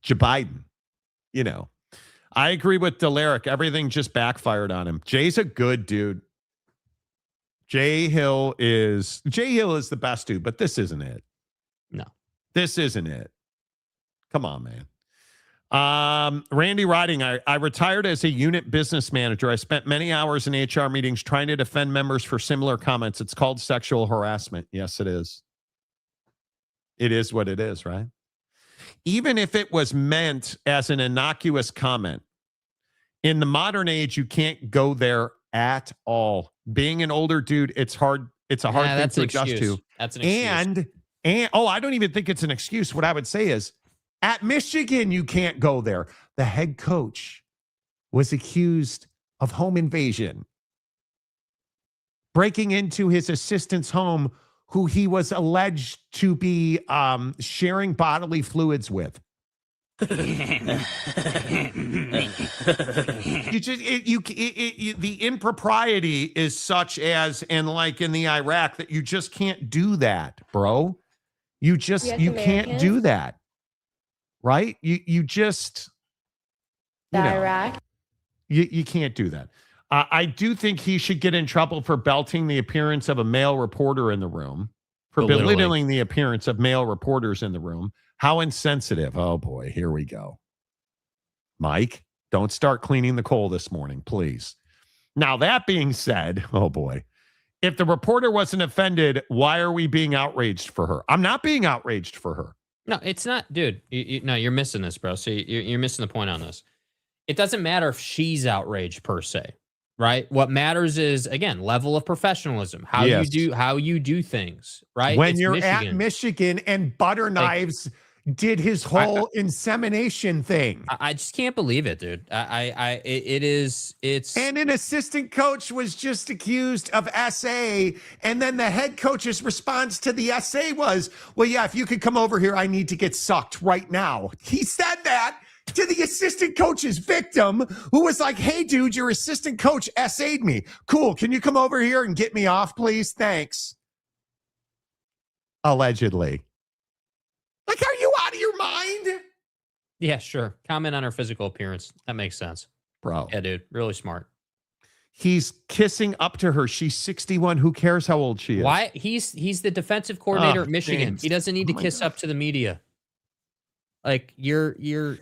S3: Joe Biden. I agree with Delaric. Everything just backfired on him. Jay's a good dude. Jay Hill is the best dude, but this isn't it.
S5: No.
S3: This isn't it. Come on, man. Randy Riding, I retired as a unit business manager. I spent many hours in HR meetings trying to defend members for similar comments. It's called sexual harassment. Yes, it is. It is what it is, right? Even if it was meant as an innocuous comment, in the modern age, you can't go there at all. Being an older dude, it's hard. It's a hard thing to adjust to.
S5: That's an excuse.
S3: And I don't even think it's an excuse. What I would say is, at Michigan, you can't go there. The head coach was accused of home invasion, breaking into his assistant's home, who he was alleged to be sharing bodily fluids with. The impropriety is such as, and like in the Iraq, that you just can't do that, bro. You can't do that. Right? You just,
S20: Iraq.
S3: You can't do that. I do think he should get in trouble for belting the appearance of a male reporter in the room, for belittling the appearance of male reporters in the room. How insensitive. Oh boy, here we go. Mike, don't start cleaning the coal this morning, please. Now, that being said, oh boy, if the reporter wasn't offended, why are we being outraged for her? I'm not being outraged for her.
S5: No, it's not, dude. No, you're missing this, bro. So you're missing the point on this. It doesn't matter if she's outraged per se, right? What matters is, again, level of professionalism, how you do things, right?
S3: When
S5: it's
S3: you're
S5: Michigan.
S3: at Michigan and Butter Knives did his whole insemination thing.
S5: I just can't believe it, dude. It's
S3: and an assistant coach was just accused of SA, and then the head coach's response to the SA was, well, yeah, if you could come over here, I need to get sucked right now. He said that to the assistant coach's victim, who was like, hey, dude, your assistant coach SA'd me. Cool. Can you come over here and get me off, please? Thanks. Allegedly. Like, are you out of your mind?
S5: Yeah, sure. Comment on her physical appearance. That makes sense.
S3: Bro.
S5: Yeah, dude. Really smart.
S3: He's kissing up to her. She's 61. Who cares how old she is?
S5: Why? He's the defensive coordinator at Michigan.
S3: James.
S5: He doesn't need to kiss up to the media. Like, you're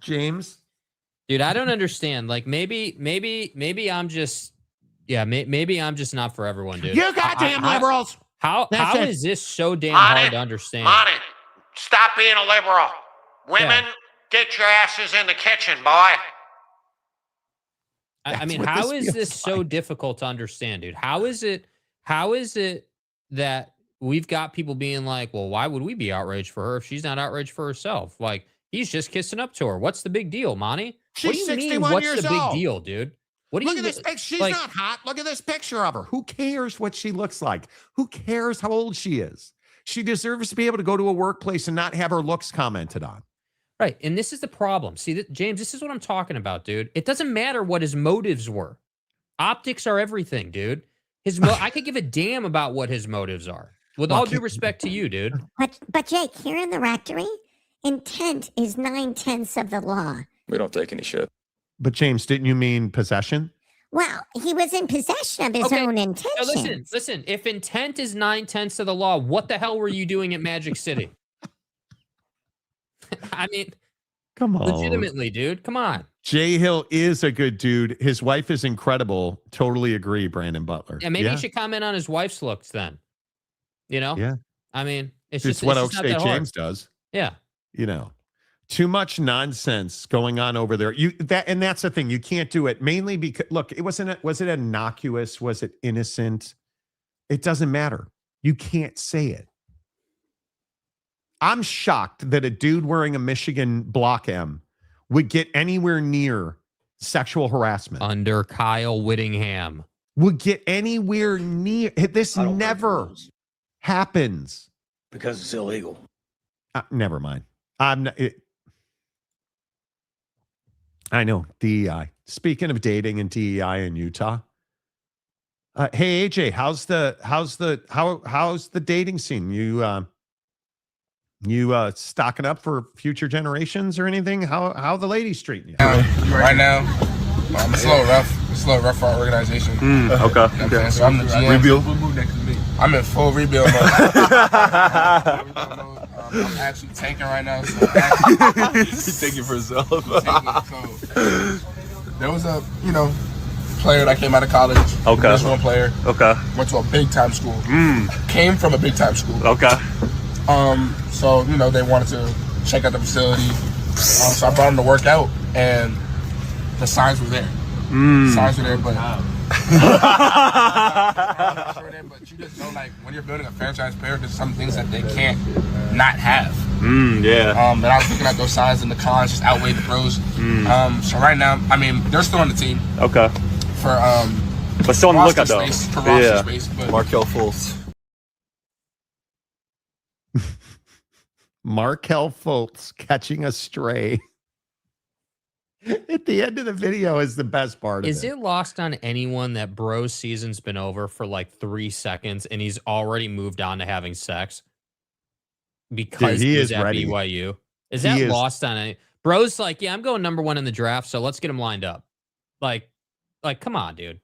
S3: James.
S5: Dude, I don't understand. Like, maybe I'm just maybe I'm just not for everyone, dude.
S3: You goddamn liberals.
S5: How is this so damn hard to understand?
S21: Monty, stop being a liberal. Women, get your asses in the kitchen, boy.
S5: I mean, how is this so difficult to understand, dude? How is it that we've got people being like, well, why would we be outraged for her if she's not outraged for herself? Like, he's just kissing up to her. What's the big deal, Monty? What do
S3: She's
S5: you mean,
S3: 61
S5: what's
S3: years
S5: the big
S3: old.
S5: deal, dude? What do
S3: Look
S5: you
S3: at this picture. She's
S5: like,
S3: not hot. Look at this picture of her. Who cares what she looks like? Who cares how old she is? She deserves to be able to go to a workplace and not have her looks commented on.
S5: Right. And this is the problem. See, James, this is what I'm talking about, dude. It doesn't matter what his motives were. Optics are everything, dude. I could give a damn about what his motives are. With all due respect to you, dude.
S7: But Jake, here in the rectory, intent is 9/10 of the law.
S22: We don't take any shit.
S3: But James, didn't you mean possession?
S7: Well, he was in possession of his own intentions.
S5: Now listen. If intent is 9/10 of the law, what the hell were you doing at Magic City? I mean,
S3: come on.
S5: Legitimately, dude. Come on.
S3: Jay Hill is a good dude. His wife is incredible. Totally agree, Brandon Butler.
S5: Yeah, maybe you should comment on his wife's looks then. You know?
S3: Yeah.
S5: I mean, it's
S3: what
S5: not
S3: Oak State
S5: that hard.
S3: James does.
S5: Yeah.
S3: You know, too much nonsense going on over there. And that's the thing. You can't do it mainly because, look, was it innocuous? Was it innocent? It doesn't matter. You can't say it. I'm shocked that a dude wearing a Michigan Block M would get anywhere near sexual harassment.
S5: Under Kyle Whittingham.
S3: Would get anywhere near. This never happens.
S23: Because it's illegal.
S3: Never mind. I know. DEI. Speaking of dating and DEI in Utah. Hey AJ, how's the dating scene? You stocking up for future generations or anything? How the ladies treating you?
S24: Right now, it's a little rough. It's
S1: It's a little rough for our organization.
S22: Okay.
S1: You know what I'm saying? So I'm the GM.
S22: Rebuild.
S1: I'm in full rebuild mode. I'm actually tanking right now. So
S22: He's taking for himself.
S1: So there was a, player that came out of college.
S22: Okay.
S1: This one player.
S22: Okay.
S1: Went to a big time school. Came from a big time school.
S22: Okay.
S1: So they wanted to check out the facility. So I brought him to work out, and the signs were there. Signs were there, but but you just know, like, when you're building a franchise player, there's some things that they can't not have.
S22: Yeah.
S1: And I was looking at those signs, and the cons just outweigh the pros. So right now, I mean, they're still on the team.
S22: Okay.
S1: For
S22: but still on the lookout though.
S1: For roster space, but
S22: Markelle Fultz.
S3: Markelle Fultz catching a stray at the end of the video is the best part of it.
S5: Is it lost on anyone that Bro's season's been over for like 3 seconds and he's already moved on to having sex because
S3: he
S5: he's
S3: is
S5: at
S3: ready.
S5: BYU? Is that lost on any? Bro's like, yeah, I'm going number 1 in the draft, so let's get him lined up. Like, come on, dude.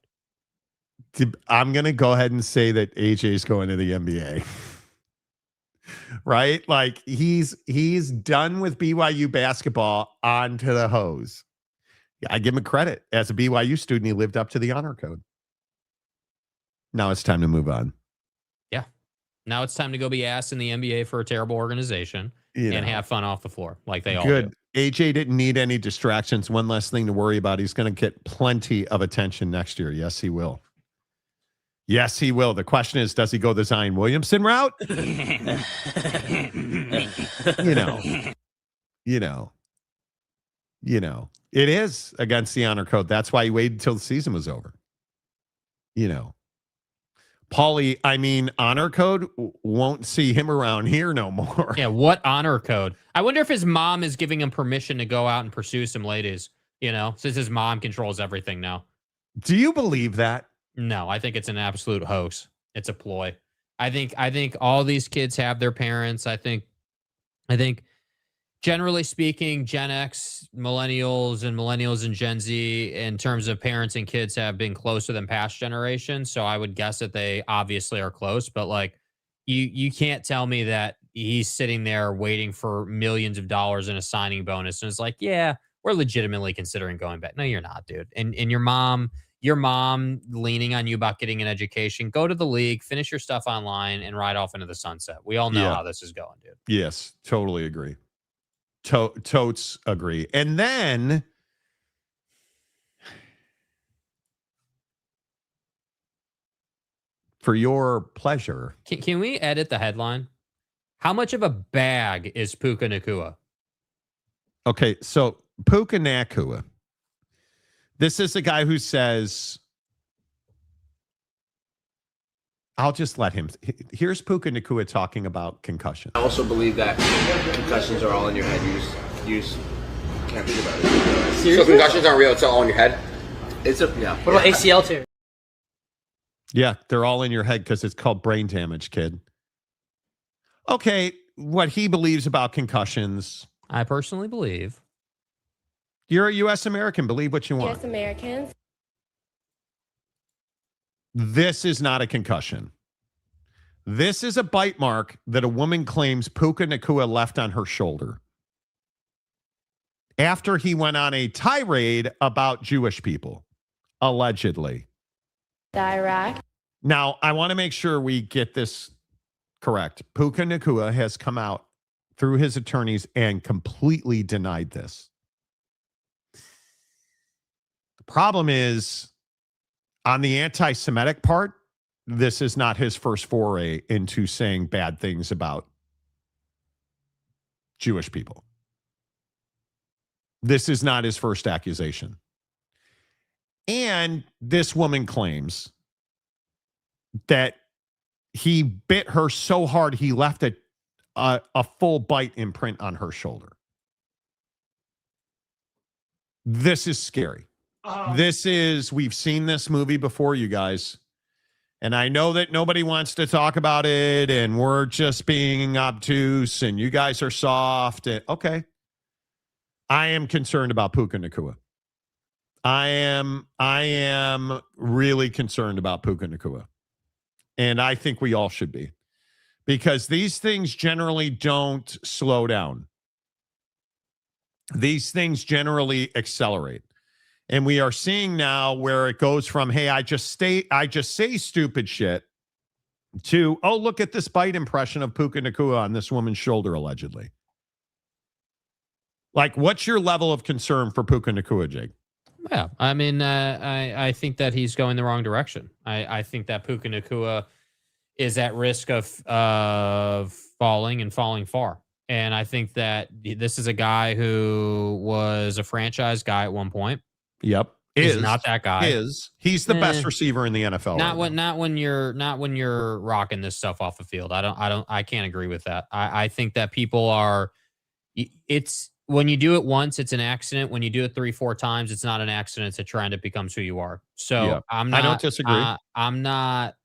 S3: I'm gonna go ahead and say that AJ's going to the NBA. Right? Like he's done with BYU basketball, on to the hose. I give him credit. As a BYU student, he lived up to the honor code. Now it's time to move on.
S5: Yeah. Now it's time to go be ass in the NBA for a terrible organization and have fun off the floor like they all do.
S3: AJ didn't need any distractions. One less thing to worry about. He's going to get plenty of attention next year. Yes, he will. Yes, he will. The question is, does he go the Zion Williamson route? It is against the honor code. That's why he waited until the season was over. Paulie, I mean, honor code won't see him around here no more.
S5: Yeah, what honor code? I wonder if his mom is giving him permission to go out and pursue some ladies, since his mom controls everything now.
S3: Do you believe that?
S5: No, I think it's an absolute hoax. It's a ploy. I think all these kids have their parents. I think generally speaking, Gen X, millennials and Gen Z, in terms of parents and kids, have been closer than past generations. So I would guess that they obviously are close, but like you can't tell me that he's sitting there waiting for millions of dollars in a signing bonus. And it's like, yeah, we're legitimately considering going back. No, you're not, dude. And your mom leaning on you about getting an education, go to the league, finish your stuff online, and ride off into the sunset. We all know how this is going, dude.
S3: Yes, totally agree. Totes agree. And then for your pleasure,
S5: can we edit the headline? How much of a bag is Puka Nacua?
S3: Okay, so Puka Nacua. This is the guy who says, I'll just let him. Here's Puka Nacua talking about concussion.
S10: I also believe that concussions are all in your head. You just can't think about it.
S23: Seriously? So concussions aren't real, it's all in your head?
S10: Yeah.
S23: What about ACL tear?
S3: Yeah, they're all in your head because it's called brain damage, kid. Okay, what he believes about concussions.
S5: I personally believe.
S3: You're a U.S. American. Believe what you want.
S20: U.S. Americans.
S3: This is not a concussion. This is a bite mark that a woman claims Puka Nacua left on her shoulder after he went on a tirade about Jewish people, allegedly.
S20: Iraq.
S3: Now, I want to make sure we get this correct. Puka Nacua has come out through his attorneys and completely denied this. The problem is, on the anti-Semitic part, this is not his first foray into saying bad things about Jewish people. This is not his first accusation. And this woman claims that he bit her so hard he left a full bite imprint on her shoulder. This is scary. We've seen this movie before, you guys. And I know that nobody wants to talk about it and we're just being obtuse and you guys are soft. Okay. I am concerned about Puka Nacua. I am really concerned about Puka Nacua. And I think we all should be. Because these things generally don't slow down. These things generally accelerate. And we are seeing now where it goes from, hey, I just say stupid shit, to, oh, look at this bite impression of Puka Nacua on this woman's shoulder, allegedly. Like, what's your level of concern for Puka Nacua, Jake?
S5: Yeah, I mean, I think that he's going the wrong direction. I think that Puka Nacua is at risk of falling and falling far. And I think that this is a guy who was a franchise guy at one point.
S3: Yep.
S5: He's not that guy.
S3: He's the best receiver in the NFL.
S5: Not when you're rocking this stuff off the field. I can't agree with that. I think that people are, it's when you do it once, it's an accident. When you do it 3-4 times, it's not an accident. It's a trend. It becomes who you are. So
S3: yeah.
S5: I
S3: don't disagree.
S5: I'm not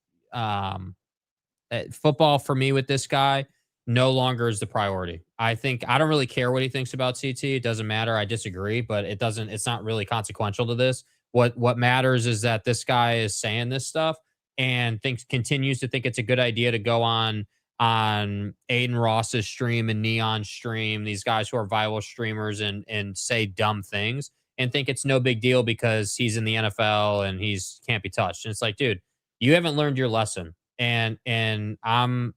S5: football for me with this guy no longer is the priority. I don't really care what he thinks about CT. It doesn't matter. I disagree, but it's not really consequential to this. What matters is that this guy is saying this stuff and continues to think it's a good idea to go on Aiden Ross's stream and Neon's stream, these guys who are viral streamers, and say dumb things and think it's no big deal because he's in the NFL and he's can't be touched. And it's like, dude, you haven't learned your lesson. And I'm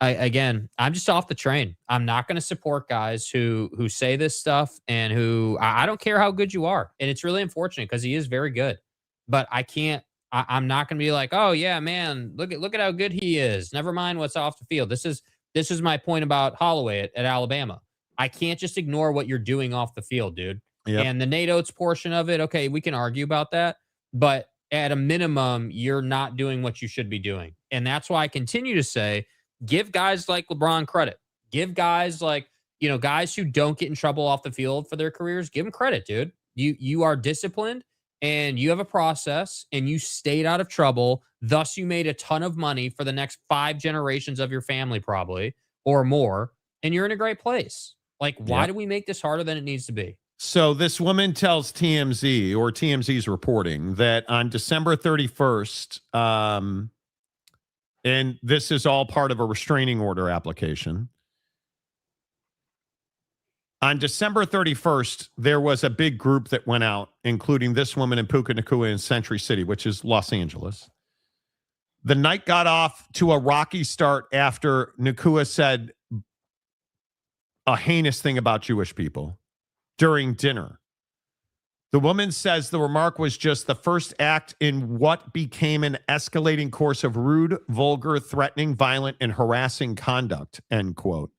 S5: just off the train. I'm not going to support guys who say this stuff and who I don't care how good you are. And it's really unfortunate because he is very good, but I'm not going to be like, oh yeah, man, look at how good he is. Never mind what's off the field. This is my point about Holloway at Alabama. I can't just ignore what you're doing off the field, dude. Yep. And the Nate Oates portion of it, okay, we can argue about that, but at a minimum, you're not doing what you should be doing. And that's why I continue to say, give guys like LeBron credit. Give guys like, guys who don't get in trouble off the field for their careers, give them credit, dude. You are disciplined and you have a process and you stayed out of trouble. Thus, you made a ton of money for the next 5 generations of your family, probably, or more. And you're in a great place. Like, why do we make this harder than it needs to be?
S3: So this woman tells TMZ, or TMZ's reporting, that on December 31st, and this is all part of a restraining order application. On December 31st, there was a big group that went out, including this woman and Puka Nacua in Century City, which is Los Angeles. The night got off to a rocky start after Nacua said a heinous thing about Jewish people during dinner. The woman says the remark was just the first act in what became an escalating course of rude, vulgar, threatening, violent, and harassing conduct, end quote.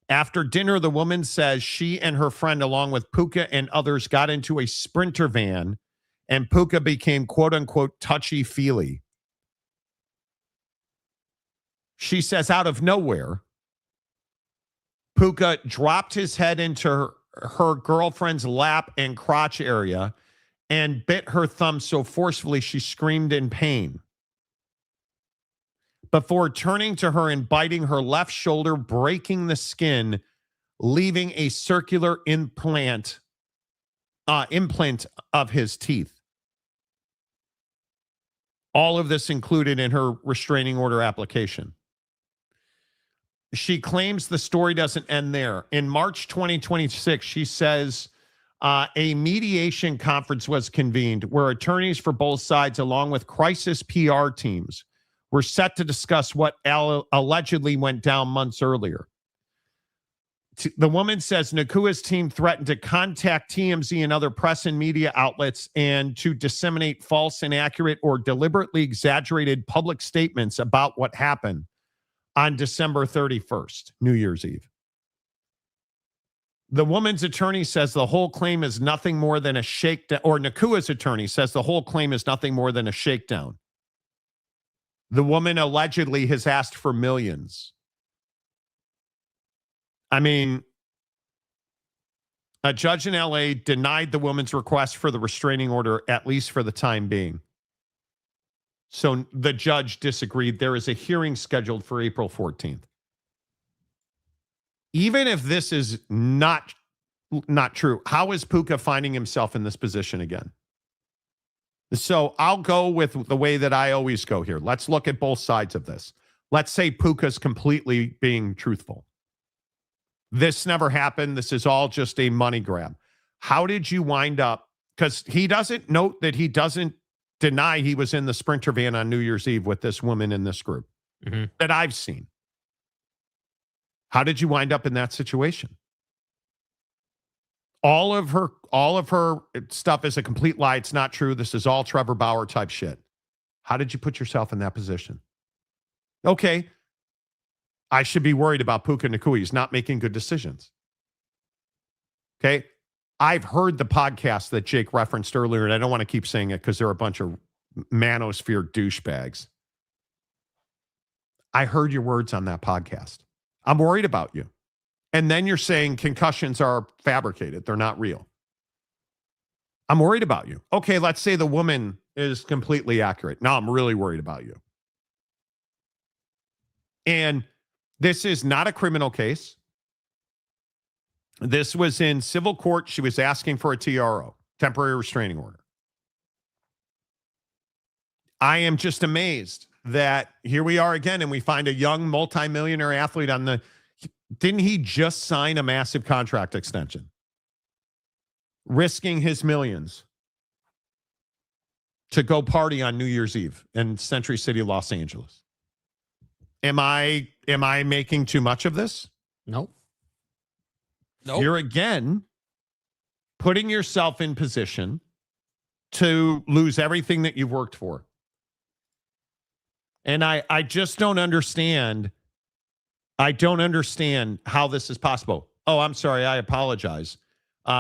S3: After dinner, the woman says she and her friend, along with Puka and others, got into a Sprinter van, and Puka became, quote unquote, touchy-feely. She says out of nowhere, Puka dropped his head into her girlfriend's lap and crotch area and bit her thumb so forcefully she screamed in pain before turning to her and biting her left shoulder, breaking the skin, leaving a circular implant of his teeth. All of this included in her restraining order application. She claims the story doesn't end there. In March 2026, she says a mediation conference was convened where attorneys for both sides, along with crisis PR teams, were set to discuss what allegedly went down months earlier. The woman says Nacua's team threatened to contact TMZ and other press and media outlets and to disseminate false, inaccurate, or deliberately exaggerated public statements about what happened on December 31st, New Year's Eve. The woman's attorney says the whole claim is nothing more than a shakedown, or Nacua's attorney says the whole claim is nothing more than a shakedown. The woman allegedly has asked for millions. I mean, a judge in LA denied the woman's request for the restraining order, at least for the time being. So the judge disagreed. There is a hearing scheduled for April 14th. Even if this is not not true. How is Puka finding himself in this position again? So I'll go with the way that I always go here. Let's look at both sides of this. Let's say Puka's completely being truthful. This never happened. This is all just a money grab. How did you wind up? Because he doesn't note that he doesn't deny he was in the Sprinter van on New Year's Eve with this woman in this group that I've seen. How did you wind up in that situation? All of her stuff is a complete lie. It's not true. This is all Trevor Bauer type shit. How did you put yourself in that position? Okay, I should be worried about Puka Nacua. He's not making good decisions. Okay, I've heard the podcast that Jake referenced earlier, and I don't want to keep saying it because they're a bunch of manosphere douchebags. I heard your words on that podcast. I'm worried about you. And then you're saying concussions are fabricated. They're not real. I'm worried about you. Okay, let's say the woman is completely accurate. Now I'm really worried about you. And this is not a criminal case. This was in civil court. She was asking for a TRO, temporary restraining order. I am just amazed that here we are again, and we find a young multimillionaire athlete on the... Didn't he just sign a massive contract extension? Risking his millions to go party on New Year's Eve in Century City, Los Angeles. Am I making too much of this?
S5: Nope.
S3: You're again putting yourself in position to lose everything that you've worked for. And I just don't understand. I don't understand how this is possible. Oh, I'm sorry. I apologize.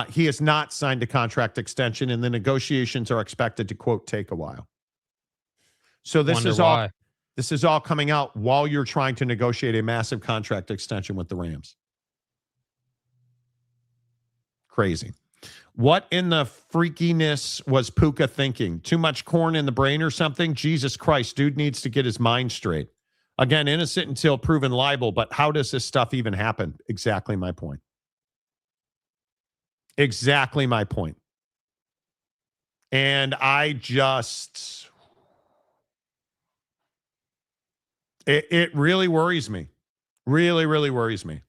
S3: He has not signed a contract extension, and the negotiations are expected to, quote, take a while. So this is all coming out while you're trying to negotiate a massive contract extension with the Rams. Crazy. What in the freakiness was Puka thinking? Too much corn in the brain or something? Jesus Christ, dude needs to get his mind straight. Again, innocent until proven liable, but how does this stuff even happen? Exactly my point. Exactly my point. And I just... It really worries me. Really, really worries me.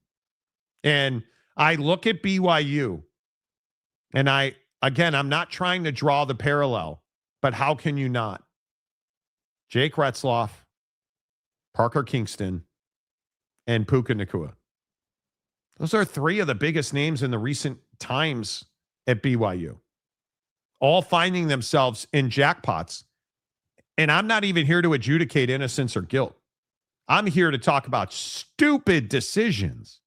S3: And I look at BYU, and I'm not trying to draw the parallel, but how can you not? Jake Retzloff, Parker Kingston, and Puka Nacua. Those are three of the biggest names in the recent times at BYU, all finding themselves in jackpots. And I'm not even here to adjudicate innocence or guilt. I'm here to talk about stupid decisions.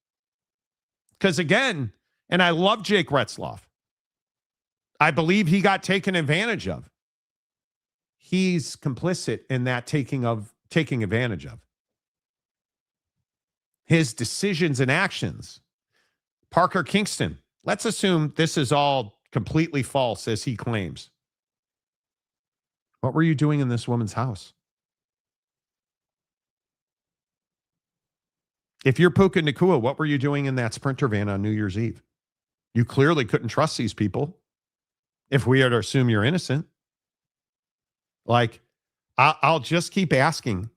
S3: Because again, and I love Jake Retzloff, I believe he got taken advantage of. He's complicit in that taking advantage of. His decisions and actions. Parker Kingston, let's assume this is all completely false as he claims. What were you doing in this woman's house? If you're Puka Nacua, what were you doing in that Sprinter van on New Year's Eve? You clearly couldn't trust these people if we are to assume you're innocent. Like, I'll just keep asking,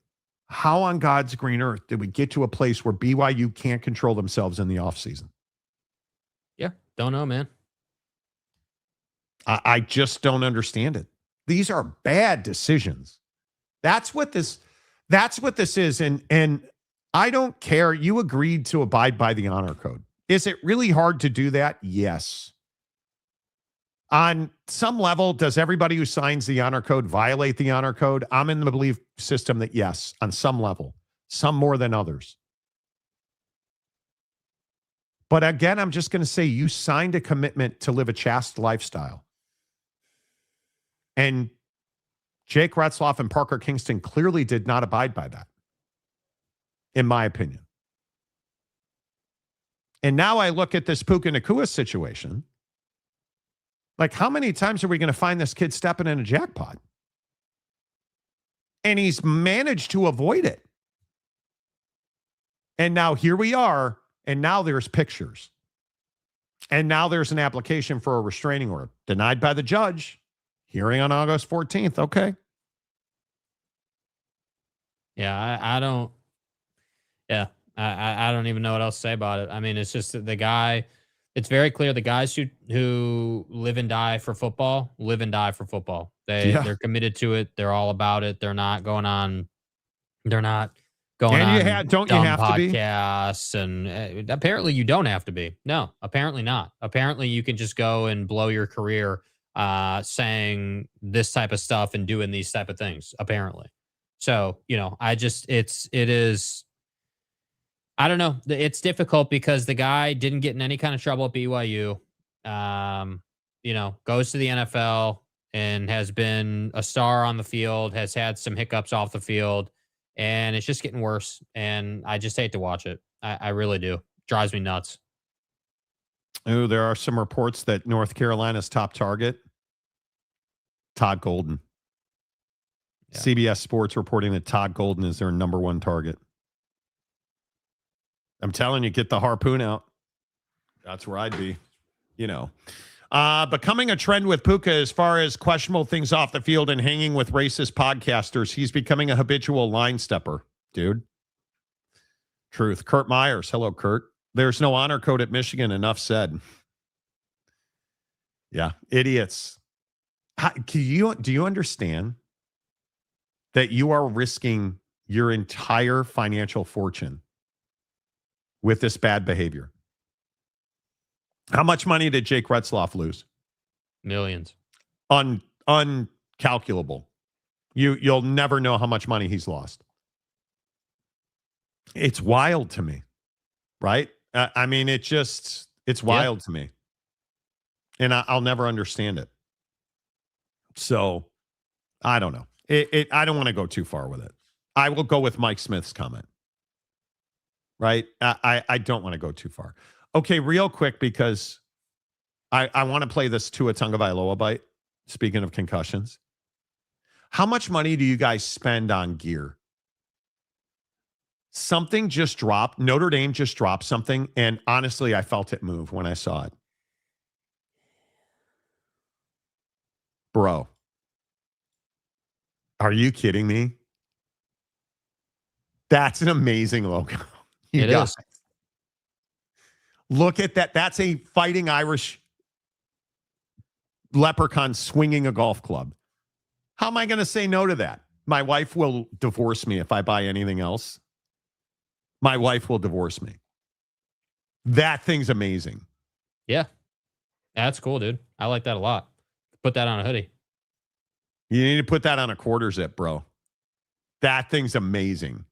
S3: how on God's green earth did we get to a place where BYU can't control themselves in the offseason?
S5: Yeah, don't know, man.
S3: I just don't understand it. These are bad decisions. That's what this is. And I don't care. You agreed to abide by the honor code. Is it really hard to do that? Yes. On some level, does everybody who signs the honor code violate the honor code? I'm in the belief system that yes, on some level, some more than others. But again, I'm just going to say you signed a commitment to live a chaste lifestyle. And Jake Retzloff and Parker Kingston clearly did not abide by that, in my opinion. And now I look at this Puka Nacua situation. Like, how many times are we going to find this kid stepping in a jackpot? And he's managed to avoid it. And now here we are, and now there's pictures. And now there's an application for a restraining order denied by the judge. Hearing on August 14th. Okay.
S5: Yeah, I don't. Yeah, I don't even know what else to say about it. I mean, it's just that the guy. It's very clear the guys who live and die for football live and die for football. They're committed to it. They're all about it. They're not going on. They're not going on.
S3: Don't you have to be?
S5: Podcasts and apparently you don't have to be. No, apparently not. Apparently you can just go and blow your career saying this type of stuff and doing these type of things. Apparently, so it is. I don't know. It's difficult because the guy didn't get in any kind of trouble at BYU. Goes to the NFL and has been a star on the field, has had some hiccups off the field, and it's just getting worse. And I just hate to watch it. I really do. Drives me nuts.
S3: Oh, there are some reports that North Carolina's top target, Todd Golden. Yeah. CBS Sports reporting that Todd Golden is their number one target. I'm telling you, get the harpoon out. That's where I'd be, Becoming a trend with Puka as far as questionable things off the field and hanging with racist podcasters. He's becoming a habitual line stepper, dude. Truth. Kurt Myers. Hello, Kurt. There's no honor code at Michigan. Enough said. Yeah, idiots. Do you understand that you are risking your entire financial fortune with this bad behavior? How much money did Jake Retzloff lose?
S5: Millions.
S3: Uncalculable. You'll never know how much money he's lost. It's wild to me, right? It's wild to me. And I'll never understand it. So, I don't know. I don't want to go too far with it. I will go with Mike Smith's comment. Right? I don't want to go too far. Okay, real quick, because I want to play this Tua Tagovailoa bite. Speaking of concussions. How much money do you guys spend on gear? Something just dropped. Notre Dame just dropped something, and honestly, I felt it move when I saw it. Bro. Are you kidding me? That's an amazing logo.
S5: It is.
S3: Look at that. That's a fighting Irish leprechaun swinging a golf club. How am I going to say no to that? My wife will divorce me if I buy anything else. My wife will divorce me. That thing's amazing.
S5: Yeah. That's cool, dude. I like that a lot. Put that on a hoodie.
S3: You need to put that on a quarter zip, bro. That thing's amazing.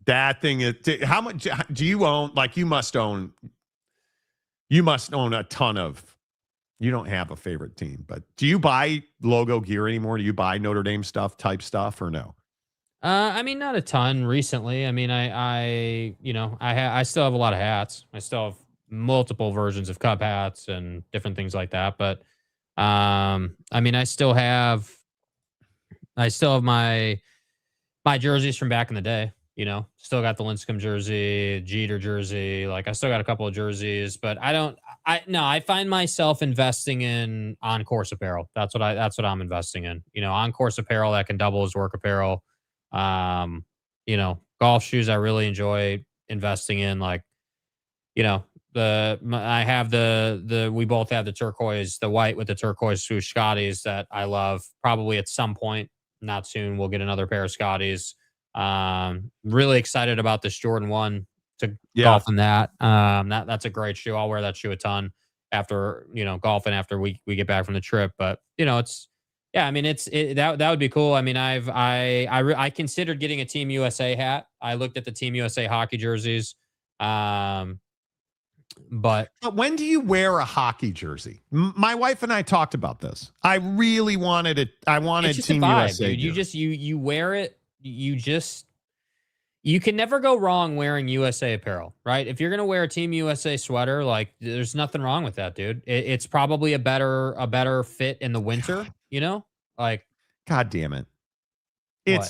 S3: That thing is, how much do you own? Like, you must own a ton of, you don't have a favorite team, but do you buy logo gear anymore? Do you buy Notre Dame type stuff or no?
S5: Not a ton recently. I still have a lot of hats. I still have multiple versions of Cup hats and different things like that. But, I still have my jerseys from back in the day. Still got the Lincecum jersey, Jeter jersey. Like, I still got a couple of jerseys, but I find myself investing in on-course apparel. That's what I'm investing in. On-course apparel that can double as work apparel. Golf shoes I really enjoy investing in. Like, we both have the turquoise, the white with the turquoise swoosh Scotties that I love. Probably at some point, not soon, we'll get another pair of Scotties. Really excited about this Jordan 1 to golf in that. That's a great shoe. I'll wear that shoe a ton after, golfing after we get back from the trip. But, that would be cool. I considered getting a Team USA hat. I looked at the Team USA hockey jerseys. But
S3: when do you wear a hockey jersey? My wife and I talked about this. I really wanted it. I wanted Team USA.
S5: Dude. You wear it. You can never go wrong wearing USA apparel, right? If you're going to wear a Team USA sweater, like, there's nothing wrong with that, dude. It's probably a better fit in the winter, like,
S3: God damn it. It's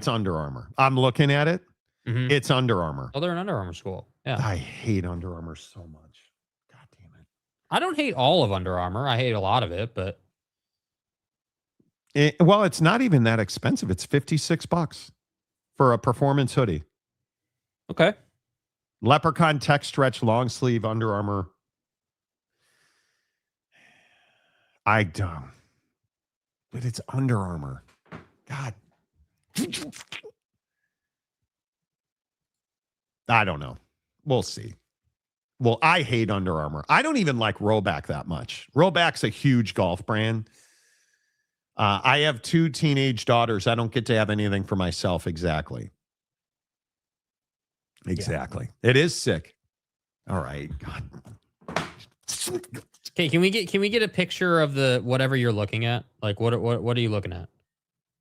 S3: Under Armour. I'm looking at it. Mm-hmm. It's Under Armour.
S5: Oh, they're an Under Armour school. Yeah.
S3: I hate Under Armour so much.
S5: I don't hate all of Under Armour. I hate a lot of it, but
S3: Well, it's not even that expensive. It's $56 for a performance hoodie.
S5: Okay.
S3: Leprechaun tech stretch long sleeve Under Armour. But it's Under Armour. God. I don't know. We'll see. Well, I hate Under Armour. I don't even like Rhoback that much. Rhoback's a huge golf brand. I have 2 teenage daughters. I don't get to have anything for myself. Exactly. Yeah. It is sick. All right. God.
S5: Okay, can we get a picture of the whatever you're looking at? Like what are you looking at?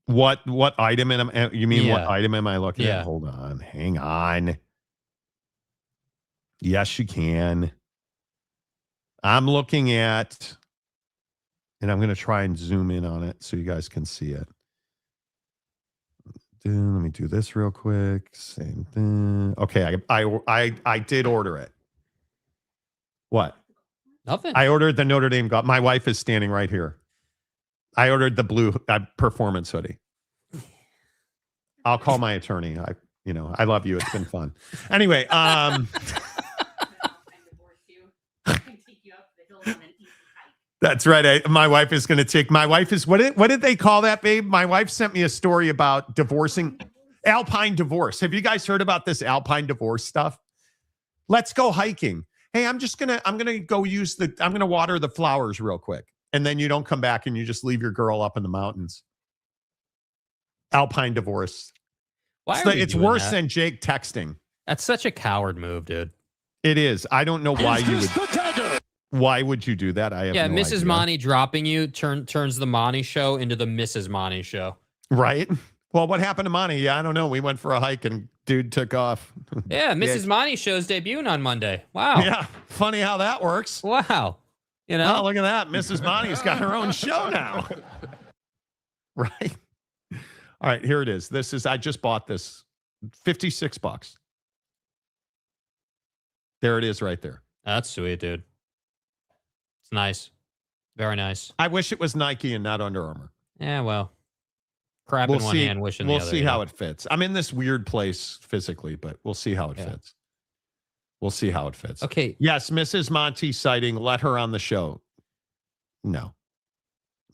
S3: What item you mean what
S5: Yeah.
S3: item am I looking
S5: Yeah.
S3: at? Hold on. Hang on. Yes, you can. I'm looking at, and I'm going to try and zoom in on it so you guys can see it. Let me do this real quick. Same thing. Okay, I did order it. What?
S5: Nothing.
S3: I ordered the Notre Dame golf. My wife is standing right here. I ordered the blue performance hoodie. I'll call my attorney. I love you. It's been fun. Anyway, that's right. My wife is going to take. My wife is what did they call that, babe? My wife sent me a story about divorcing, alpine divorce. Have you guys heard about this alpine divorce stuff? Let's go hiking. Hey, I'm gonna go I'm gonna water the flowers real quick, and then you don't come back and you just leave your girl up in the mountains. Alpine divorce.
S5: Why
S3: It's worse than Jake texting.
S5: That's such a coward move, dude.
S3: It is. I don't know why you would. Why would you do that? I have no
S5: Mrs.
S3: idea.
S5: Monty dropping you turns the Monty Show into the Mrs. Monty Show.
S3: Right. Well, what happened to Monty? Yeah, I don't know. We went for a hike and dude took off.
S5: Yeah, Mrs. Monty Show's debuting on Monday. Wow.
S3: Yeah. Funny how that works.
S5: Wow.
S3: Oh, look at that. Mrs. Monty's got her own show now. Right. All right, here it is. I just bought this. $56. There it is right there.
S5: That's sweet, dude. It's nice. Very nice.
S3: I wish it was Nike and not Under Armour.
S5: Yeah, well. Crap in one hand, wishing the other.
S3: We'll see how it fits. I'm in this weird place physically, but we'll see how it fits. We'll see how it fits.
S5: Okay.
S3: Yes, Mrs. Monty sighting. Let her on the show. No.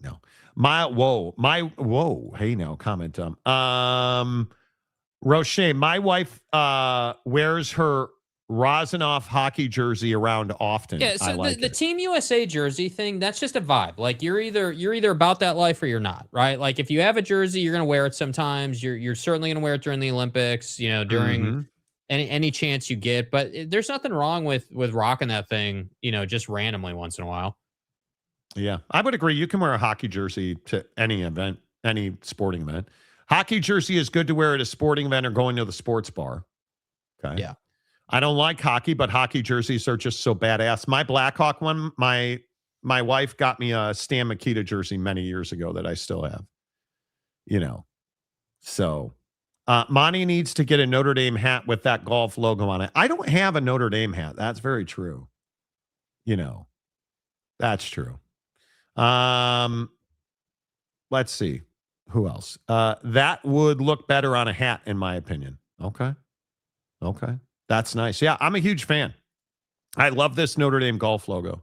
S3: Hey, now comment. Roche, my wife wears her Rosanoff hockey jersey around often.
S5: Yeah, so the Team USA jersey thing, that's just a vibe. Like you're either about that life or you're not, right? Like if you have a jersey, you're gonna wear it sometimes. You're certainly gonna wear it during the Olympics, during any chance you get. But there's nothing wrong with rocking that thing, just randomly once in a while.
S3: Yeah, I would agree. You can wear a hockey jersey to any event, any sporting event. Hockey jersey is good to wear at a sporting event or going to the sports bar. Okay.
S5: Yeah.
S3: I don't like hockey, but hockey jerseys are just so badass. My Blackhawk one, my wife got me a Stan Mikita jersey many years ago that I still have. So Monty needs to get a Notre Dame hat with that golf logo on it. I don't have a Notre Dame hat. That's very true. That's true. Let's see. Who else? That would look better on a hat, in my opinion. Okay. That's nice. Yeah, I'm a huge fan. I love this Notre Dame golf logo.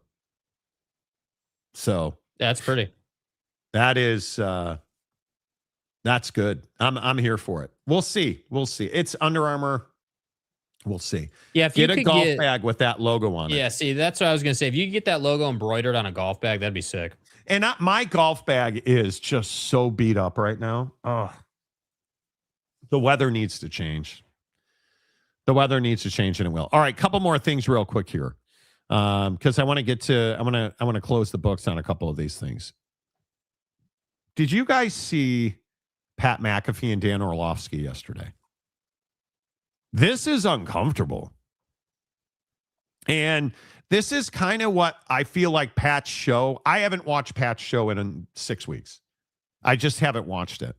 S3: So
S5: that's pretty.
S3: That is that's good. I'm here for it. We'll see. It's Under Armour. We'll see.
S5: Yeah, if
S3: get
S5: you
S3: a
S5: could
S3: golf
S5: get
S3: bag with that logo on it.
S5: Yeah, see, that's what I was gonna say. If you could get that logo embroidered on a golf bag, that'd be sick.
S3: And my golf bag is just so beat up right now. Oh, the weather needs to change. And it will. All right, couple more things real quick here, because I want to close the books on a couple of these things. Did you guys see Pat McAfee and Dan Orlovsky yesterday? This is uncomfortable, and this is kind of what I feel like Pat's show. I haven't watched Pat's show in 6 weeks. I just haven't watched it.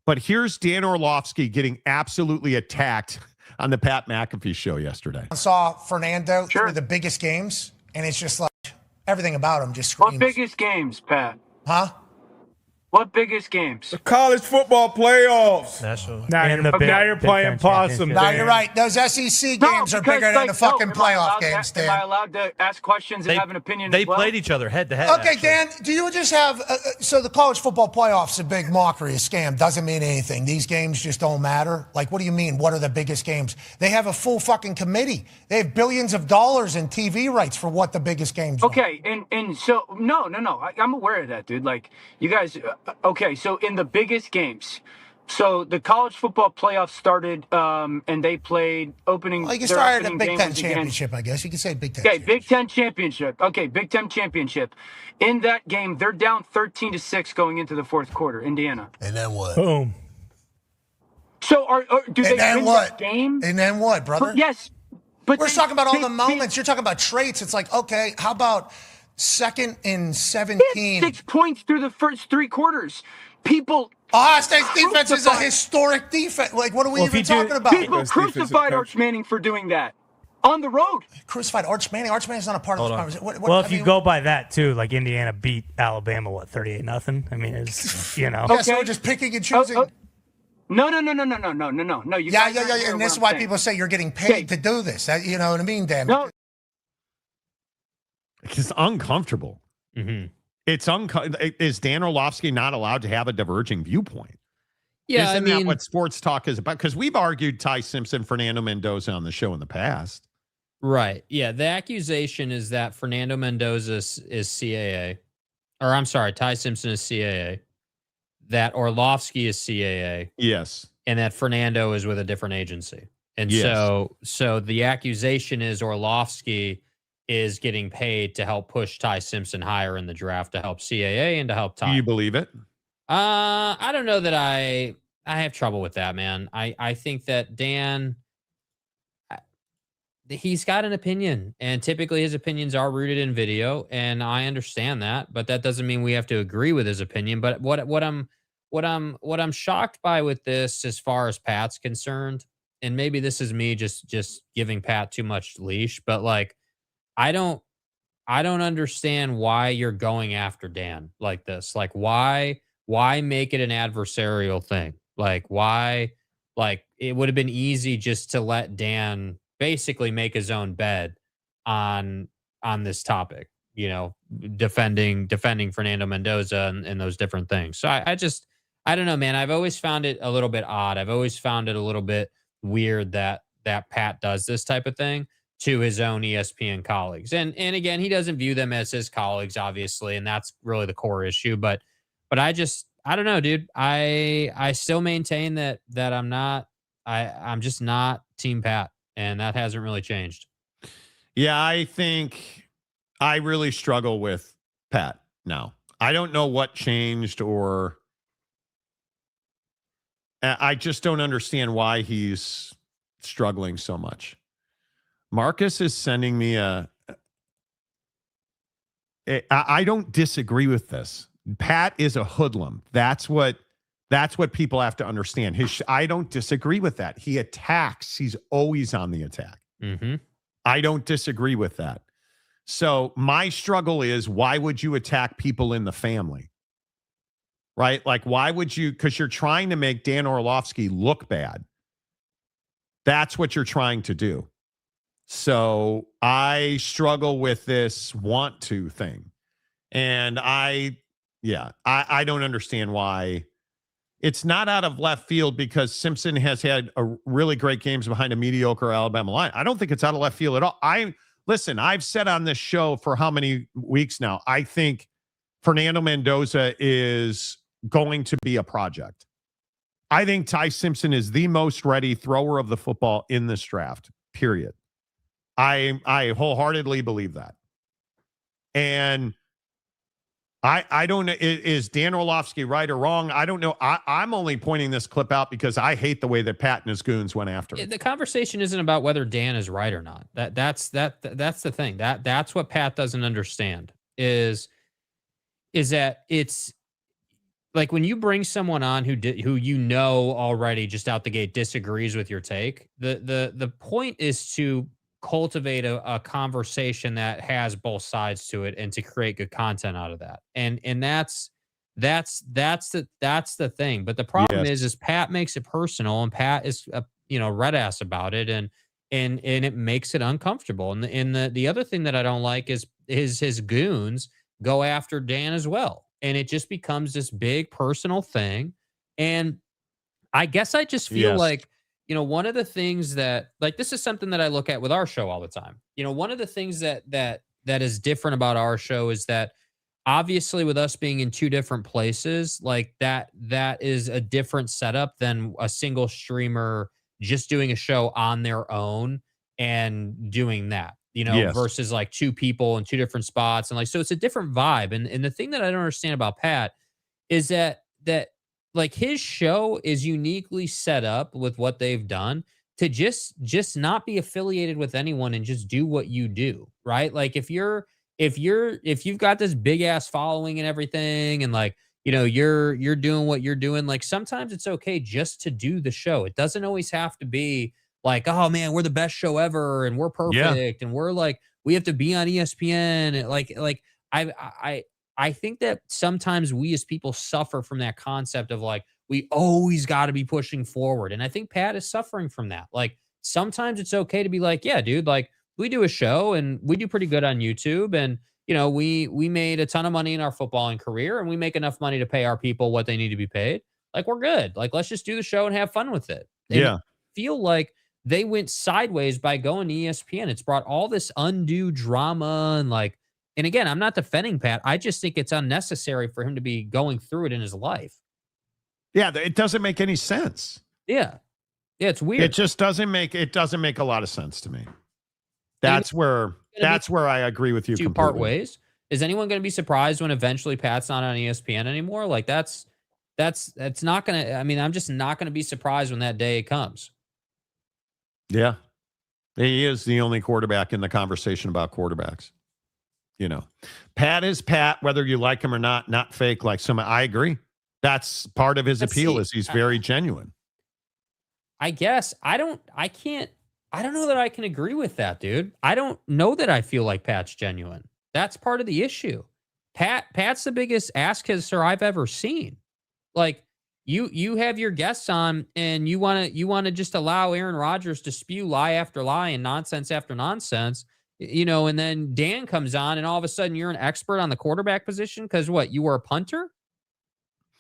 S3: But here's Dan Orlovsky getting absolutely attacked on the Pat McAfee show yesterday.
S2: I saw Fernando through the biggest games, and it's just like everything about him just screams.
S4: What biggest games, Pat?
S2: Huh?
S4: What biggest games?
S1: The college football playoffs.
S12: Now you're playing possum.
S2: No, you're right. Those SEC games are bigger than the fucking playoff games, Dan.
S4: Am I allowed to ask questions and have an opinion as well?
S12: They played each other head to head.
S2: Okay, Dan, do you just have so the college football playoffs a big mockery, a scam, doesn't mean anything. These games just don't matter. Like, what do you mean? What are the biggest games? They have a full fucking committee. They have billions of dollars in TV rights for what the biggest games are.
S4: Okay, and so no, I'm aware of that, dude. Like, you guys. Okay, so in the biggest games, so the college football playoffs started, and they played opening.
S2: Well, you can start at a Big Ten championship, I guess. You can say Big Ten.
S4: Okay, Big Ten championship. Okay, Big Ten championship. In that game, they're down 13-6 going into the fourth quarter. Indiana.
S2: And then what?
S12: Boom.
S4: So do they win that game?
S2: And then what, brother?
S4: Yes, but
S2: we're talking about all the moments. You're talking about traits. It's like, okay, how about 2nd and 17?
S4: 6 points through the first 3 quarters. People.
S2: Ohio State's defense is a historic defense. Like, what are we even talking about?
S4: People crucified Arch Manning for doing that on the road.
S2: Crucified Arch Manning. Arch Manning's not a part of this conversation.
S12: Well, if you go by that too, like Indiana beat Alabama, 38-0. I mean, it's
S2: Yeah, so we're just picking and choosing.
S4: No. You
S2: yeah. And this is why people say you're getting paid to do this. You know what I mean, Dan?
S4: No.
S3: It's uncomfortable.
S5: Mm-hmm.
S3: Is Dan Orlovsky not allowed to have a diverging viewpoint?
S5: Yeah,
S3: Isn't that what sports talk is about? Because we've argued Ty Simpson, Fernando Mendoza on the show in the past.
S5: Right. Yeah. The accusation is that Fernando Mendoza is CAA. Or I'm sorry, Ty Simpson is CAA. That Orlovsky is CAA.
S3: Yes.
S5: And that Fernando is with a different agency. And
S3: Yes.
S5: so the accusation is Orlovsky is getting paid to help push Ty Simpson higher in the draft to help CAA and to help Ty.
S3: Do you believe it?
S5: I don't know that I have trouble with that, man. I think that Dan, he's got an opinion, and typically his opinions are rooted in video, and I understand that, but that doesn't mean we have to agree with his opinion. But what I'm shocked by with this, as far as Pat's concerned, and maybe this is me just giving Pat too much leash, but like, I don't understand why you're going after Dan like this. Like, why make it an adversarial thing? Like, why? Like, it would have been easy just to let Dan basically make his own bed on this topic, you know, defending Fernando Mendoza and those different things. So I don't know, man. I've always found it a little bit odd. I've always found it a little bit weird that Pat does this type of thing to his own ESPN colleagues. And again, he doesn't view them as his colleagues, obviously, and that's really the core issue. But I don't know, dude. I still maintain that I'm just not Team Pat, and that hasn't really changed.
S3: Yeah, I think I really struggle with Pat now. I don't know what changed, or I just don't understand why he's struggling so much. Marcus is sending me I don't disagree with this. Pat is a hoodlum. That's what people have to understand. I don't disagree with that. He attacks. He's always on the attack.
S5: Mm-hmm.
S3: I don't disagree with that. So my struggle is, why would you attack people in the family? Right? Like, why would you? Because you're trying to make Dan Orlovsky look bad. That's what you're trying to do. So I struggle with this want to thing. And I don't understand why. It's not out of left field, because Simpson has had a really great games behind a mediocre Alabama line. I don't think it's out of left field at all. I've said on this show for how many weeks now, I think Fernando Mendoza is going to be a project. I think Ty Simpson is the most ready thrower of the football in this draft, period. I wholeheartedly believe that. And I don't know, is Dan Orlovsky right or wrong? I don't know. I'm only pointing this clip out because I hate the way that Pat and his goons went after it.
S5: The conversation isn't about whether Dan is right or not. That's the thing. That's what Pat doesn't understand is that it's like, when you bring someone on who you know already just out the gate disagrees with your take, the point is to cultivate a conversation that has both sides to it and to create good content out of that. And that's the thing. But the problem is Pat makes it personal, and Pat is red ass about it, and it makes it uncomfortable. And the other thing that I don't like is his goons go after Dan as well, and it just becomes this big personal thing. And I guess I just feel like, one of the things that, like, this is something that I look at with our show all the time. One of the things that is different about our show is that obviously with us being in two different places, like that is a different setup than a single streamer just doing a show on their own and doing that, versus like two people in two different spots. And like, so it's a different vibe. And the thing that I don't understand about Pat is that like his show is uniquely set up with what they've done to just not be affiliated with anyone and just do what you do, right? Like if you've got this big ass following and everything, and like, you're doing what you're doing, like sometimes it's okay just to do the show. It doesn't always have to be like, oh man, we're the best show ever and we're perfect and we're like, we have to be on ESPN. I think that sometimes we as people suffer from that concept of like, we always got to be pushing forward. And I think Pat is suffering from that. Like sometimes it's okay to be like, yeah, dude, like we do a show and we do pretty good on YouTube. And, we made a ton of money in our footballing career and we make enough money to pay our people what they need to be paid. Like we're good. Like, let's just do the show and have fun with it. And I feel like they went sideways by going to ESPN. It's brought all this undue drama and again, I'm not defending Pat. I just think it's unnecessary for him to be going through it in his life. Yeah,
S3: it doesn't make any sense.
S5: Yeah, it's weird.
S3: It just doesn't make a lot of sense to me. That's where I agree with you.
S5: Two part ways. Is anyone going to be surprised when eventually Pat's not on ESPN anymore? Like that's not going to. I mean, I'm just not going to be surprised when that day comes.
S3: Yeah, he is the only quarterback in the conversation about quarterbacks. Pat is Pat, whether you like him or not fake like some. I agree. That's part of his appeal is he's very genuine.
S5: I guess I don't know that I can agree with that, dude. I don't know that I feel like Pat's genuine. That's part of the issue. Pat's the biggest ass kisser I've ever seen. Like you have your guests on and you want to just allow Aaron Rodgers to spew lie after lie and nonsense after nonsense. And then Dan comes on and all of a sudden you're an expert on the quarterback position because what, you were a punter?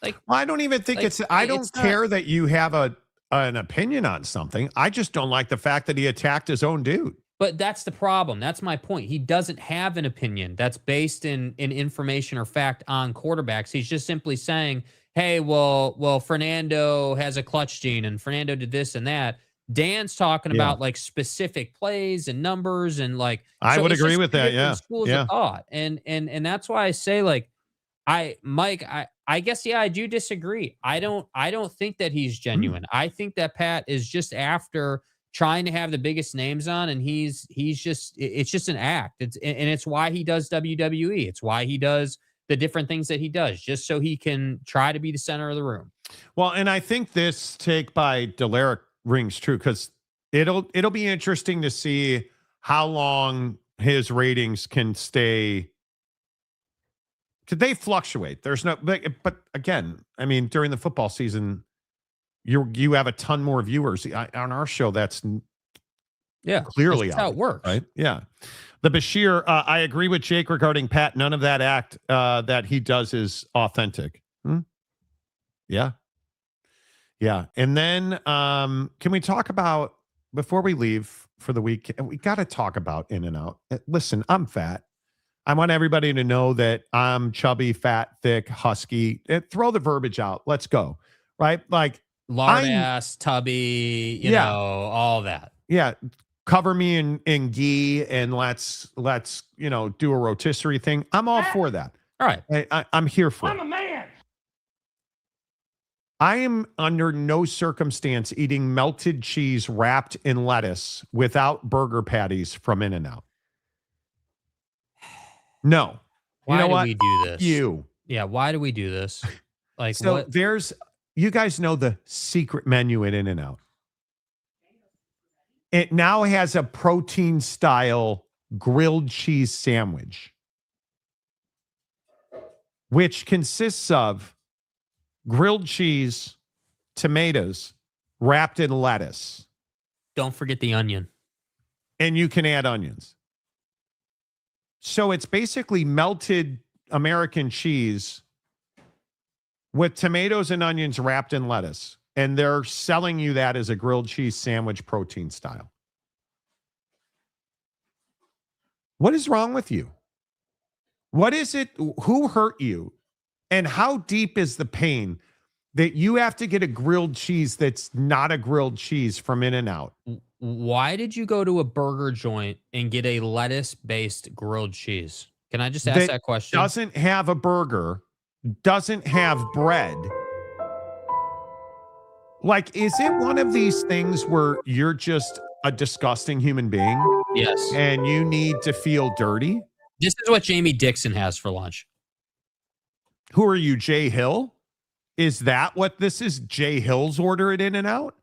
S5: Like,
S3: I don't even think I don't care that you have an opinion on something. I just don't like the fact that he attacked his own dude.
S5: But that's the problem. That's my point. He doesn't have an opinion that's based in information or fact on quarterbacks. He's just simply saying, hey, well, Fernando has a clutch gene and Fernando did this and that. Dan's talking about like specific plays and numbers and like
S3: I would agree with that. Yeah.
S5: Schools of thought. And that's why I say like I guess I do disagree. I don't think that he's genuine. I think that Pat is just after trying to have the biggest names on and it's just an act. It's why he does WWE. It's why he does the different things that he does just so he can try to be the center of the room.
S3: Well, and I think this take by Delaric rings true because it'll be interesting to see how long his ratings can stay. Could they fluctuate? There's no, but again, I mean, during the football season, you have a ton more viewers on our show. That's clearly
S5: how it works,
S3: right? Yeah. The Bashir, I agree with Jake regarding Pat. None of that act that he does is authentic. Yeah. Yeah. And then can we talk about, before we leave for the week, we got to talk about In-N-Out. Listen, I'm fat. I want everybody to know that I'm chubby, fat, thick, husky. Throw the verbiage out. Let's go. Right? Like
S5: lard ass, tubby, you know, all that.
S3: Yeah. Cover me in ghee and let's do a rotisserie thing. I'm all for that.
S5: All right.
S3: I'm here for it.
S21: I'm a man.
S3: I am under no circumstance eating melted cheese wrapped in lettuce without burger patties from In-N-Out. No.
S5: Why
S3: you know
S5: do
S3: what?
S5: we do this?
S3: Yeah,
S5: why do we do this? Like,
S3: so you guys know the secret menu at In-N-Out. It now has a protein style grilled cheese sandwich, which consists of grilled cheese, tomatoes, wrapped in lettuce.
S5: Don't forget the onion.
S3: And you can add onions. So it's basically melted American cheese with tomatoes and onions wrapped in lettuce. And they're selling you that as a grilled cheese sandwich protein style. What is wrong with you? What is it? Who hurt you? And how deep is the pain that you have to get a grilled cheese that's not a grilled cheese from In-N-Out?
S5: Why did you go to a burger joint and get a lettuce-based grilled cheese? Can I just ask that question?
S3: Doesn't have a burger, doesn't have bread. Like, is it one of these things where you're just a disgusting human being?
S5: Yes.
S3: And you need to feel dirty?
S5: This is what Jamie Dixon has for lunch.
S3: Who are you, Jay Hill? Is that what this is? Jay Hill's order at In-N-Out?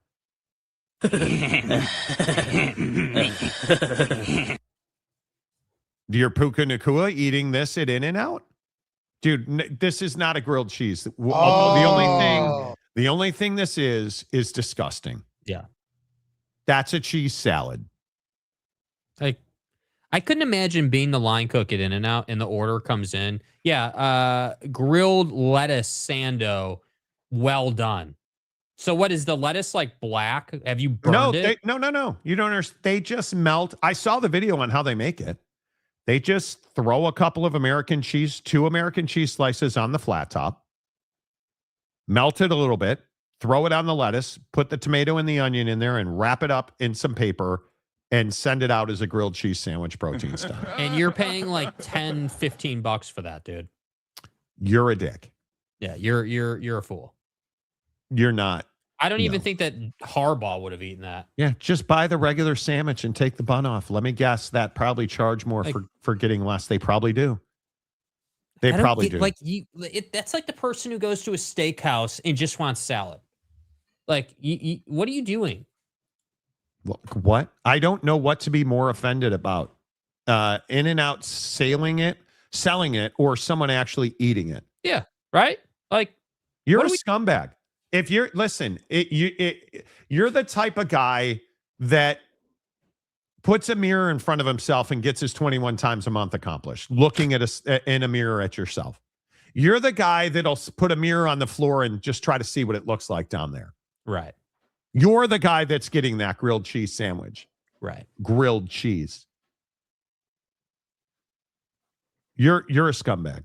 S3: You're Puka Nakua eating this at In-N-Out? Dude, this is not a grilled cheese. The only thing this is disgusting.
S5: Yeah.
S3: That's a cheese salad.
S5: Like, I couldn't imagine being the line cook at In-N-Out and the order comes in. Yeah, grilled lettuce sando, well done. So what is the lettuce like black? Have you burned it?
S3: No. You don't understand. They just melt. I saw the video on how they make it. They just throw a couple of two American cheese slices on the flat top, melt it a little bit, throw it on the lettuce, put the tomato and the onion in there, and wrap it up in some paper and send it out as a grilled cheese sandwich protein style.
S5: And you're paying like $10, $15 for that, dude.
S3: You're a dick.
S5: Yeah, you're a fool.
S3: You're not.
S5: I don't even think that Harbaugh would have eaten that.
S3: Yeah, just buy the regular sandwich and take the bun off. Let me guess, that probably charge more for getting less. They probably do. They probably do.
S5: Like that's like the person who goes to a steakhouse and just wants salad. Like, what are you doing?
S3: What? I don't know what to be more offended about. In-N-Out selling it, or someone actually eating it.
S5: Yeah, right? Like,
S3: you're a scumbag. If you're you're the type of guy that puts a mirror in front of himself and gets his 21 times a month accomplished, looking at in a mirror at yourself. You're the guy that'll put a mirror on the floor and just try to see what it looks like down there.
S5: Right.
S3: You're the guy that's getting that grilled cheese sandwich.
S5: Right.
S3: Grilled cheese. You're a scumbag.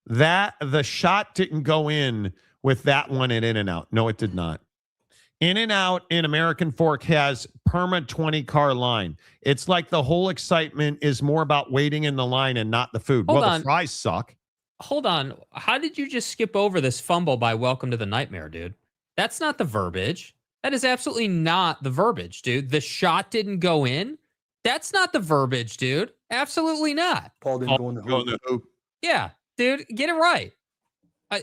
S3: The shot didn't go in with that one at In-N-Out. No, it did not. In-N-Out in American Fork has perma 20-car line. It's like the whole excitement is more about waiting in the line and not the food. The fries suck.
S5: Hold on. How did you just skip over this fumble by Welcome to the Nightmare, dude? That's not the verbiage. That is absolutely not the verbiage, dude. The shot didn't go in. That's not the verbiage, dude. Absolutely not.
S16: Paul didn't go in the hoop.
S5: Yeah, dude, get it right.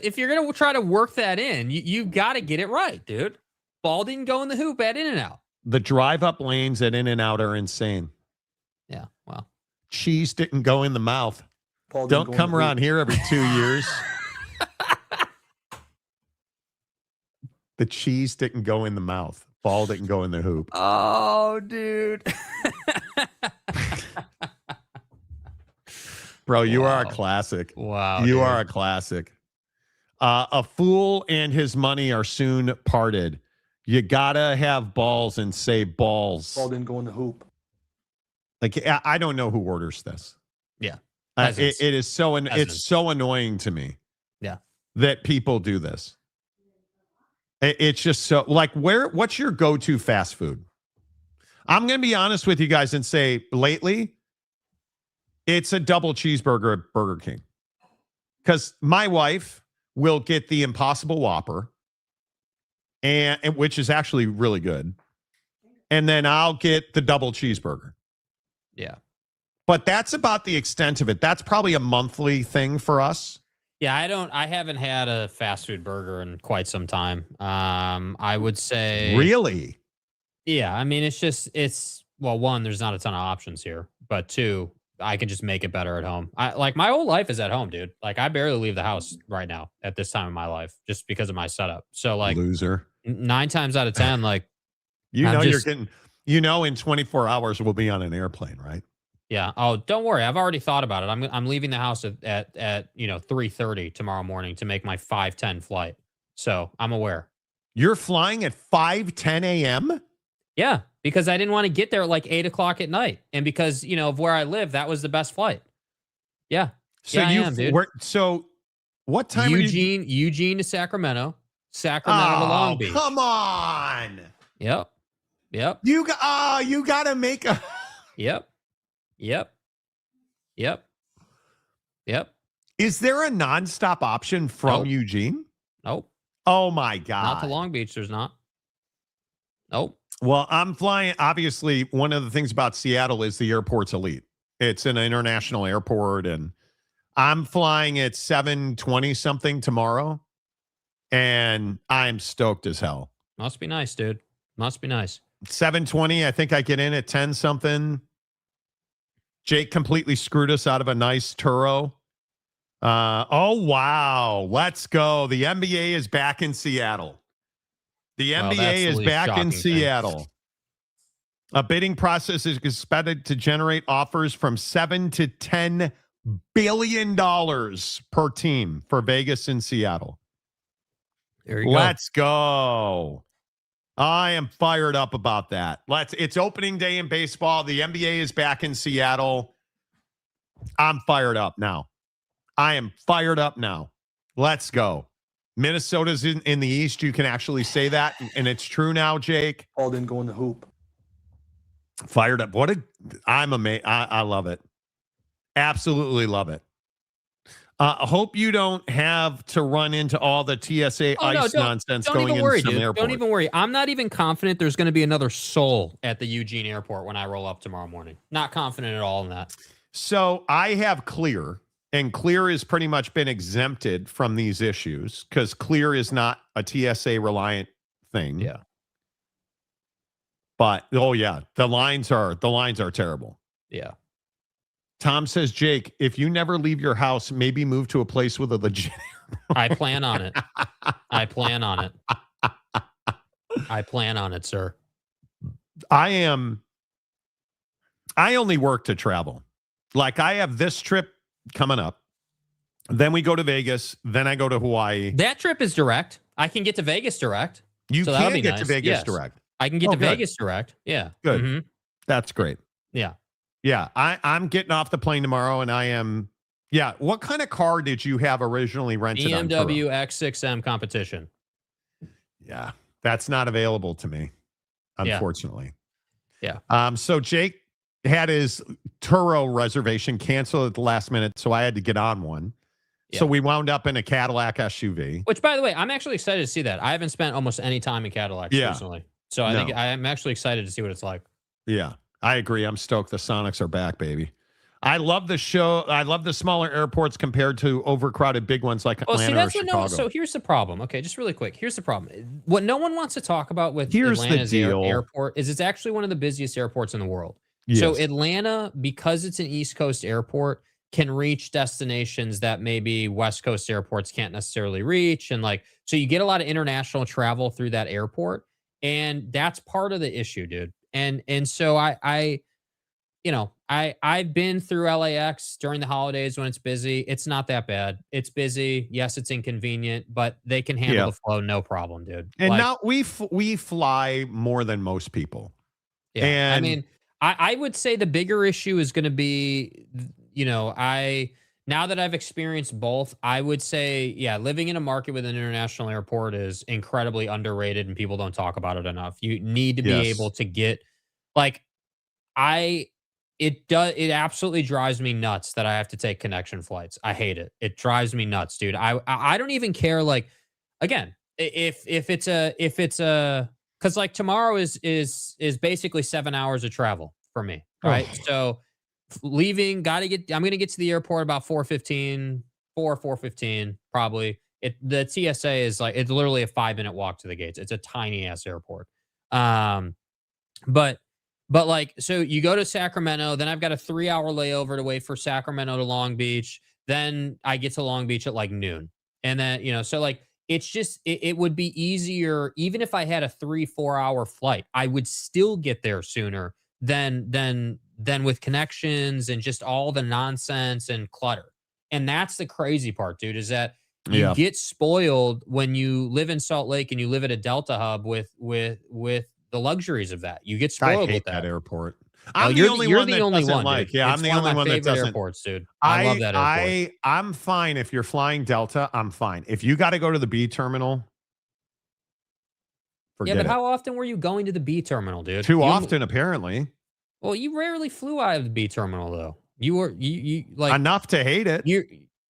S5: If you're going to try to work that in, you got to get it right, dude. Ball didn't go in the hoop at In-N-Out.
S3: The drive-up lanes at In-N-Out are insane.
S5: Yeah, well.
S3: Cheese didn't go in the mouth.
S16: Paul
S3: Don't come around here every 2 years. The cheese didn't go in the mouth. Ball didn't go in the hoop.
S5: Oh, dude.
S3: Bro, you are a classic.
S5: Wow.
S3: You are a classic. A fool and his money are soon parted. You gotta have balls and say balls.
S16: Ball didn't go in the hoop.
S3: Like, I don't know who orders this.
S5: Yeah.
S3: It is so annoying to me.
S5: Yeah.
S3: That people do this. It's just so, like, what's your go-to fast food? I'm going to be honest with you guys and say lately, it's a double cheeseburger at Burger King. Because my wife will get the Impossible Whopper, and which is actually really good. And then I'll get the double cheeseburger.
S5: Yeah.
S3: But that's about the extent of it. That's probably a monthly thing for us.
S5: Yeah, I haven't had a fast food burger in quite some time. I would say.
S3: Really?
S5: Yeah, I mean, well, one, there's not a ton of options here, but two, I can just make it better at home. My whole life is at home, dude. Like, I barely leave the house right now at this time in my life just because of my setup. So, like,
S3: Loser.
S5: 9 times out of 10, like,
S3: you're getting, in 24 hours we'll be on an airplane, right?
S5: Yeah. Oh, don't worry. I've already thought about it. I'm leaving the house at 3:30 tomorrow morning to make my 5:10 flight. So I'm aware.
S3: You're flying at 5:10 a.m.?
S5: Yeah, because I didn't want to get there at like 8 o'clock at night, and because of where I live, that was the best flight. Yeah.
S3: So
S5: yeah, I am, dude.
S3: So what time
S5: Eugene to Sacramento, Sacramento to Long Beach.
S3: Come on.
S5: Yep.
S3: You got to make a.
S5: Yep.
S3: Is there a nonstop option from
S5: Nope.
S3: Eugene?
S5: Nope.
S3: Oh my God.
S5: Not to Long Beach. There's not. Nope.
S3: Well, I'm flying. Obviously, one of the things about Seattle is the airport's elite. It's an international airport, and I'm flying at 7:20 something tomorrow, and I'm stoked as hell.
S5: Must be nice, dude. Must be nice.
S3: 7:20. I think I get in at 10 something. Jake completely screwed us out of a nice Turo. Oh, wow. Let's go. The NBA is back in Seattle. The NBA is back in Seattle. A bidding process is expected to generate offers from $7 to $10 billion per team for Vegas and Seattle.
S5: There you go.
S3: Let's go. I am fired up about that. It's opening day in baseball. The NBA is back in Seattle. I'm fired up now. I am fired up now. Let's go. Minnesota's in the East. You can actually say that, and it's true now, Jake.
S16: All didn't go in the hoop.
S3: Fired up. I'm amazed. I love it. Absolutely love it. I hope you don't have to run into all the TSA nonsense going into some airport.
S5: Don't even worry. I'm not even confident there's going to be another soul at the Eugene airport when I roll up tomorrow morning. Not confident at all in that.
S3: So I have Clear, and Clear has pretty much been exempted from these issues because Clear is not a TSA reliant thing.
S5: Yeah.
S3: But the lines are terrible.
S5: Yeah.
S3: Tom says, Jake, if you never leave your house, maybe move to a place with a legit airport.
S5: I plan on it. I plan on it, sir.
S3: I only work to travel. Like, I have this trip coming up. Then we go to Vegas. Then I go to Hawaii.
S5: That trip is direct. I can get to Vegas direct.
S3: You
S5: so
S3: can get to Vegas direct.
S5: I can get to Vegas direct. Yeah.
S3: Good.
S5: Mm-hmm.
S3: That's great.
S5: Yeah.
S3: Yeah. I'm getting off the plane tomorrow, and I am. Yeah. What kind of car did you have originally rented?
S5: BMW X6M competition.
S3: Yeah. That's not available to me, unfortunately.
S5: Yeah.
S3: So Jake had his Turo reservation canceled at the last minute, so I had to get on one. Yeah. So we wound up in a Cadillac SUV.
S5: Which, by the way, I'm actually excited to see that. I haven't spent almost any time in Cadillacs recently. So I think I'm actually excited to see what it's like.
S3: Yeah, I agree. I'm stoked the Sonics are back, baby. I love the show. I love the smaller airports compared to overcrowded big ones like Atlanta or Chicago.
S5: So here's the problem. Okay, just really quick. Here's the problem. What no one wants to talk about with Atlanta's airport is it's actually one of the busiest airports in the world. Yes. So Atlanta, because it's an East Coast airport, can reach destinations that maybe West Coast airports can't necessarily reach. And so you get a lot of international travel through that airport. And that's part of the issue, dude. And so I've been through LAX during the holidays when it's busy. It's not that bad. It's busy. Yes, it's inconvenient, but they can handle the flow, no problem, dude.
S3: And now we fly more than most people.
S5: Yeah,
S3: and
S5: I mean, I would say the bigger issue is going to be, now that I've experienced both, I would say, living in a market with an international airport is incredibly underrated and people don't talk about it enough. You need to be able to get, it absolutely drives me nuts that I have to take connection flights. I hate it. It drives me nuts, dude. I don't even care. Again, if it's because tomorrow is basically 7 hours of travel for me, right?
S3: Oh.
S5: So leaving, I'm going to get to the airport about 4:15 probably. The TSA is it's literally a 5-minute walk to the gates. It's a tiny ass airport. But like, so you go to Sacramento, then I've got a 3-hour layover to wait for Sacramento to Long Beach. Then I get to Long Beach at like noon. And then, so like, it's just, it would be easier. Even if I had a 3-4 hour flight, I would still get there sooner than with connections and just all the nonsense and clutter. And that's the crazy part, dude, is that you get spoiled when you live in Salt Lake and you live at a Delta hub with the luxuries of that. You get spoiled
S3: I hate
S5: with that
S3: airport.
S5: I'm the only one that doesn't like.
S3: Yeah, I'm the only one that doesn't.
S5: Airports, dude. I love that airport.
S3: I'm fine if you're flying Delta. I'm fine. If you got to go to the B terminal, forget
S5: but
S3: it.
S5: how often were you going to the B terminal, dude?
S3: Too often, apparently.
S5: Well, you rarely flew out of the B terminal, though. You were you like
S3: enough to hate it.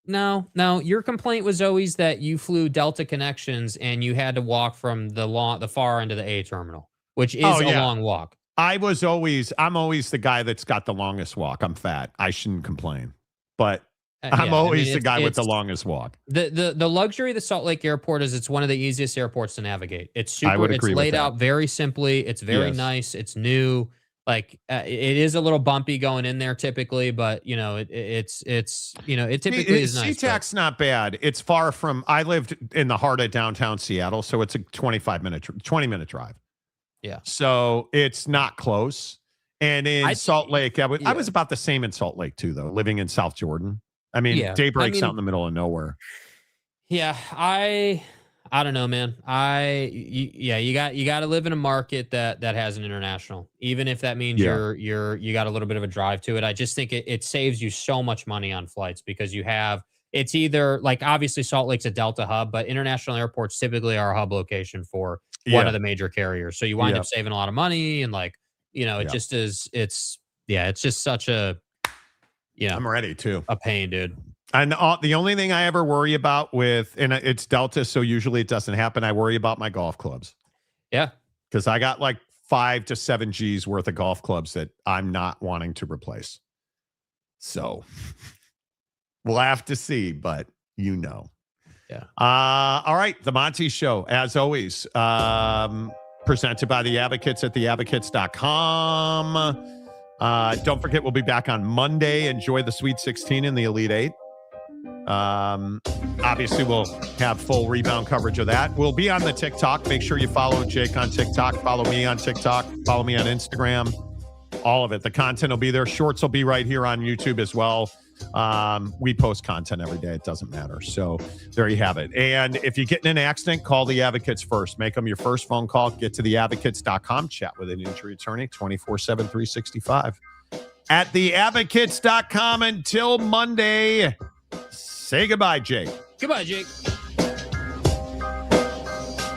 S5: No. Your complaint was always that you flew Delta connections and you had to walk from the far end of the A terminal, which is a long walk.
S3: I'm always the guy that's got the longest walk. I'm fat. I shouldn't complain, but I'm always the guy with the longest walk.
S5: The luxury of the Salt Lake Airport is it's one of the easiest airports to navigate. It's super. It's laid out very simply. It's very nice. It's new. Like it is a little bumpy going in there typically, but it typically is nice.
S3: SeaTac's not bad. It's far from. I lived in the heart of downtown Seattle, so it's a 20 minute drive.
S5: Yeah.
S3: So it's not close. And in Salt Lake, I was about the same in Salt Lake too, though, living in South Jordan. I mean, Daybreak's out in the middle of nowhere.
S5: Yeah, I don't know, man. You got to live in a market that has an international, even if that means you got a little bit of a drive to it. I just think it saves you so much money on flights because it's either like obviously Salt Lake's a Delta hub, but international airports typically are a hub location for one of the major carriers. So you wind up saving a lot of money and it just is. It's just such a
S3: I'm ready too.
S5: A pain, dude.
S3: And the only thing I ever worry about and it's Delta, so usually it doesn't happen. I worry about my golf clubs.
S5: Yeah.
S3: Because I got like 5 to 7 G's worth of golf clubs that I'm not wanting to replace. So we'll have to see, but
S5: Yeah.
S3: All right. The Monty Show, as always, presented by The Advocates at theadvocates.com. Don't forget, we'll be back on Monday. Enjoy the Sweet 16 and the Elite 8. Obviously, we'll have full rebound coverage of that. We'll be on the TikTok. Make sure you follow Jake on TikTok. Follow me on TikTok. Follow me on Instagram. All of it. The content will be there. Shorts will be right here on YouTube as well. We post content every day. It doesn't matter. So there you have it. And if you get in an accident, call the Advocates first. Make them your first phone call. Get to theadvocates.com. Chat with an injury attorney 24/7, 365. At theadvocates.com until Monday. Say goodbye, Jake.
S5: Goodbye, Jake.